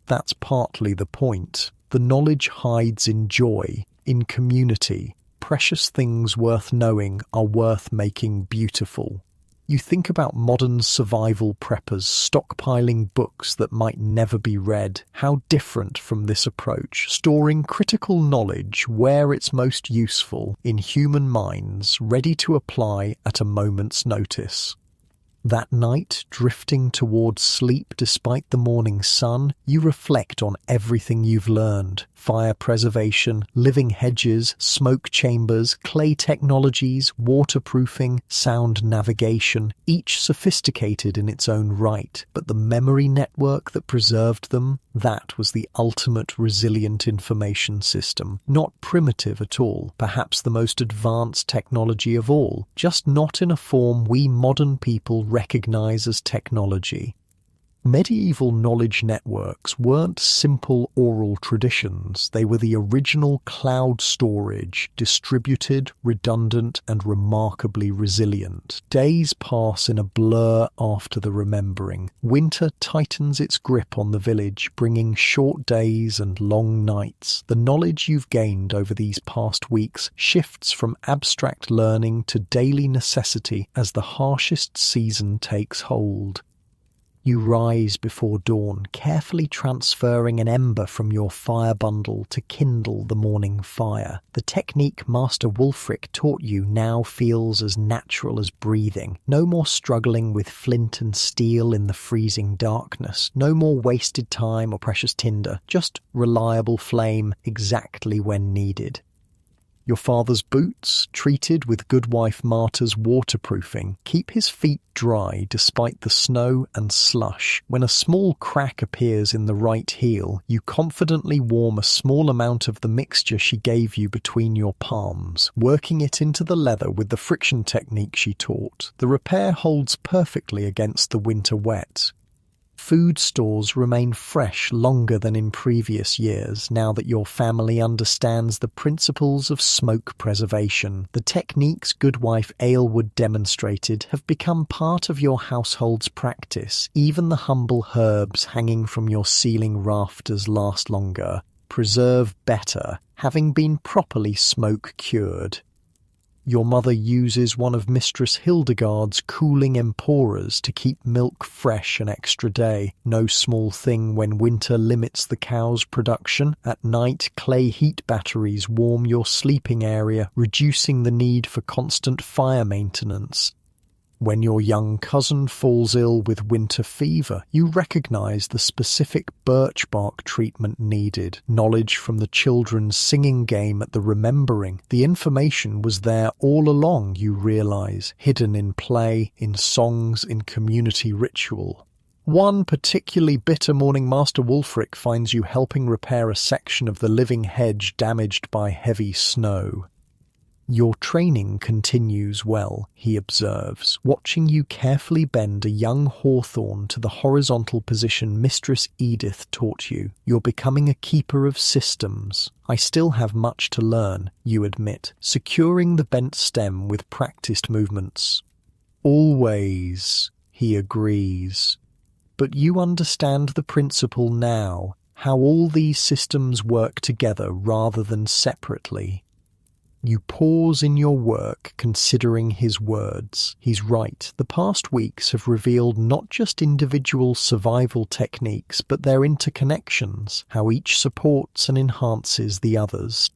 Speaker 1: That's partly the point. The knowledge hides in joy, in community. Precious things worth knowing are worth making beautiful. You think about modern survival preppers stockpiling books that might never be read. How different from this approach, storing critical knowledge where it's most useful, in human minds, ready to apply at a moment's notice. That night, drifting towards sleep despite the morning sun, you reflect on everything you've learned. Fire preservation, living hedges, smoke chambers, clay technologies, waterproofing, sound navigation, each sophisticated in its own right. But the memory network that preserved them, that was the ultimate resilient information system. Not primitive at all, perhaps the most advanced technology of all, just not in a form we modern people recognize as technology. Medieval knowledge networks weren't simple oral traditions. They were the original cloud storage, distributed, redundant, and remarkably resilient. Days pass in a blur after the remembering. Winter tightens its grip on the village, bringing short days and long nights. The knowledge you've gained over these past weeks shifts from abstract learning to daily necessity as the harshest season takes hold. You rise before dawn, carefully transferring an ember from your fire bundle to kindle the morning fire. The technique Master Wulfric taught you now feels as natural as breathing. No more struggling with flint and steel in the freezing darkness. No more wasted time or precious tinder. Just reliable flame exactly when needed. Your father's boots, treated with Goodwife Marta's waterproofing, keep his feet dry despite the snow and slush. When a small crack appears in the right heel, you confidently warm a small amount of the mixture she gave you between your palms, working it into the leather with the friction technique she taught. The repair holds perfectly against the winter wet. Food stores remain fresh longer than in previous years now that your family understands the principles of smoke preservation. The techniques Goodwife Aylward demonstrated have become part of your household's practice. Even the humble herbs hanging from your ceiling rafters last longer, preserve better, having been properly smoke-cured. Your mother uses one of Mistress Hildegard's cooling emporas to keep milk fresh an extra day. No small thing when winter limits the cow's production. At night, clay heat batteries warm your sleeping area, reducing the need for constant fire maintenance. When your young cousin falls ill with winter fever, you recognize the specific birch bark treatment needed. Knowledge from the children's singing game at the Remembering. The information was there all along, you realize, hidden in play, in songs, in community ritual. One particularly bitter morning, Master Wulfric finds you helping repair a section of the living hedge damaged by heavy snow. Your training continues well, he observes, watching you carefully bend a young hawthorn to the horizontal position Mistress Edith taught you. You're becoming a keeper of systems. I still have much to learn, you admit, securing the bent stem with practiced movements. Always, he agrees. But you understand the principle now, how all these systems work together rather than separately. You pause in your work, considering his words. He's right. The past weeks have revealed not just individual survival techniques, but their interconnections, how each supports and enhances the others.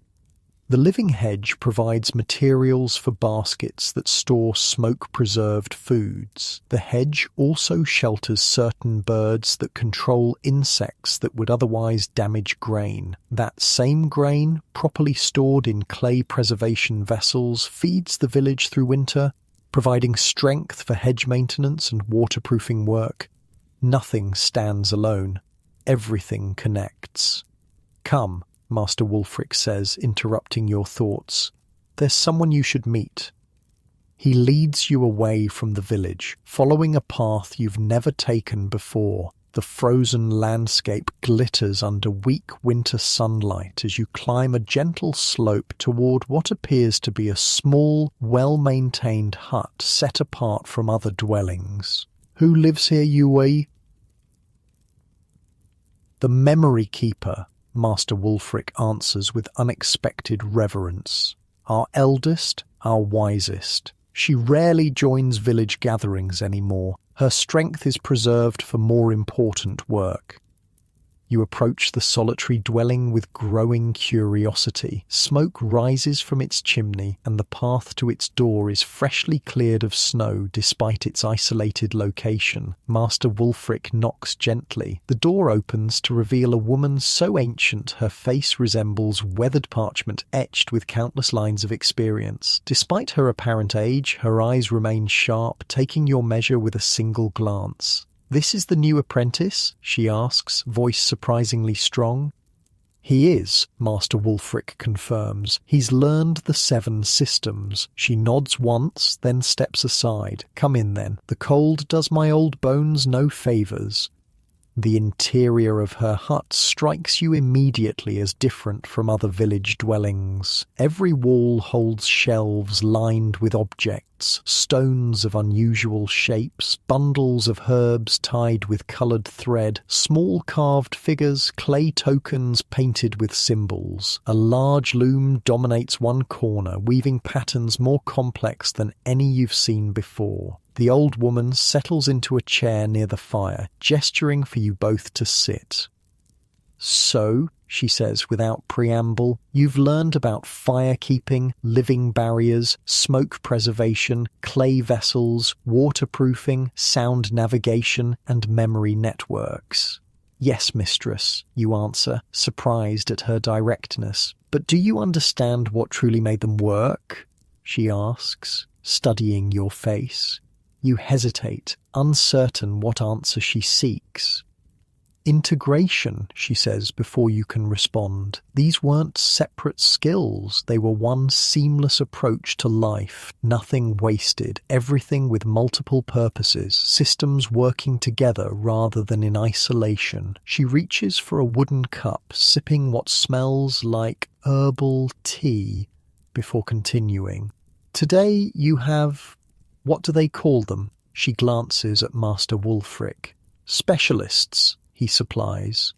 Speaker 1: The living hedge provides materials for baskets that store smoke-preserved foods. The hedge also shelters certain birds that control insects that would otherwise damage grain. That same grain, properly stored in clay preservation vessels, feeds the village through winter, providing strength for hedge maintenance and waterproofing work. Nothing stands alone. Everything connects. Come, Master Wulfric says, interrupting your thoughts. There's someone you should meet. He leads you away from the village, following a path you've never taken before. The frozen landscape glitters under weak winter sunlight as you climb a gentle slope toward what appears to be a small, well-maintained hut set apart from other dwellings. Who lives here, Yui? The Memory Keeper, Master Wulfric answers with unexpected reverence. Our eldest, our wisest. She rarely joins village gatherings anymore. Her strength is preserved for more important work. You approach the solitary dwelling with growing curiosity. Smoke rises from its chimney, and the path to its door is freshly cleared of snow despite its isolated location. Master Wulfric knocks gently. The door opens to reveal a woman so ancient her face resembles weathered parchment etched with countless lines of experience. Despite her apparent age, her eyes remain sharp, taking your measure with a single glance. "This is the new apprentice?" she asks, voice surprisingly strong. "He is," Master Wulfric confirms. "He's learned the 7 systems." She nods once, then steps aside. "Come in, then. The cold does my old bones no favours." The interior of her hut strikes you immediately as different from other village dwellings. Every wall holds shelves lined with objects, stones of unusual shapes, bundles of herbs tied with coloured thread, small carved figures, clay tokens painted with symbols. A large loom dominates one corner, weaving patterns more complex than any you've seen before. The old woman settles into a chair near the fire, gesturing for you both to sit. "So," she says without preamble, "you've learned about fire-keeping, living barriers, smoke preservation, clay vessels, waterproofing, sound navigation, and memory networks." "Yes, mistress," you answer, surprised at her directness. "But do you understand what truly made them work?" she asks, studying your face. You hesitate, uncertain what answer she seeks. Integration, she says before you can respond. These weren't separate skills. They were one seamless approach to life. Nothing wasted. Everything with multiple purposes. Systems working together rather than in isolation. She reaches for a wooden cup, sipping what smells like herbal tea before continuing. Today you have... what do they call them? She glances at Master Wulfric. Specialists, he supplies.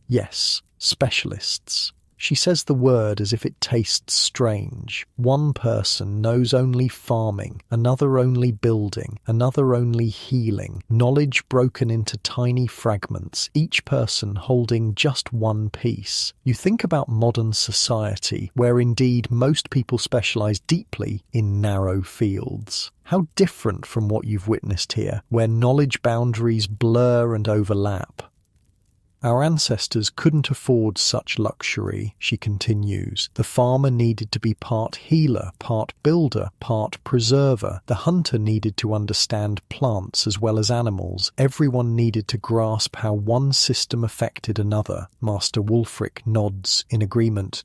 Speaker 1: Yes, specialists. She says the word as if it tastes strange. One person knows only farming, another only building, another only healing, knowledge broken into tiny fragments, each person holding just one piece. You think about modern society, where indeed most people specialize deeply in narrow fields. How different from what you've witnessed here, where knowledge boundaries blur and overlap. Our ancestors couldn't afford such luxury, she continues. The farmer needed to be part healer, part builder, part preserver. The hunter needed to understand plants as well as animals. Everyone needed to grasp how one system affected another. Master Wulfric nods in agreement.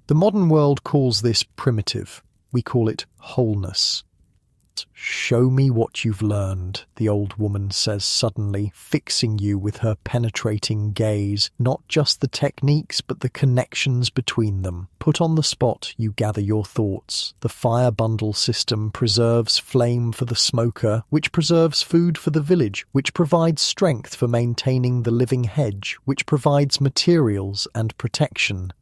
Speaker 1: The modern world calls this primitive. We call it wholeness. Show me what you've learned, the old woman says suddenly, fixing you with her penetrating gaze, not just the techniques but the connections between them. Put on the spot, you gather your thoughts. The fire bundle system preserves flame for the smoker, which preserves food for the village, which provides strength for maintaining the living hedge, which provides materials and protection.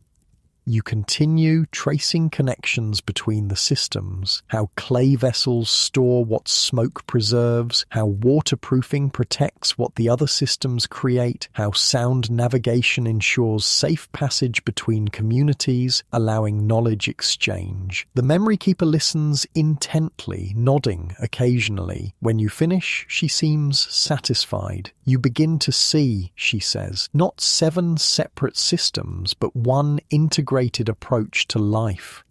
Speaker 1: You continue tracing connections between the systems, how clay vessels store what smoke preserves, how waterproofing protects what the other systems create, how sound navigation ensures safe passage between communities, allowing knowledge exchange. The memory keeper listens intently, nodding occasionally. When you finish, she seems satisfied. You begin to see, she says, not 7 separate systems, but one integrated approach to life.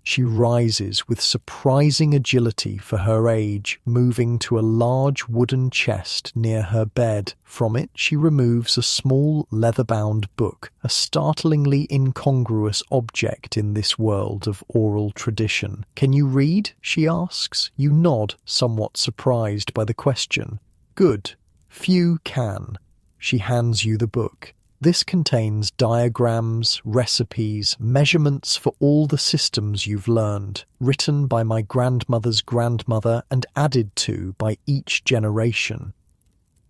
Speaker 1: She rises with surprising agility for her age, moving to a large wooden chest near her bed. From it, she removes a small leather-bound book, a startlingly incongruous object in this world of oral tradition. "Can you read?" she asks. You nod, somewhat surprised by the question. "Good. Few can." She hands you the book. This contains diagrams, recipes, measurements for all the systems you've learned, written by my grandmother's grandmother and added to by each generation.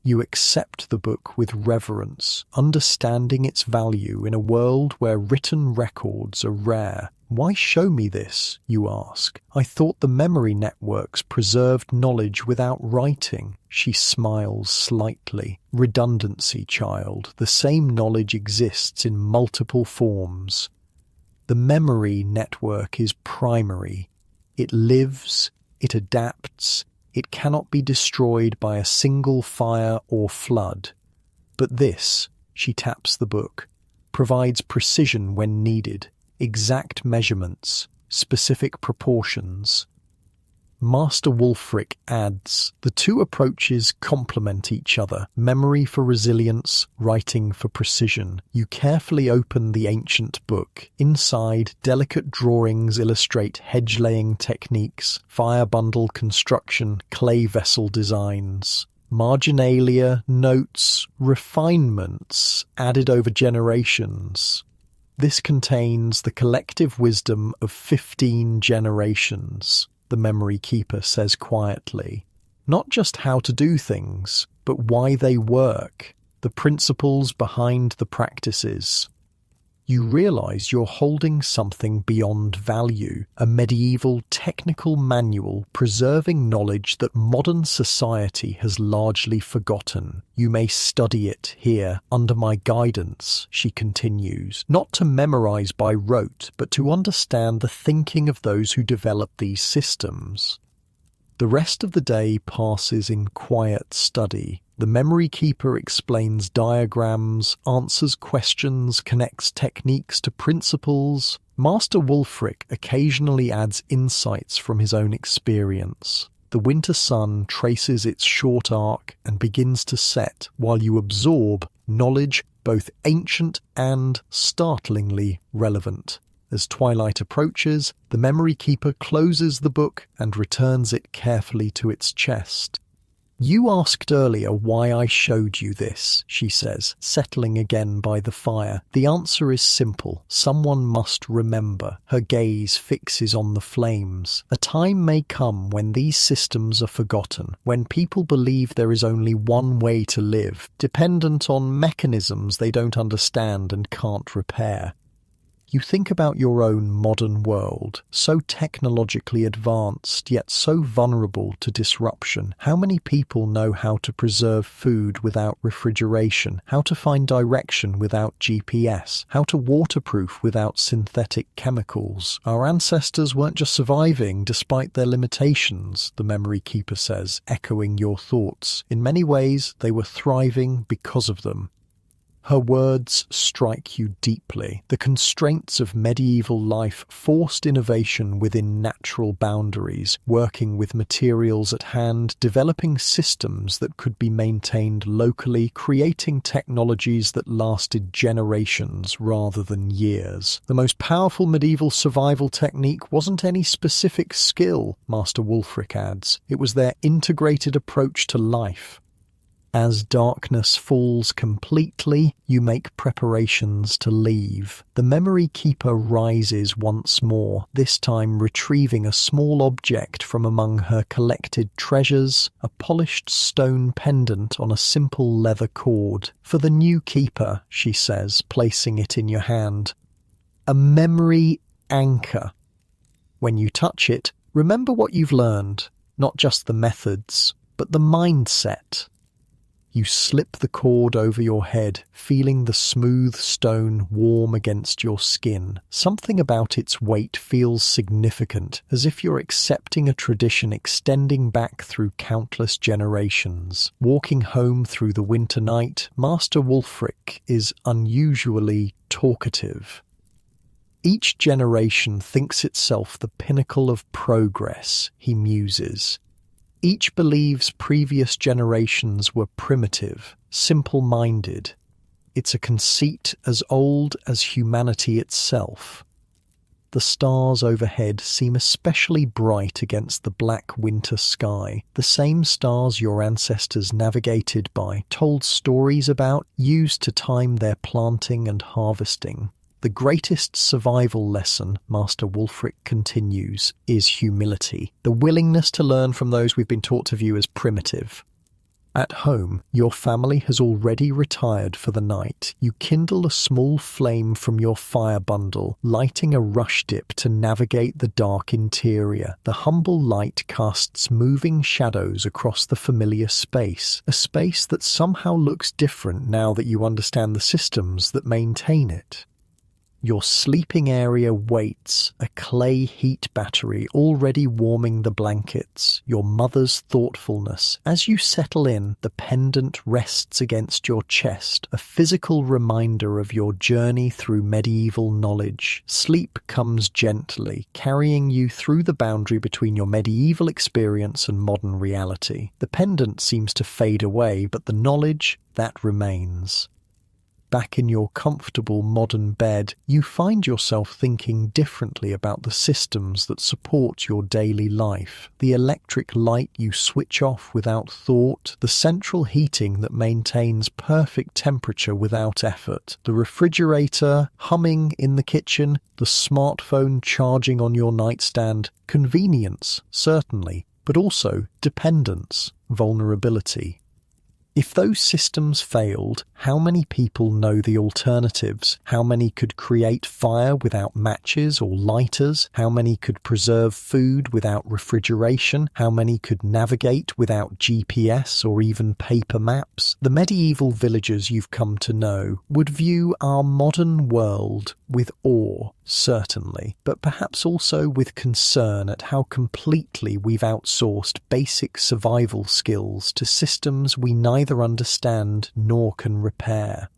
Speaker 1: You accept the book with reverence, understanding its value in a world where written records are rare. "Why show me this?" you ask. "I thought the memory networks preserved knowledge without writing." She smiles slightly. "Redundancy, child. The same knowledge exists in multiple forms. The memory network is primary. It lives, it adapts, it cannot be destroyed by a single fire or flood. But this," she taps the book, "provides precision when needed. Exact measurements, specific proportions." Master Wulfric adds, "The two approaches complement each other, memory for resilience, writing for precision." You carefully open the ancient book. Inside, delicate drawings illustrate hedge-laying techniques, fire bundle construction, clay vessel designs. Marginalia, notes, refinements added over generations. This contains the collective wisdom of 15 generations, the memory keeper says quietly. Not just how to do things, but why they work, the principles behind the practices. You realize you're holding something beyond value, a medieval technical manual preserving knowledge that modern society has largely forgotten. You may study it here, under my guidance, she continues, not to memorize by rote, but to understand the thinking of those who develop these systems. The rest of the day passes in quiet study. The memory keeper explains diagrams, answers questions, connects techniques to principles. Master Wulfric occasionally adds insights from his own experience. The winter sun traces its short arc and begins to set while you absorb, knowledge both ancient and startlingly relevant. As twilight approaches, the memory keeper closes the book and returns it carefully to its chest. "You asked earlier why I showed you this," she says, settling again by the fire. "The answer is simple. Someone must remember." Her gaze fixes on the flames. "A time may come when these systems are forgotten, when people believe there is only one way to live, dependent on mechanisms they don't understand and can't repair." You think about your own modern world, so technologically advanced yet so vulnerable to disruption. How many people know how to preserve food without refrigeration, how to find direction without GPS, how to waterproof without synthetic chemicals? Our ancestors weren't just surviving despite their limitations, the memory keeper says, echoing your thoughts. In many ways, they were thriving because of them. Her words strike you deeply. The constraints of medieval life forced innovation within natural boundaries, working with materials at hand, developing systems that could be maintained locally, creating technologies that lasted generations rather than years. The most powerful medieval survival technique wasn't any specific skill, Master Wulfric adds. It was their integrated approach to life. As darkness falls completely, you make preparations to leave. The memory keeper rises once more, this time retrieving a small object from among her collected treasures, a polished stone pendant on a simple leather cord. "For the new keeper," she says, placing it in your hand. "A memory anchor. When you touch it, remember what you've learned, not just the methods, but the mindset." You slip the cord over your head, feeling the smooth stone warm against your skin. Something about its weight feels significant, as if you're accepting a tradition extending back through countless generations. Walking home through the winter night, Master Wulfric is unusually talkative. Each generation thinks itself the pinnacle of progress, he muses. Each believes previous generations were primitive, simple-minded. It's a conceit as old as humanity itself. The stars overhead seem especially bright against the black winter sky, the same stars your ancestors navigated by, told stories about, used to time their planting and harvesting. The greatest survival lesson, Master Wulfric continues, is humility, the willingness to learn from those we've been taught to view as primitive. At home, your family has already retired for the night. You kindle a small flame from your fire bundle, lighting a rush dip to navigate the dark interior. The humble light casts moving shadows across the familiar space, a space that somehow looks different now that you understand the systems that maintain it. Your sleeping area waits, a clay heat battery already warming the blankets, your mother's thoughtfulness. As you settle in, the pendant rests against your chest, a physical reminder of your journey through medieval knowledge. Sleep comes gently, carrying you through the boundary between your medieval experience and modern reality. The pendant seems to fade away, but the knowledge, that remains. Back in your comfortable modern bed, you find yourself thinking differently about the systems that support your daily life. The electric light you switch off without thought, the central heating that maintains perfect temperature without effort, the refrigerator humming in the kitchen, the smartphone charging on your nightstand. Convenience, certainly, but also dependence, vulnerability. If those systems failed, how many people know the alternatives? How many could create fire without matches or lighters? How many could preserve food without refrigeration? How many could navigate without GPS or even paper maps? The medieval villagers you've come to know would view our modern world with awe, certainly, but perhaps also with concern at how completely we've outsourced basic survival skills to systems we neither understand nor can repair.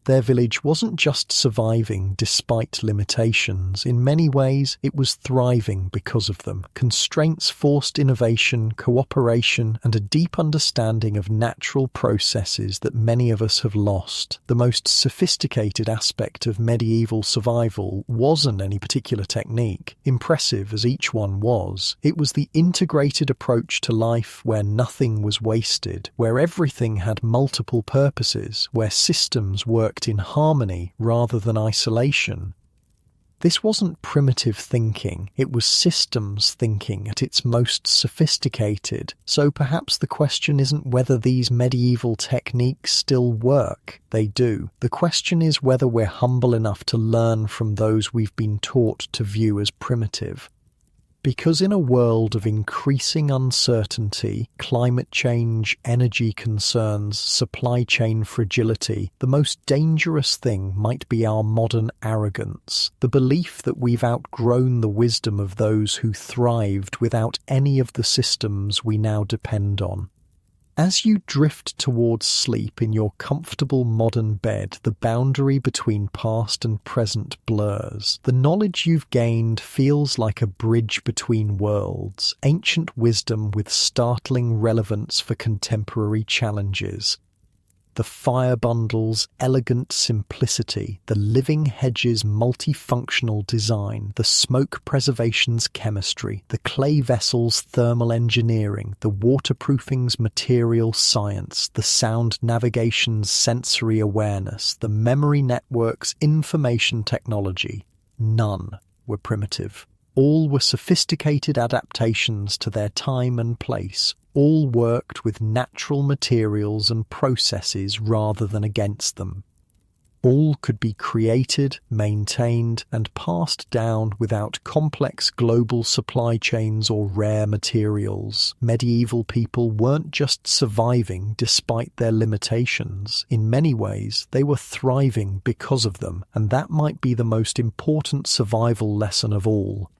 Speaker 1: Their village wasn't just surviving despite limitations. In many ways, it was thriving because of them. Constraints forced innovation, cooperation, and a deep understanding of natural processes that many of us have lost. The most sophisticated aspect of medieval survival wasn't any particular technique, impressive as each one was. It was the integrated approach to life where nothing was wasted, where everything had multiple purposes, where systems worked in harmony rather than isolation. This wasn't primitive thinking, it was systems thinking at its most sophisticated. So perhaps the question isn't whether these medieval techniques still work. They do. The question is whether we're humble enough to learn from those we've been taught to view as primitive. Because in a world of increasing uncertainty, climate change, energy concerns, supply chain fragility, the most dangerous thing might be our modern arrogance, the belief that we've outgrown the wisdom of those who thrived without any of the systems we now depend on. As you drift towards sleep in your comfortable modern bed, the boundary between past and present blurs. The knowledge you've gained feels like a bridge between worlds, ancient wisdom with startling relevance for contemporary challenges. The fire bundle's elegant simplicity, the living hedge's multifunctional design, the smoke preservation's chemistry, the clay vessel's thermal engineering, the waterproofing's material science, the sound navigation's sensory awareness, the memory network's information technology. None were primitive. All were sophisticated adaptations to their time and place. All worked with natural materials and processes rather than against them. All could be created, maintained, and passed down without complex global supply chains or rare materials. Medieval people weren't just surviving despite their limitations. In many ways, they were thriving because of them, and that might be the most important survival lesson of all.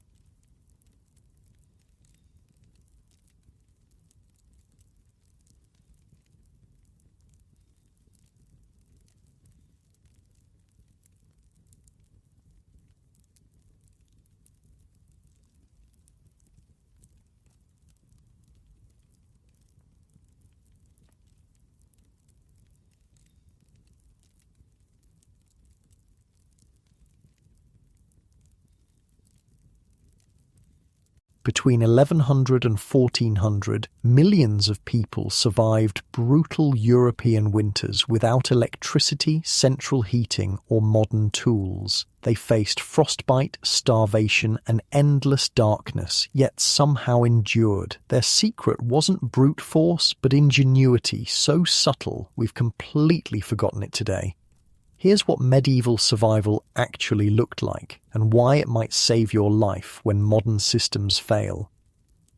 Speaker 1: Between 1100 and 1400, millions of people survived brutal European winters without electricity, central heating, or modern tools. They faced frostbite, starvation, and endless darkness, yet somehow endured. Their secret wasn't brute force, but ingenuity so subtle we've completely forgotten it today. Here's what medieval survival actually looked like, and why it might save your life when modern systems fail.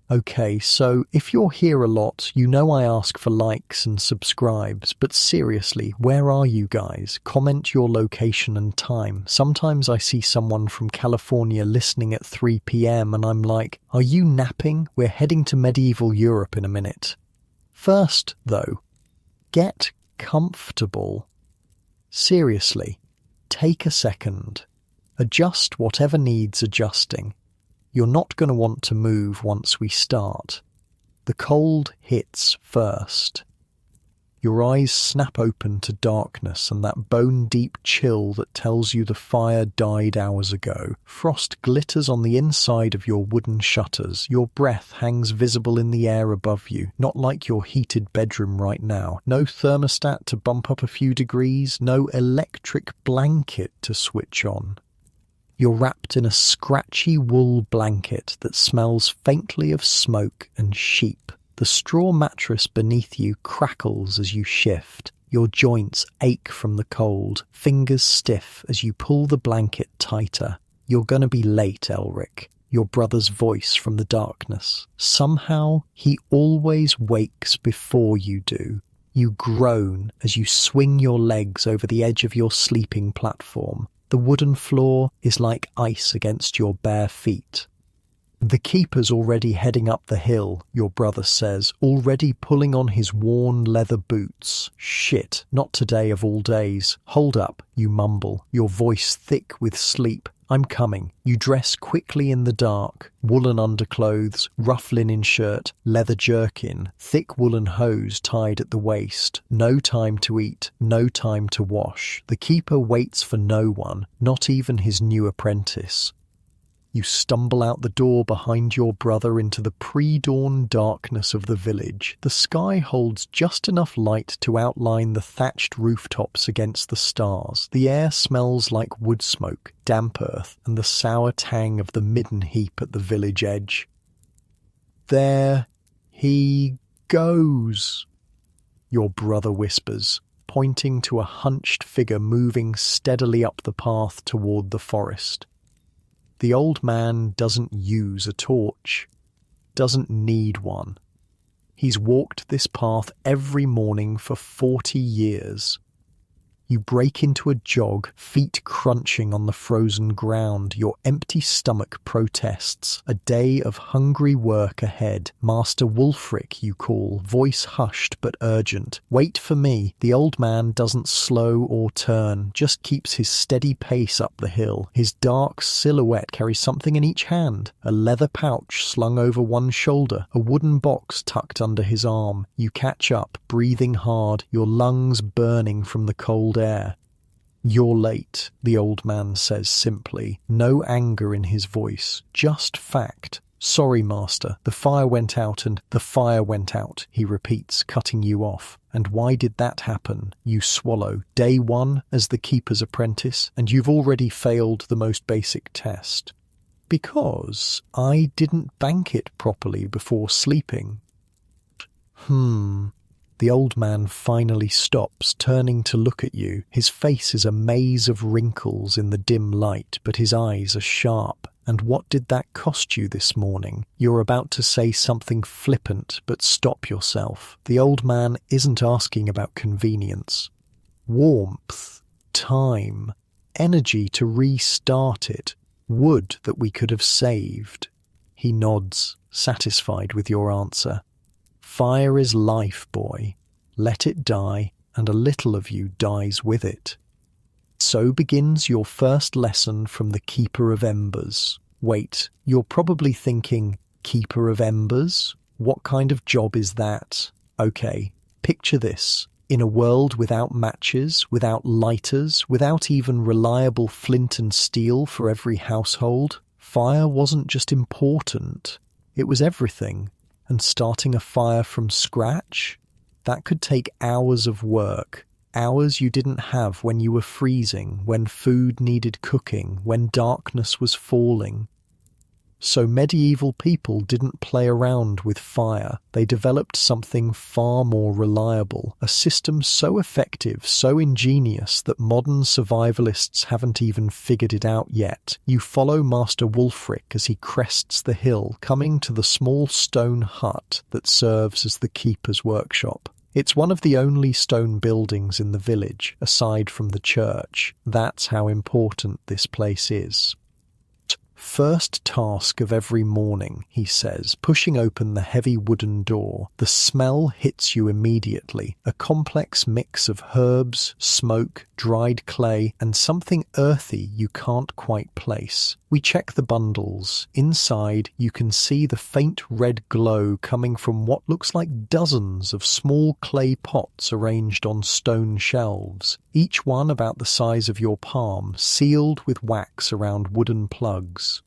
Speaker 1: Okay, so if you're here a lot, you know I ask for likes and subscribes, but seriously, where are you guys? Comment your location and time. Sometimes I see someone from California listening at 3 p.m. and I'm like, are you napping? We're heading to medieval Europe in a minute. First, though, get comfortable. Seriously, take a second. Adjust whatever needs adjusting. You're not going to want to move once we start. The cold hits first. Your eyes snap open to darkness and that bone-deep chill that tells you the fire died hours ago. Frost glitters on the inside of your wooden shutters. Your breath hangs visible in the air above you, not like your heated bedroom right now. No thermostat to bump up a few degrees, no electric blanket to switch on. You're wrapped in a scratchy wool blanket that smells faintly of smoke and sheep. The straw mattress beneath you crackles as you shift. Your joints ache from the cold, fingers stiff as you pull the blanket tighter. You're gonna be late, Elric. Your brother's voice from the darkness. Somehow, he always wakes before you do. You groan as you swing your legs over the edge of your sleeping platform. The wooden floor is like ice against your bare feet. The keeper's already heading up the hill, your brother says, already pulling on his worn leather boots. Shit, not today of all days. Hold up, you mumble, your voice thick with sleep. I'm coming. You dress quickly in the dark. Woolen underclothes, rough linen shirt, leather jerkin, thick woolen hose tied at the waist. No time to eat, no time to wash. The keeper waits for no one, not even his new apprentice. You stumble out the door behind your brother into the pre-dawn darkness of the village. The sky holds just enough light to outline the thatched rooftops against the stars. The air smells like wood smoke, damp earth, and the sour tang of the midden heap at the village edge. There he goes, your brother whispers, pointing to a hunched figure moving steadily up the path toward the forest. The old man doesn't use a torch, doesn't need one. He's walked this path every morning for 40 years. You break into a jog, feet crunching on the frozen ground. Your empty stomach protests. A day of hungry work ahead. Master Wulfric, you call, voice hushed but urgent. Wait for me. The old man doesn't slow or turn, just keeps his steady pace up the hill. His dark silhouette carries something in each hand. A leather pouch slung over one shoulder, a wooden box tucked under his arm. You catch up, breathing hard, your lungs burning from the cold air. You're late, the old man says simply, no anger in his voice, just fact. Sorry, master, the fire went out and the fire went out, he repeats, cutting you off. And why did that happen? You swallow. Day one as the keeper's apprentice, and you've already failed the most basic test. Because I didn't bank it properly before sleeping. The old man finally stops, turning to look at you. His face is a maze of wrinkles in the dim light, but his eyes are sharp. And what did that cost you this morning? You're about to say something flippant, but stop yourself. The old man isn't asking about convenience. Warmth, time, energy to restart it, wood that we could have saved. He nods, satisfied with your answer. Fire is life, boy. Let it die, and a little of you dies with it. So begins your first lesson from the Keeper of Embers. Wait, you're probably thinking, Keeper of Embers? What kind of job is that? Okay, picture this. In a world without matches, without lighters, without even reliable flint and steel for every household, fire wasn't just important, it was everything. And starting a fire from scratch? That could take hours of work, hours you didn't have when you were freezing, when food needed cooking, when darkness was falling. So medieval people didn't play around with fire. They developed something far more reliable, a system so effective, so ingenious that modern survivalists haven't even figured it out yet. You follow Master Wulfric as he crests the hill, coming to the small stone hut that serves as the keeper's workshop. It's one of the only stone buildings in the village, aside from the church. That's how important this place is. First task of every morning, he says, pushing open the heavy wooden door. The smell hits you immediately, a complex mix of herbs, smoke, dried clay, and something earthy you can't quite place. We check the bundles. Inside, you can see the faint red glow coming from what looks like dozens of small clay pots arranged on stone shelves, each one about the size of your palm, sealed with wax around wooden plugs.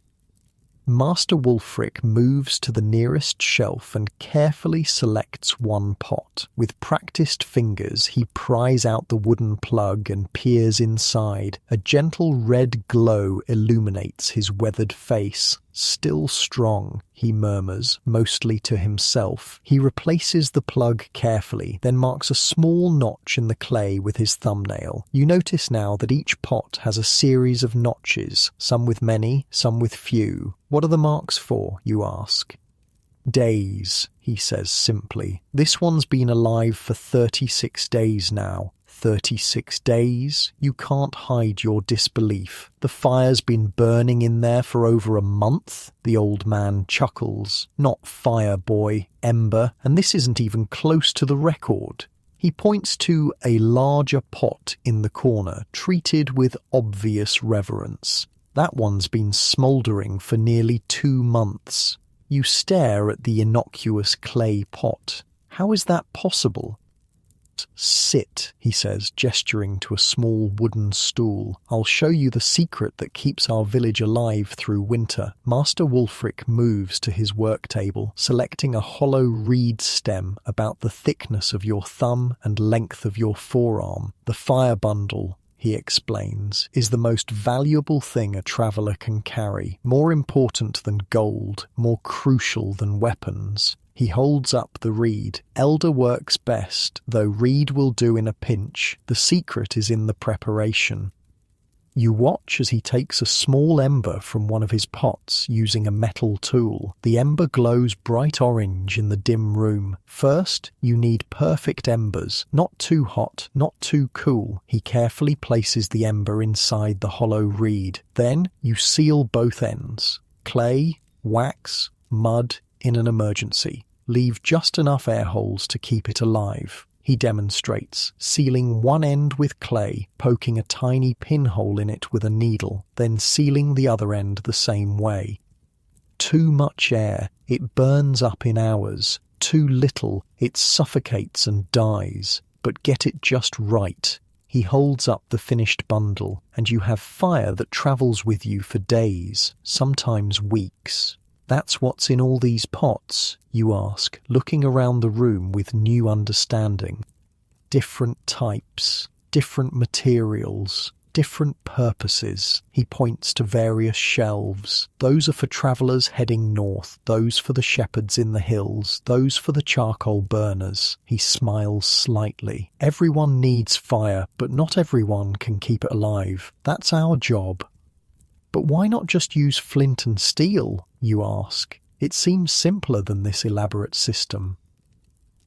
Speaker 1: Master Wulfric moves to the nearest shelf and carefully selects one pot. With practiced fingers, he pries out the wooden plug and peers inside. A gentle red glow illuminates his weathered face. Still strong, he murmurs, mostly to himself. He replaces the plug carefully, then marks a small notch in the clay with his thumbnail. You notice now that each pot has a series of notches, some with many, some with few. What are the marks for, you ask? Days, he says simply. This one's been alive for 36 days now. 36 days? You can't hide your disbelief. The fire's been burning in there for over a month? The old man chuckles. Not fire, boy, ember, and this isn't even close to the record. He points to a larger pot in the corner, treated with obvious reverence. That one's been smouldering for nearly 2 months. You stare at the innocuous clay pot. How is that possible? Sit, he says, gesturing to a small wooden stool. I'll show you the secret that keeps our village alive through winter. Master Wulfric moves to his work table, selecting a hollow reed stem about the thickness of your thumb and length of your forearm. The fire bundle, he explains, is the most valuable thing a traveller can carry, more important than gold, more crucial than weapons. He holds up the reed. Elder works best, though reed will do in a pinch. The secret is in the preparation. You watch as he takes a small ember from one of his pots using a metal tool. The ember glows bright orange in the dim room. First, you need perfect embers, not too hot, not too cool. He carefully places the ember inside the hollow reed. Then, you seal both ends. Clay, wax, mud, in an emergency. Leave just enough air holes to keep it alive. He demonstrates, sealing one end with clay, poking a tiny pinhole in it with a needle, then sealing the other end the same way. Too much air, it burns up in hours. Too little, it suffocates and dies. But get it just right. He holds up the finished bundle, and you have fire that travels with you for days, sometimes weeks. That's what's in all these pots, you ask, looking around the room with new understanding. Different types, different materials, different purposes. He points to various shelves. Those are for travellers heading north, those for the shepherds in the hills, those for the charcoal burners. He smiles slightly. Everyone needs fire, but not everyone can keep it alive. That's our job. But why not just use flint and steel, you ask? It seems simpler than this elaborate system.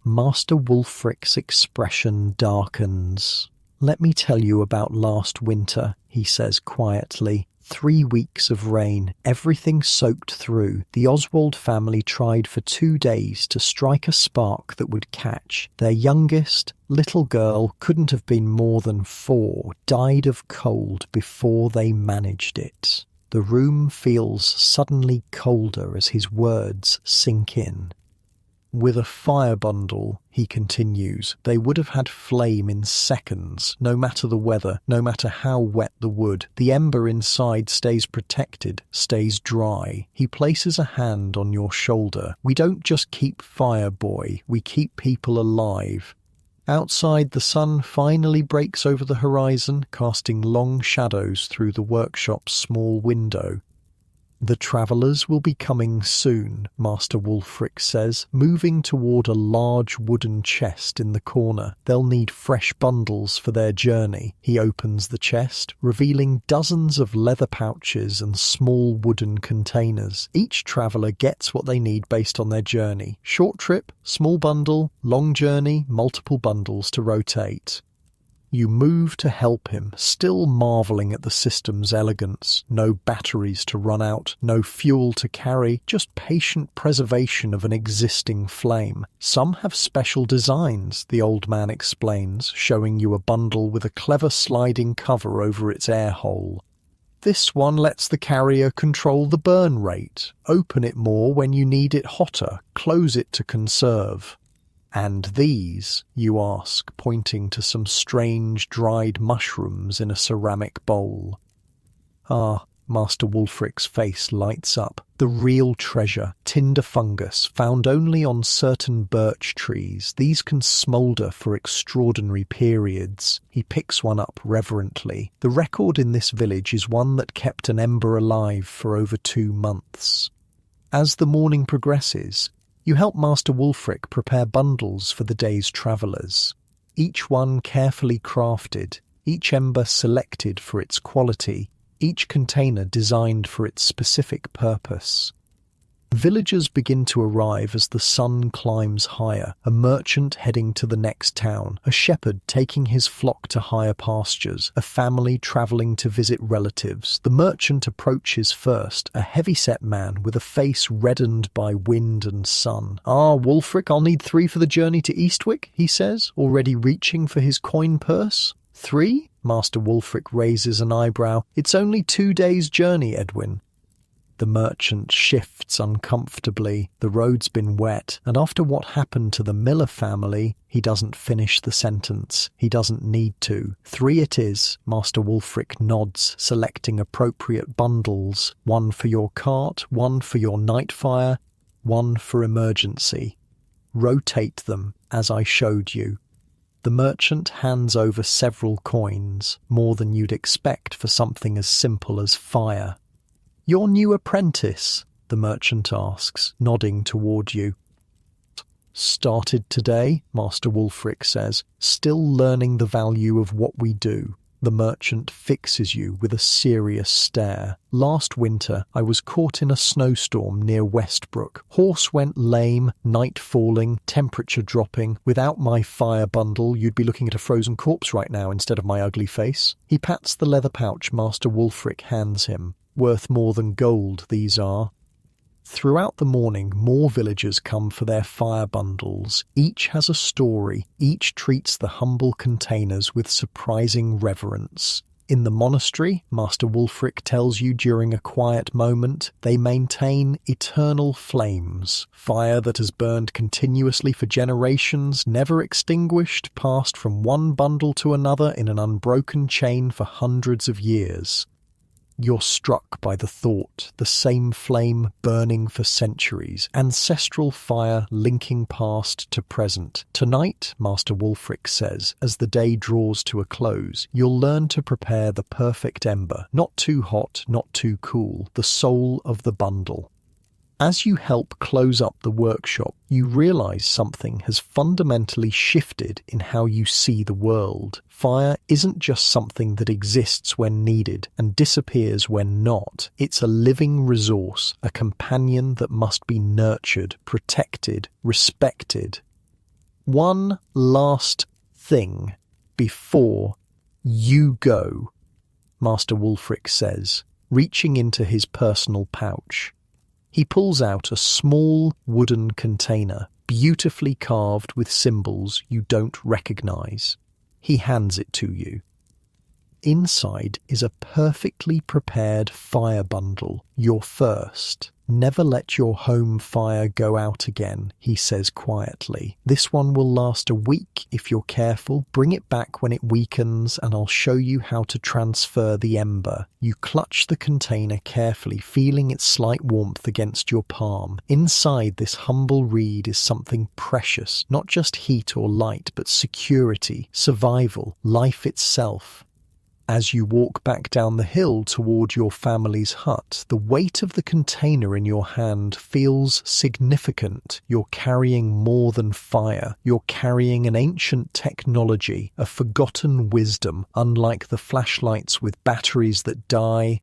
Speaker 1: Master Wulfric's expression darkens. Let me tell you about last winter, he says quietly. 3 weeks of rain, everything soaked through. The Oswald family tried for 2 days to strike a spark that would catch. Their youngest, little girl, couldn't have been more than 4, died of cold before they managed it. The room feels suddenly colder as his words sink in. With a fire bundle, he continues, they would have had flame in seconds, no matter the weather, no matter how wet the wood. The ember inside stays protected, stays dry. He places a hand on your shoulder. We don't just keep fire, boy, we keep people alive. Outside, the sun finally breaks over the horizon, casting long shadows through the workshop's small window. The travellers will be coming soon, Master Wulfric says, moving toward a large wooden chest in the corner. They'll need fresh bundles for their journey. He opens the chest, revealing dozens of leather pouches and small wooden containers. Each traveller gets what they need based on their journey. Short trip, small bundle, long journey, multiple bundles to rotate. You move to help him, still marvelling at the system's elegance. No batteries to run out, no fuel to carry, just patient preservation of an existing flame. Some have special designs, the old man explains, showing you a bundle with a clever sliding cover over its air hole. This one lets the carrier control the burn rate. Open it more when you need it hotter, close it to conserve. And these, you ask, pointing to some strange dried mushrooms in a ceramic bowl. Ah, Master Wulfric's face lights up. The real treasure, tinder fungus, found only on certain birch trees. These can smoulder for extraordinary periods. He picks one up reverently. The record in this village is one that kept an ember alive for over 2 months. As the morning progresses, you help Master Wulfric prepare bundles for the day's travellers. Each one carefully crafted, each ember selected for its quality, each container designed for its specific purpose. Villagers begin to arrive as the sun climbs higher, a merchant heading to the next town, a shepherd taking his flock to higher pastures, a family travelling to visit relatives. The merchant approaches first, a heavy-set man with a face reddened by wind and sun. "Ah, Wulfric, I'll need 3 for the journey to Eastwick," he says, already reaching for his coin purse. "3?" Master Wulfric raises an eyebrow. "It's only 2 days' journey, Edwin." The merchant shifts uncomfortably. The road's been wet, and after what happened to the Miller family, he doesn't finish the sentence. He doesn't need to. 3 it is. Master Wulfric nods, selecting appropriate bundles. 1 for your cart, 1 for your night fire, 1 for emergency. Rotate them, as I showed you. The merchant hands over several coins, more than you'd expect for something as simple as fire. "Your new apprentice?" the merchant asks, nodding toward you. "Started today," Master Wulfric says, "still learning the value of what we do." The merchant fixes you with a serious stare. "Last winter, I was caught in a snowstorm near Westbrook. Horse went lame, night falling, temperature dropping. Without my fire bundle, you'd be looking at a frozen corpse right now instead of my ugly face." He pats the leather pouch Master Wulfric hands him. "Worth more than gold, these are." Throughout the morning, more villagers come for their fire bundles. Each has a story. Each treats the humble containers with surprising reverence. In the monastery, Master Wulfric tells you during a quiet moment, they maintain eternal flames. Fire that has burned continuously for generations, never extinguished, passed from one bundle to another in an unbroken chain for hundreds of years. You're struck by the thought, the same flame burning for centuries, ancestral fire linking past to present. Tonight, Master Wulfric says, as the day draws to a close, you'll learn to prepare the perfect ember, not too hot, not too cool, the soul of the bundle. As you help close up the workshop, you realize something has fundamentally shifted in how you see the world. Fire isn't just something that exists when needed and disappears when not. It's a living resource, a companion that must be nurtured, protected, respected. One last thing before you go, Master Wulfric says, reaching into his personal pouch. He pulls out a small wooden container, beautifully carved with symbols you don't recognize. He hands it to you. Inside is a perfectly prepared fire bundle, your first. "Never let your home fire go out again," he says quietly. "This one will last a week if you're careful. Bring it back when it weakens and I'll show you how to transfer the ember." You clutch the container carefully, feeling its slight warmth against your palm. Inside this humble reed is something precious, not just heat or light, but security, survival, life itself. As you walk back down the hill toward your family's hut, the weight of the container in your hand feels significant. You're carrying more than fire. You're carrying an ancient technology, a forgotten wisdom. Unlike the flashlights with batteries that die,